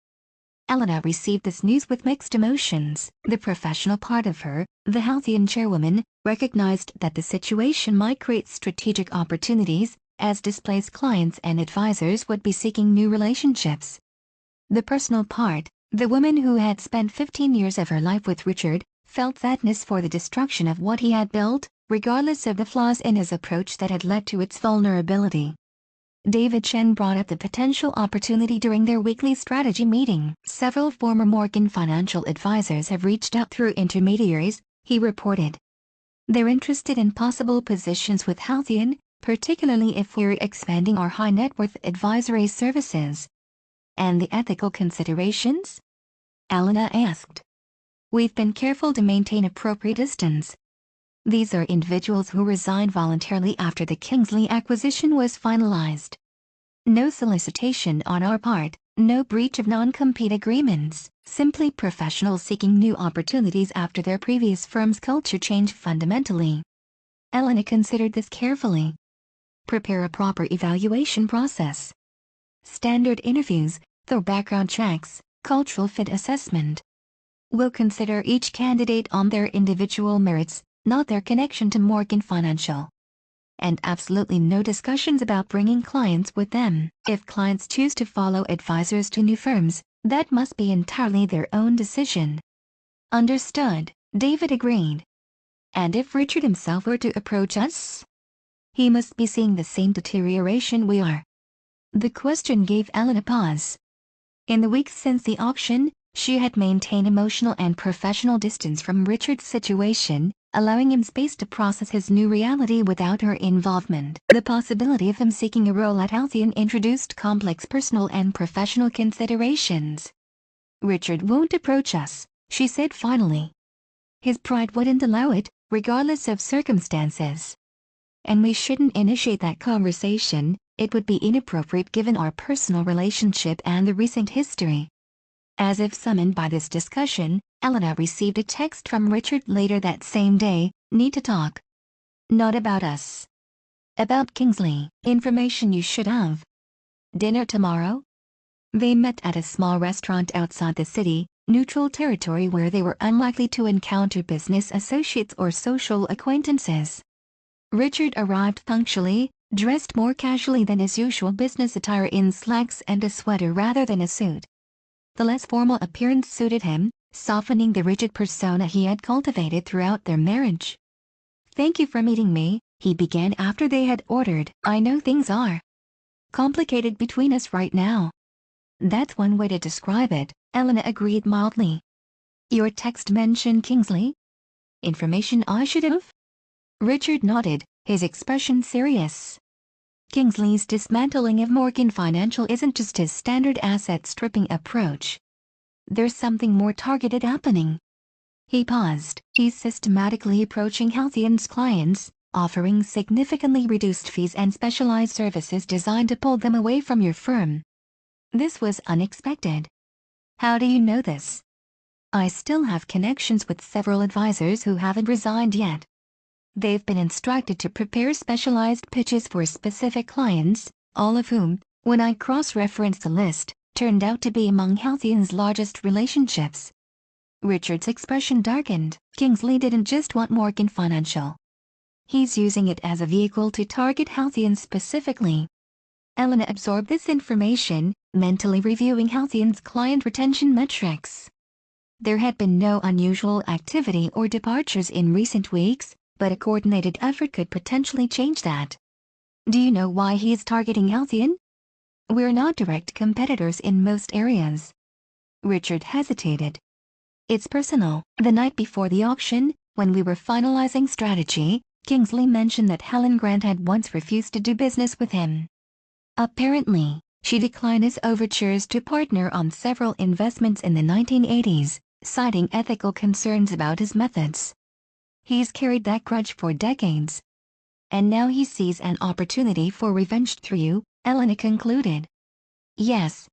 Elena received this news with mixed emotions. The professional part of her, the Halcyon chairwoman, recognized that the situation might create strategic opportunities, as displaced clients and advisors would be seeking new relationships. The personal part, the woman who had spent 15 years of her life with Richard, felt sadness for the destruction of what he had built, regardless of the flaws in his approach that had led to its vulnerability. David Chen brought up the potential opportunity during their weekly strategy meeting. "Several former Morgan Financial advisors have reached out through intermediaries," he reported. "They're interested in possible positions with Halcyon, particularly if we're expanding our high-net-worth advisory services." "And the ethical considerations?" Elena asked. "We've been careful to maintain appropriate distance. These are individuals who resigned voluntarily after the Kingsley acquisition was finalized. No solicitation on our part, no breach of non-compete agreements, simply professionals seeking new opportunities after their previous firm's culture changed fundamentally." Elena considered this carefully. "Prepare a proper evaluation process. Standard interviews, thorough background checks, cultural fit assessment. We'll consider each candidate on their individual merits, not their connection to Morgan Financial. And absolutely no discussions about bringing clients with them. If clients choose to follow advisors to new firms, that must be entirely their own decision." "Understood," David agreed. "And if Richard himself were to approach us?" "He must be seeing the same deterioration we are." The question gave Elena pause. In the weeks since the auction, she had maintained emotional and professional distance from Richard's situation, allowing him space to process his new reality without her involvement. The possibility of him seeking a role at Halcyon introduced complex personal and professional considerations. "Richard won't approach us," she said finally. "His pride wouldn't allow it, regardless of circumstances. And we shouldn't initiate that conversation. It would be inappropriate given our personal relationship and the recent history." As if summoned by this discussion, Elena received a text from Richard later that same day. "Need to talk. Not about us. About Kingsley. Information you should have. Dinner tomorrow?" They met at a small restaurant outside the city, neutral territory where they were unlikely to encounter business associates or social acquaintances. Richard arrived punctually, dressed more casually than his usual business attire in slacks and a sweater rather than a suit. The less formal appearance suited him, softening the rigid persona he had cultivated throughout their marriage. "Thank you for meeting me," he began after they had ordered. "I know things are complicated between us right now." "That's one way to describe it," Elena agreed mildly. "Your text mentioned Kingsley? Information I should have?" Richard nodded, his expression serious. "Kingsley's dismantling of Morgan Financial isn't just his standard asset stripping approach. There's something more targeted happening." He paused. "He's systematically approaching Halcyon's clients, offering significantly reduced fees and specialized services designed to pull them away from your firm." This was unexpected. "How do you know this?" "I still have connections with several advisors who haven't resigned yet. They've been instructed to prepare specialized pitches for specific clients, all of whom, when I cross-referenced the list, turned out to be among Halcyon's largest relationships." Richard's expression darkened. "Kingsley didn't just want Morgan Financial. He's using it as a vehicle to target Halcyon specifically." Elena absorbed this information, mentally reviewing Halcyon's client retention metrics. There had been no unusual activity or departures in recent weeks, but a coordinated effort could potentially change that. "Do you know why he is targeting Halcyon?" "We're not direct competitors in most areas." Richard hesitated. "It's personal. The night before the auction, when we were finalizing strategy, Kingsley mentioned that Helen Grant had once refused to do business with him. Apparently, she declined his overtures to partner on several investments in the 1980s, citing ethical concerns about his methods. He's carried that grudge for decades. And now he sees an opportunity for revenge through you," Elena concluded. "Yes.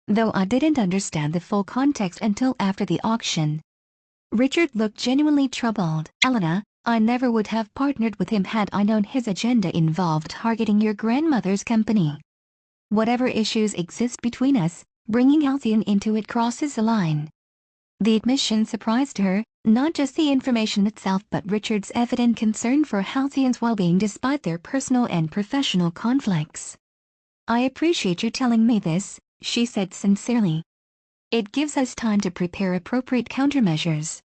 Though I didn't understand the full context until after the auction." Richard looked genuinely troubled. "Elena, I never would have partnered with him had I known his agenda involved targeting your grandmother's company. Whatever issues exist between us, bringing Halcyon into it crosses a line." The admission surprised her, not just the information itself but Richard's evident concern for Halcyon's well-being despite their personal and professional conflicts. "I appreciate you telling me this," she said sincerely. "It gives us time to prepare appropriate countermeasures."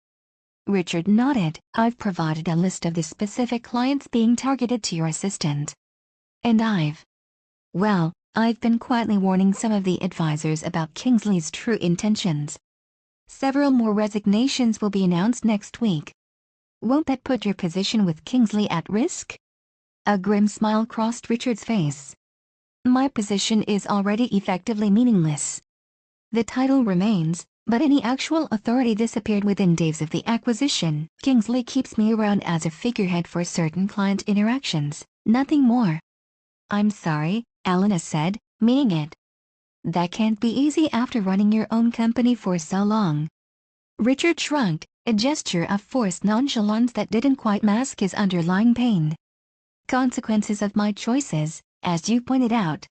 Richard nodded. "I've provided a list of the specific clients being targeted to your assistant. And I've been quietly warning some of the advisors about Kingsley's true intentions. Several more resignations will be announced next week. Won't that put your position with Kingsley at risk?" A grim smile crossed Richard's face. "My position is already effectively meaningless. The title remains, but any actual authority disappeared within days of the acquisition. Kingsley keeps me around as a figurehead for certain client interactions, nothing more." "I'm sorry," Elena said, meaning it. "That can't be easy after running your own company for so long." Richard shrugged, a gesture of forced nonchalance that didn't quite mask his underlying pain. "Consequences of my choices, as you pointed out.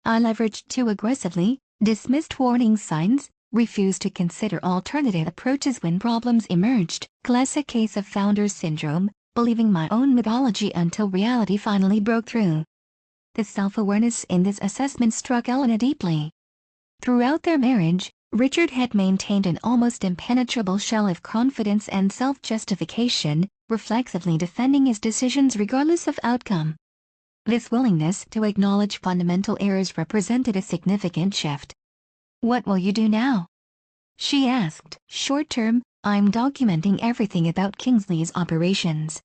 I leveraged too aggressively, dismissed warning signs, refused to consider alternative approaches when problems emerged. Classic case of founder's syndrome, believing my own mythology until reality finally broke through." The self-awareness in this assessment struck Elena deeply. Throughout their marriage, Richard had maintained an almost impenetrable shell of confidence and self-justification, reflexively defending his decisions regardless of outcome. This willingness to acknowledge fundamental errors represented a significant shift. What will you do now? She asked. Short term, I'm documenting everything about Kingsley's operations.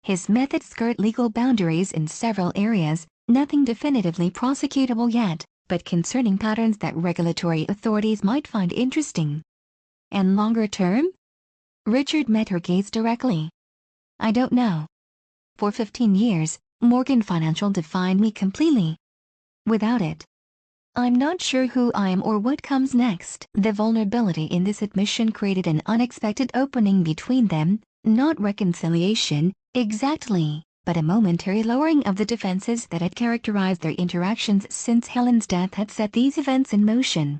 His methods skirt legal boundaries in several areas, nothing definitively prosecutable yet, but concerning patterns that regulatory authorities might find interesting. And longer term? Richard met her gaze directly. I don't know. For 15 years, Morgan Financial defined me completely. Without it, I'm not sure who I am or what comes next. The vulnerability in this admission created an unexpected opening between them, not reconciliation, exactly, but a momentary lowering of the defenses that had characterized their interactions since Helen's death had set these events in motion.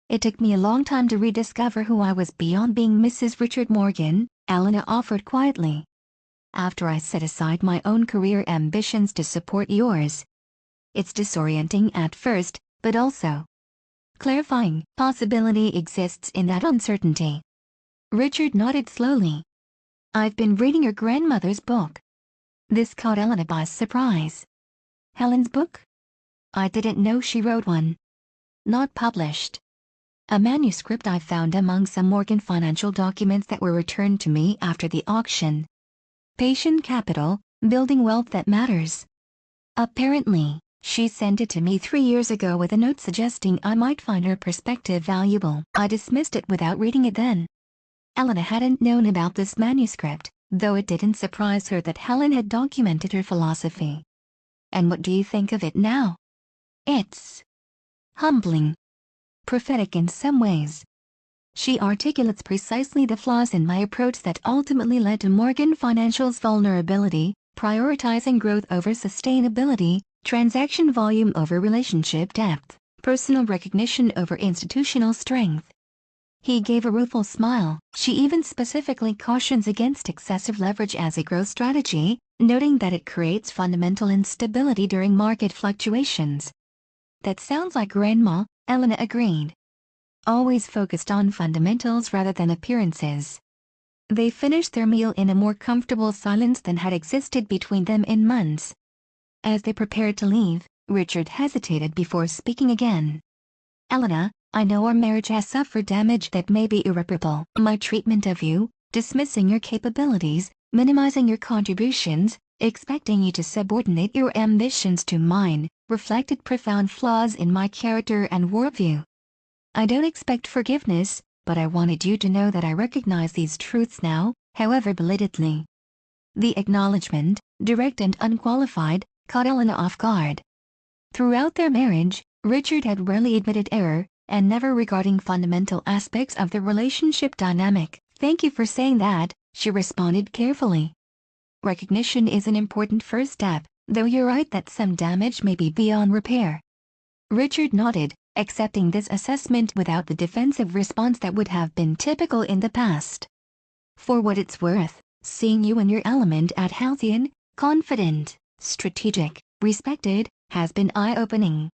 It took me a long time to rediscover who I was beyond being Mrs. Richard Morgan, Elena offered quietly. After I set aside my own career ambitions to support yours. It's disorienting at first, but also clarifying. Possibility exists in that uncertainty. Richard nodded slowly. I've been reading your grandmother's book. This caught Elena by surprise. Helen's book? I didn't know she wrote one. Not published. A manuscript I found among some Morgan Financial documents that were returned to me after the auction. Patient capital, building wealth that matters. Apparently, she sent it to me 3 years ago with a note suggesting I might find her perspective valuable. I dismissed it without reading it then. Elena hadn't known about this manuscript, though it didn't surprise her that Helen had documented her philosophy. And what do you think of it now? It's humbling. Prophetic in some ways. She articulates precisely the flaws in my approach that ultimately led to Morgan Financial's vulnerability, prioritizing growth over sustainability, transaction volume over relationship depth, personal recognition over institutional strength. He gave a rueful smile. She even specifically cautions against excessive leverage as a growth strategy, noting that it creates fundamental instability during market fluctuations. That sounds like Grandma, Elena agreed. Always focused on fundamentals rather than appearances. They finished their meal in a more comfortable silence than had existed between them in months. As they prepared to leave, Richard hesitated before speaking again. Elena, I know our marriage has suffered damage that may be irreparable. My treatment of you, dismissing your capabilities, minimizing your contributions, expecting you to subordinate your ambitions to mine, reflected profound flaws in my character and worldview. I don't expect forgiveness, but I wanted you to know that I recognize these truths now, however belatedly. The acknowledgement, direct and unqualified, caught Elena off guard. Throughout their marriage, Richard had rarely admitted error, and never regarding fundamental aspects of the relationship dynamic. Thank you for saying that, she responded carefully. Recognition is an important first step, though you're right that some damage may be beyond repair. Richard nodded, accepting this assessment without the defensive response that would have been typical in the past. For what it's worth, seeing you in your element at Halcyon, confident, strategic, respected, has been eye-opening.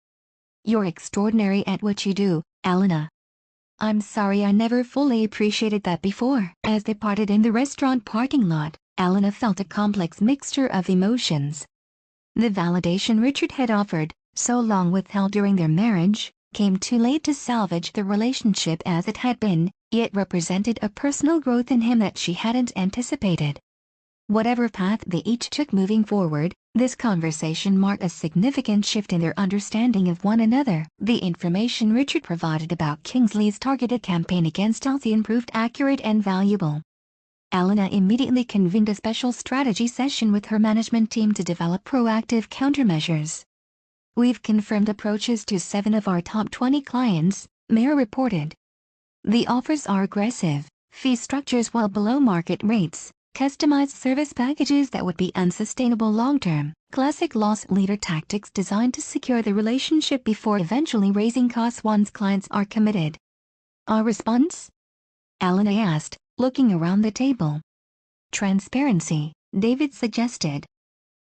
You're extraordinary at what you do, Elena. I'm sorry I never fully appreciated that before. As they parted in the restaurant parking lot, Elena felt a complex mixture of emotions. The validation Richard had offered, so long withheld during their marriage, came too late to salvage the relationship as it had been, yet represented a personal growth in him that she hadn't anticipated. Whatever path they each took moving forward, this conversation marked a significant shift in their understanding of one another. The information Richard provided about Kingsley's targeted campaign against Halcyon proved accurate and valuable. Elena immediately convened a special strategy session with her management team to develop proactive countermeasures. We've confirmed approaches to 7 of our top 20 clients, Mayer reported. The offers are aggressive, fee structures well below market rates, customized service packages that would be unsustainable long-term, classic loss leader tactics designed to secure the relationship before eventually raising costs once clients are committed. Our response? Elena asked, looking around the table. Transparency, David suggested.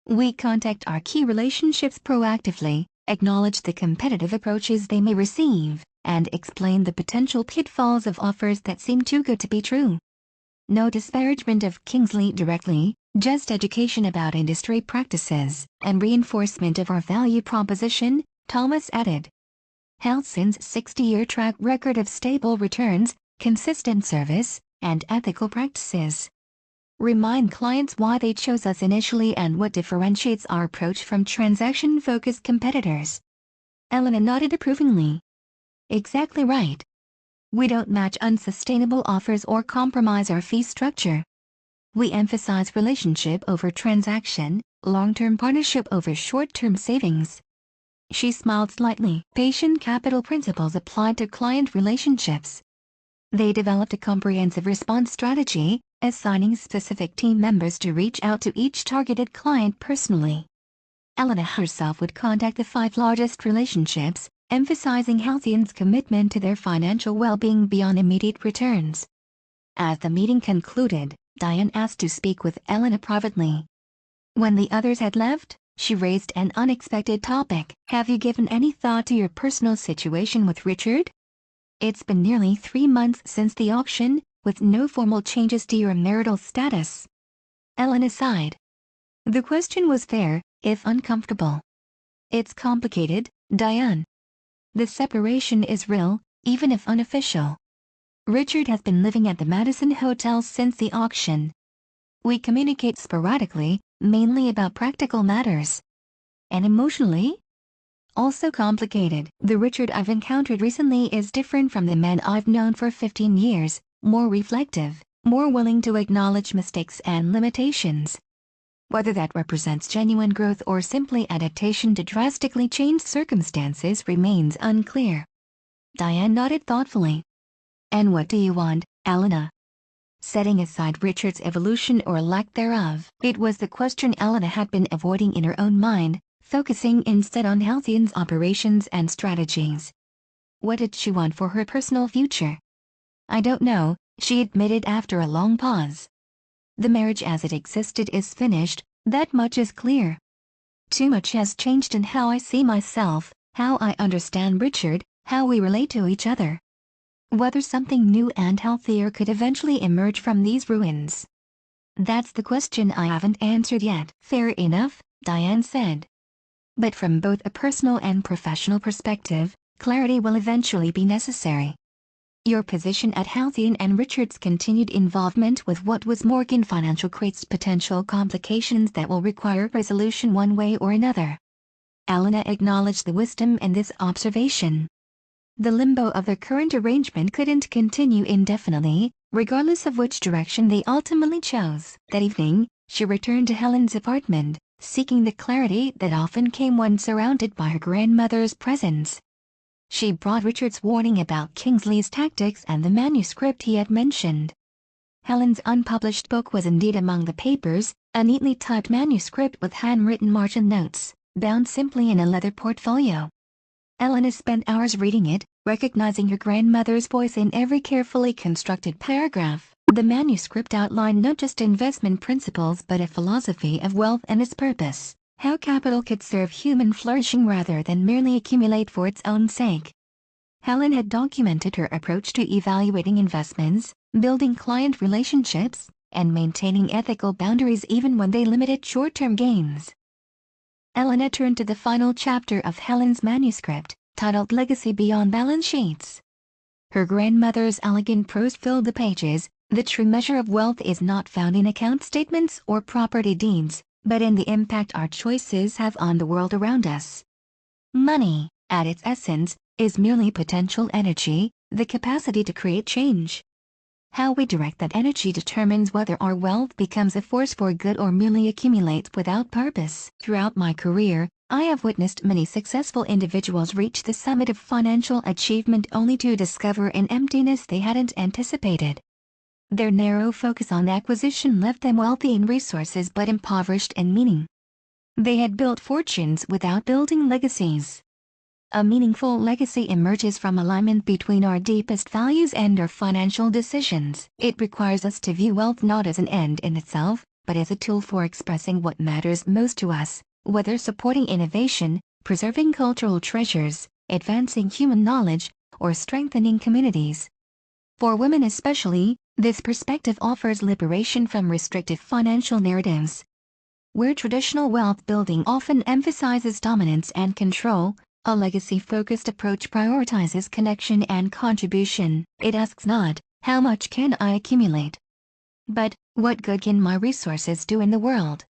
We contact our key relationships proactively, acknowledge the competitive approaches they may receive, and explain the potential pitfalls of offers that seem too good to be true. No disparagement of Kingsley directly, just education about industry practices and reinforcement of our value proposition, Thomas added. Halcyon's 60-year track record of stable returns, consistent service, and ethical practices. Remind clients why they chose us initially and what differentiates our approach from transaction-focused competitors. Elena nodded approvingly. Exactly right. We don't match unsustainable offers or compromise our fee structure. We emphasize relationship over transaction, long-term partnership over short-term savings. She smiled slightly. Patient capital principles applied to client relationships. They developed a comprehensive response strategy, assigning specific team members to reach out to each targeted client personally. Elena herself would contact the 5 largest relationships, emphasizing Halcyon's commitment to their financial well-being beyond immediate returns. As the meeting concluded, Diane asked to speak with Elena privately. When the others had left, she raised an unexpected topic. Have you given any thought to your personal situation with Richard? It's been nearly 3 months since the auction, with no formal changes to your marital status. Elena sighed. The question was fair, if uncomfortable. It's complicated, Diane. The separation is real, even if unofficial. Richard has been living at the Madison Hotel since the auction. We communicate sporadically, mainly about practical matters. And emotionally? Also complicated. The Richard I've encountered recently is different from the man I've known for 15 years, more reflective, more willing to acknowledge mistakes and limitations. Whether that represents genuine growth or simply adaptation to drastically changed circumstances remains unclear. Diane nodded thoughtfully. And what do you want, Elena? Setting aside Richard's evolution or lack thereof, it was the question Elena had been avoiding in her own mind, focusing instead on Halcyon's operations and strategies. What did she want for her personal future? I don't know, she admitted after a long pause. The marriage as it existed is finished, that much is clear. Too much has changed in how I see myself, how I understand Richard, how we relate to each other. Whether something new and healthier could eventually emerge from these ruins. That's the question I haven't answered yet. Fair enough, Diane said. But from both a personal and professional perspective, clarity will eventually be necessary. Your position at Halcyon and Richard's continued involvement with what was Morgan Financial creates potential complications that will require resolution one way or another. Elena acknowledged the wisdom in this observation. The limbo of their current arrangement couldn't continue indefinitely, regardless of which direction they ultimately chose. That evening, she returned to Helen's apartment, seeking the clarity that often came when surrounded by her grandmother's presence. She brought Richard's warning about Kingsley's tactics and the manuscript he had mentioned. Helen's unpublished book was indeed among the papers, a neatly typed manuscript with handwritten margin notes, bound simply in a leather portfolio. Elena spent hours reading it, recognizing her grandmother's voice in every carefully constructed paragraph. The manuscript outlined not just investment principles but a philosophy of wealth and its purpose, how capital could serve human flourishing rather than merely accumulate for its own sake. Helen had documented her approach to evaluating investments, building client relationships, and maintaining ethical boundaries even when they limited short-term gains. Elena turned to the final chapter of Helen's manuscript, titled Legacy Beyond Balance Sheets. Her grandmother's elegant prose filled the pages. The true measure of wealth is not found in account statements or property deeds, but in the impact our choices have on the world around us. Money, at its essence, is merely potential energy, the capacity to create change. How we direct that energy determines whether our wealth becomes a force for good or merely accumulates without purpose. Throughout my career, I have witnessed many successful individuals reach the summit of financial achievement only to discover an emptiness they hadn't anticipated. Their narrow focus on acquisition left them wealthy in resources but impoverished in meaning. They had built fortunes without building legacies. A meaningful legacy emerges from alignment between our deepest values and our financial decisions. It requires us to view wealth not as an end in itself, but as a tool for expressing what matters most to us, whether supporting innovation, preserving cultural treasures, advancing human knowledge, or strengthening communities. For women especially, this perspective offers liberation from restrictive financial narratives. Where traditional wealth building often emphasizes dominance and control, A legacy-focused approach prioritizes connection and contribution. It asks not, how much can I accumulate? But, what good can my resources do in the world?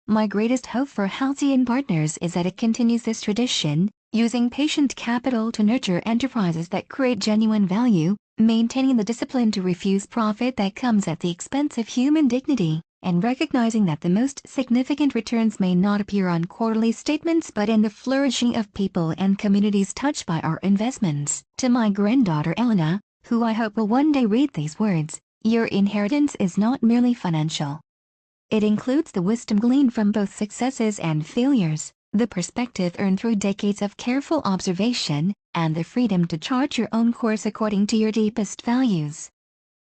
My greatest hope for Halcyon Partners is that it continues this tradition, using patient capital to nurture enterprises that create genuine value, maintaining the discipline to refuse profit that comes at the expense of human dignity, and recognizing that the most significant returns may not appear on quarterly statements but in the flourishing of people and communities touched by our investments. To my granddaughter Elena, who I hope will one day read these words, your inheritance is not merely financial. It includes the wisdom gleaned from both successes and failures, the perspective earned through decades of careful observation, and the freedom to chart your own course according to your deepest values.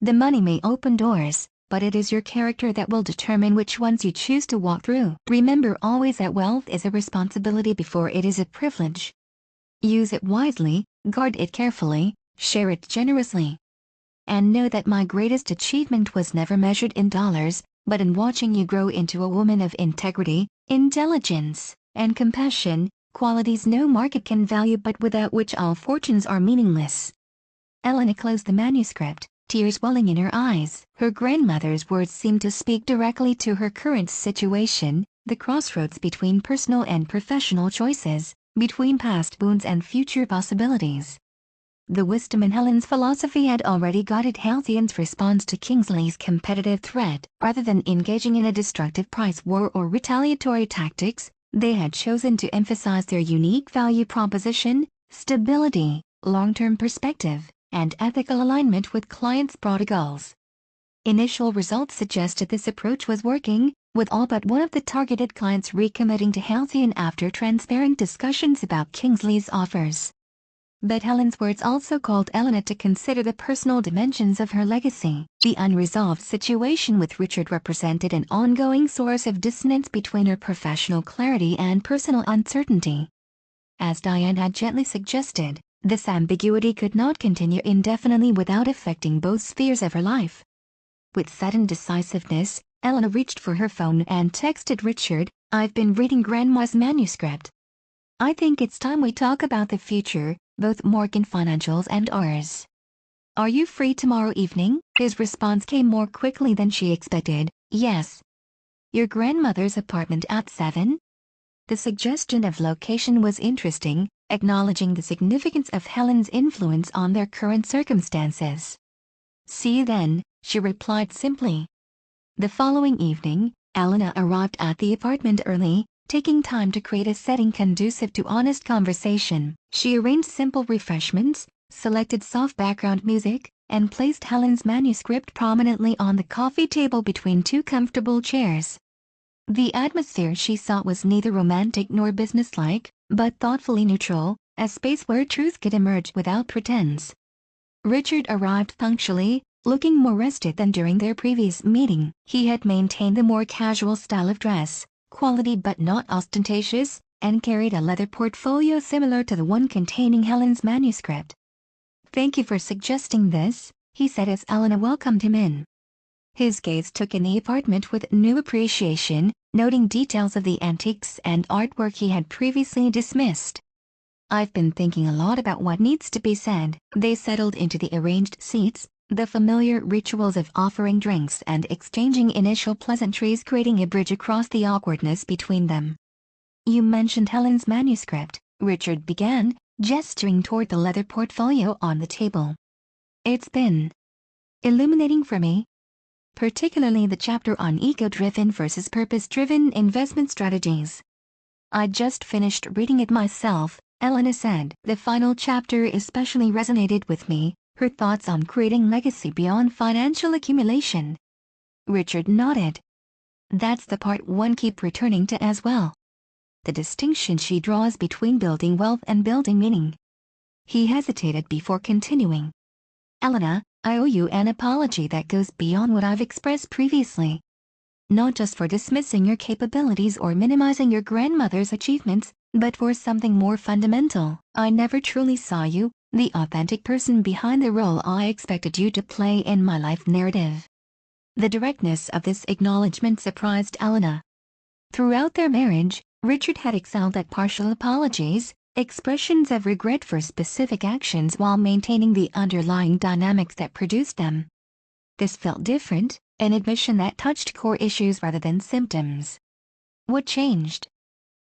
The money may open doors, but it is your character that will determine which ones you choose to walk through. Remember always that wealth is a responsibility before it is a privilege. Use it wisely, guard it carefully, share it generously. And know that my greatest achievement was never measured in dollars, but in watching you grow into a woman of integrity, intelligence, and compassion, qualities no market can value but without which all fortunes are meaningless. Elena closed the manuscript, tears welling in her eyes. Her grandmother's words seemed to speak directly to her current situation, the crossroads between personal and professional choices, between past wounds and future possibilities. The wisdom in Helen's philosophy had already guided Halcyon's response to Kingsley's competitive threat. Rather than engaging in a destructive price war or retaliatory tactics, they had chosen to emphasize their unique value proposition, stability, long-term perspective, and ethical alignment with clients' broader goals. Initial results suggested this approach was working, with all but one of the targeted clients recommitting to Halcyon after transparent discussions about Kingsley's offers. But Helen's words also called Elena to consider the personal dimensions of her legacy. The unresolved situation with Richard represented an ongoing source of dissonance between her professional clarity and personal uncertainty. As Diane had gently suggested, this ambiguity could not continue indefinitely without affecting both spheres of her life. With sudden decisiveness, Elena reached for her phone and texted Richard, "I've been reading Grandma's manuscript. I think it's time we talk about the future, both Morgan Financials and ours. Are you free tomorrow evening?" His response came more quickly than she expected, "Yes." "Your grandmother's apartment at 7? The suggestion of location was interesting, acknowledging the significance of Helen's influence on their current circumstances. "See you then," she replied simply. The following evening, Elena arrived at the apartment early, taking time to create a setting conducive to honest conversation. She arranged simple refreshments, selected soft background music, and placed Helen's manuscript prominently on the coffee table between two comfortable chairs. The atmosphere she sought was neither romantic nor businesslike, but thoughtfully neutral, a space where truth could emerge without pretense. Richard arrived punctually, looking more rested than during their previous meeting. He had maintained the more casual style of dress, quality but not ostentatious, and carried a leather portfolio similar to the one containing Helen's manuscript. "Thank you for suggesting this," he said as Elena welcomed him in. His gaze took in the apartment with new appreciation, noting details of the antiques and artwork he had previously dismissed. "I've been thinking a lot about what needs to be said." They settled into the arranged seats, the familiar rituals of offering drinks and exchanging initial pleasantries creating a bridge across the awkwardness between them. "You mentioned Helen's manuscript," Richard began, gesturing toward the leather portfolio on the table. "It's been illuminating for me, particularly the chapter on ego-driven versus purpose-driven investment strategies. I just finished reading it myself," Elena said. "The final chapter especially resonated with me, her thoughts on creating legacy beyond financial accumulation." Richard nodded. "That's the part one keep returning to as well. The distinction she draws between building wealth and building meaning." He hesitated before continuing. "Elena, I owe you an apology that goes beyond what I've expressed previously. Not just for dismissing your capabilities or minimizing your grandmother's achievements, but for something more fundamental. I never truly saw you, the authentic person behind the role I expected you to play in my life narrative." The directness of this acknowledgement surprised Elena. Throughout their marriage, Richard had excelled at partial apologies, expressions of regret for specific actions while maintaining the underlying dynamics that produced them. This felt different, an admission that touched core issues rather than symptoms. "What changed?"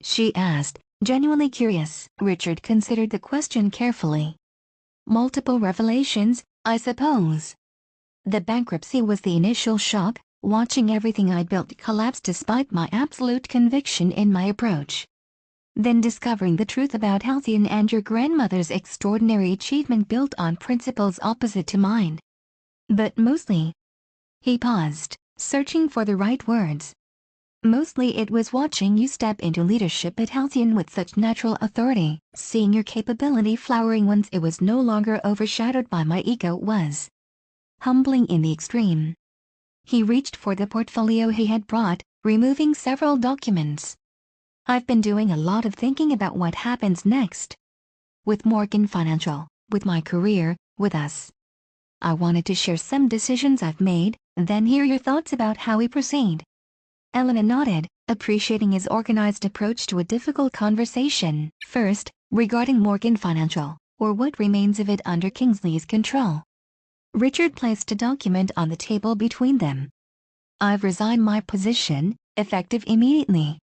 she asked, genuinely curious. Richard considered the question carefully. "Multiple revelations, I suppose. The bankruptcy was the initial shock, watching everything I'd built collapse despite my absolute conviction in my approach. Then discovering the truth about Halcyon and your grandmother's extraordinary achievement built on principles opposite to mine. But mostly..." He paused, searching for the right words. "Mostly it was watching you step into leadership at Halcyon with such natural authority. Seeing your capability flowering once it was no longer overshadowed by my ego was humbling in the extreme." He reached for the portfolio he had brought, removing several documents. "I've been doing a lot of thinking about what happens next. With Morgan Financial, with my career, with us. I wanted to share some decisions I've made, then hear your thoughts about how we proceed." Elena nodded, appreciating his organized approach to a difficult conversation. "First, regarding Morgan Financial, or what remains of it under Kingsley's control." Richard placed a document on the table between them. "I've resigned my position, effective immediately.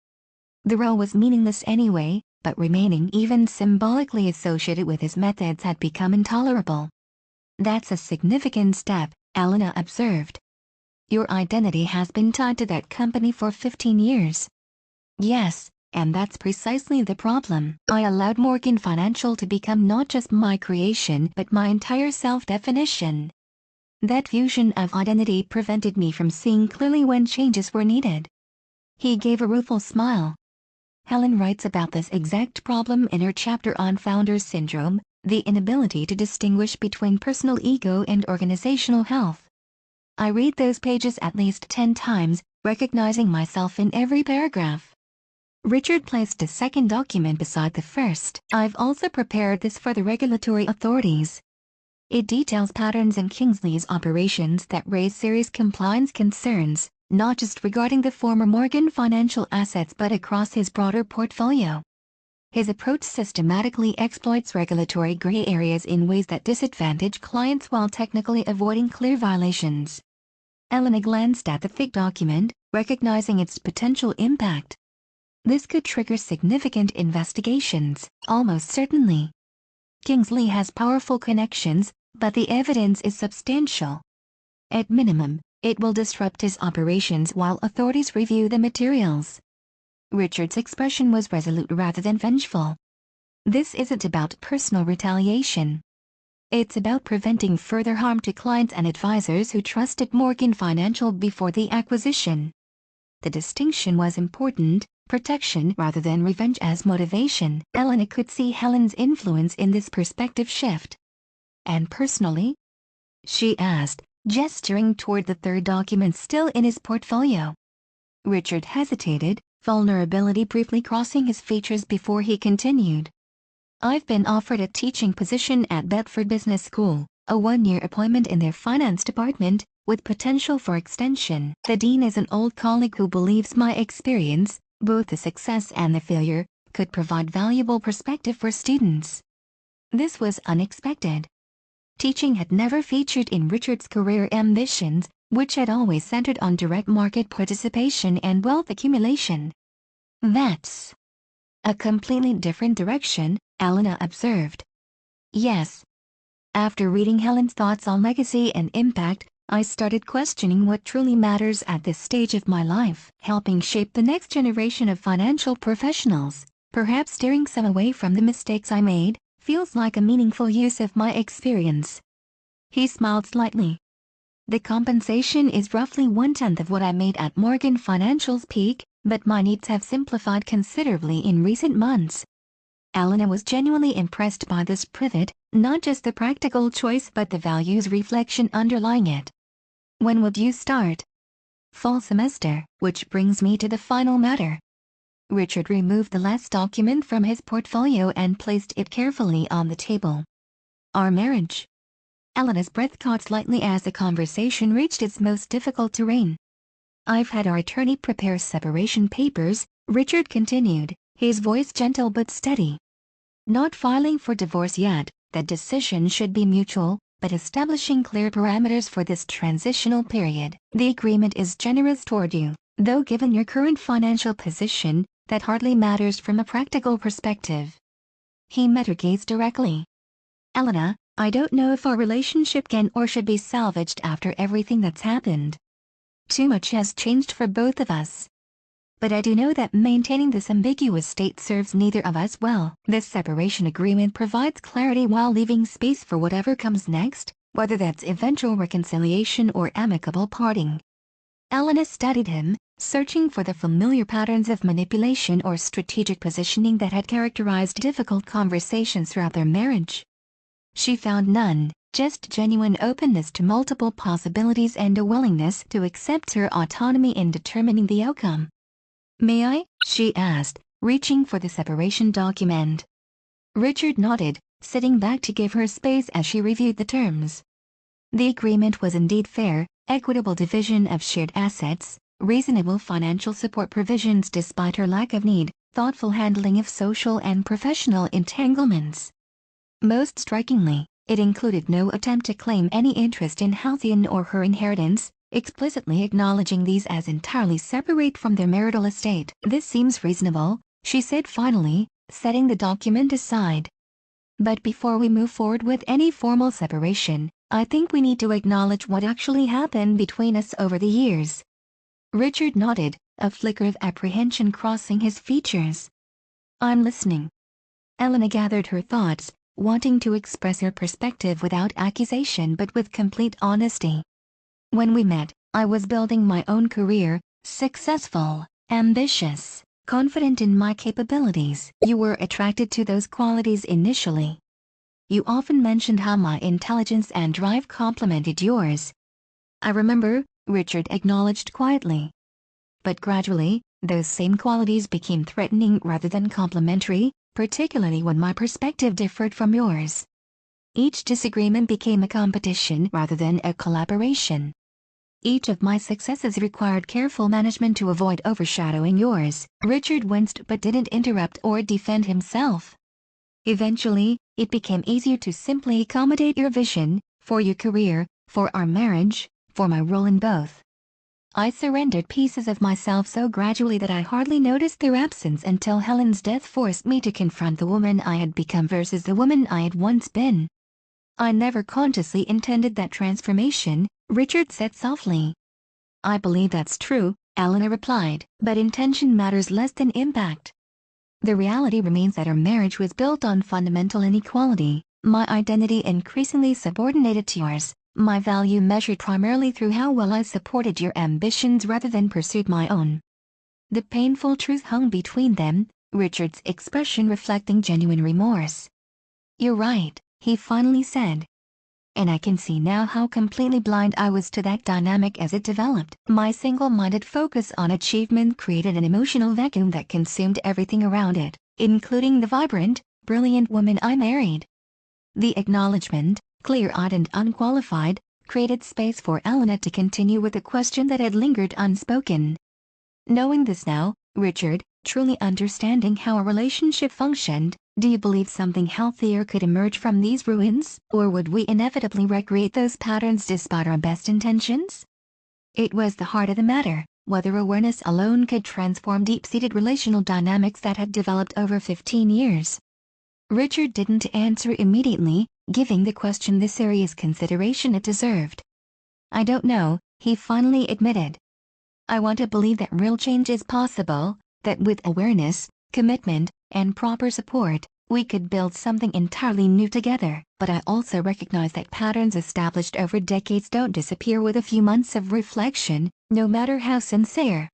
The role was meaningless anyway, but remaining even symbolically associated with his methods had become intolerable." "That's a significant step," Elena observed. "Your identity has been tied to that company for 15 years. "Yes, and that's precisely the problem. I allowed Morgan Financial to become not just my creation but my entire self-definition. That fusion of identity prevented me from seeing clearly when changes were needed." He gave a rueful smile. "Helen writes about this exact problem in her chapter on Founder's Syndrome, the inability to distinguish between personal ego and organizational health. I read those pages at least 10 times, recognizing myself in every paragraph." Richard placed a second document beside the first. "I've also prepared this for the regulatory authorities. It details patterns in Kingsley's operations that raise serious compliance concerns, not just regarding the former Morgan Financial assets but across his broader portfolio. His approach systematically exploits regulatory gray areas in ways that disadvantage clients while technically avoiding clear violations." Elena glanced at the thick document, recognizing its potential impact. "This could trigger significant investigations, almost certainly. Kingsley has powerful connections, but the evidence is substantial. At minimum, it will disrupt his operations while authorities review the materials." Richard's expression was resolute rather than vengeful. "This isn't about personal retaliation. It's about preventing further harm to clients and advisors who trusted Morgan Financial before the acquisition." The distinction was important, protection rather than revenge as motivation. Elena could see Helen's influence in this perspective shift. "And personally?" she asked, gesturing toward the third document still in his portfolio. Richard hesitated, vulnerability briefly crossing his features before he continued. "I've been offered a teaching position at Bedford Business School, a 1-year appointment in their finance department, with potential for extension. The dean is an old colleague who believes my experience, both the success and the failure, could provide valuable perspective for students." This was unexpected. Teaching had never featured in Richard's career ambitions, which had always centered on direct market participation and wealth accumulation. "That's a completely different direction," Elena observed. "Yes. After reading Helen's thoughts on legacy and impact, I started questioning what truly matters at this stage of my life. Helping shape the next generation of financial professionals, perhaps steering some away from the mistakes I made, feels like a meaningful use of my experience." He smiled slightly. "The compensation is roughly 1/10 of what I made at Morgan Financial's peak, but my needs have simplified considerably in recent months." Elena was genuinely impressed by this pivot, not just the practical choice but the values reflection underlying it. "When would you start?" "Fall semester." "Which brings me to the final matter." Richard removed the last document from his portfolio and placed it carefully on the table. "Our marriage." Elena's breath caught slightly as the conversation reached its most difficult terrain. "I've had our attorney prepare separation papers," Richard continued, his voice gentle but steady. not filing for divorce yet. The decision should be mutual, but establishing clear parameters for this transitional period. The agreement is generous toward you, though given your current financial position, that hardly matters from a practical perspective. He met her gaze directly. Elena, I don't know if our relationship can or should be salvaged after everything that's happened. Too much has changed for both of us. But I do know that maintaining this ambiguous state serves neither of us well. This separation agreement provides clarity while leaving space for whatever comes next, whether that's eventual reconciliation or amicable parting. Elena studied him, searching for the familiar patterns of manipulation or strategic positioning that had characterized difficult conversations throughout their marriage. She found none, just genuine openness to multiple possibilities and a willingness to accept her autonomy in determining the outcome. May I? She asked, reaching for the separation document. Richard nodded, sitting back to give her space as she reviewed the terms. The agreement was indeed fair, equitable division of shared assets, reasonable financial support provisions despite her lack of need, thoughtful handling of social and professional entanglements. Most strikingly, it included no attempt to claim any interest in Halcyon or her inheritance, explicitly acknowledging these as entirely separate from their marital estate. This seems reasonable, she said finally, setting the document aside. But before we move forward with any formal separation, I think we need to acknowledge what actually happened between us over the years. Richard nodded, a flicker of apprehension crossing his features. I'm listening. Elena gathered her thoughts, wanting to express her perspective without accusation but with complete honesty. When we met, I was building my own career, successful, ambitious, confident in my capabilities. You were attracted to those qualities initially. You often mentioned how my intelligence and drive complemented yours. I remember, Richard acknowledged quietly. But gradually, those same qualities became threatening rather than complementary, particularly when my perspective differed from yours. Each disagreement became a competition rather than a collaboration. Each of my successes required careful management to avoid overshadowing yours. Richard winced but didn't interrupt or defend himself. Eventually, it became easier to simply accommodate your vision, for your career, for our marriage, for my role in both. I surrendered pieces of myself so gradually that I hardly noticed their absence until Helen's death forced me to confront the woman I had become versus the woman I had once been. I never consciously intended that transformation, Richard said softly. I believe that's true, Elena replied, but intention matters less than impact. The reality remains that our marriage was built on fundamental inequality, my identity increasingly subordinated to yours, my value measured primarily through how well I supported your ambitions rather than pursued my own. The painful truth hung between them, Richard's expression reflecting genuine remorse. You're right, he finally said. And I can see now how completely blind I was to that dynamic as it developed. My single-minded focus on achievement created an emotional vacuum that consumed everything around it, including the vibrant, brilliant woman I married. The acknowledgement, clear-eyed and unqualified, created space for Elena to continue with a question that had lingered unspoken. Knowing this now, Richard, truly understanding how our relationship functioned, do you believe something healthier could emerge from these ruins, or would we inevitably recreate those patterns despite our best intentions? It was the heart of the matter, whether awareness alone could transform deep-seated relational dynamics that had developed over 15 years. Richard didn't answer immediately, giving the question the serious consideration it deserved. I don't know, he finally admitted. I want to believe that real change is possible, that with awareness, commitment, and proper support, we could build something entirely new together. But I also recognize that patterns established over decades don't disappear with a few months of reflection, no matter how sincere.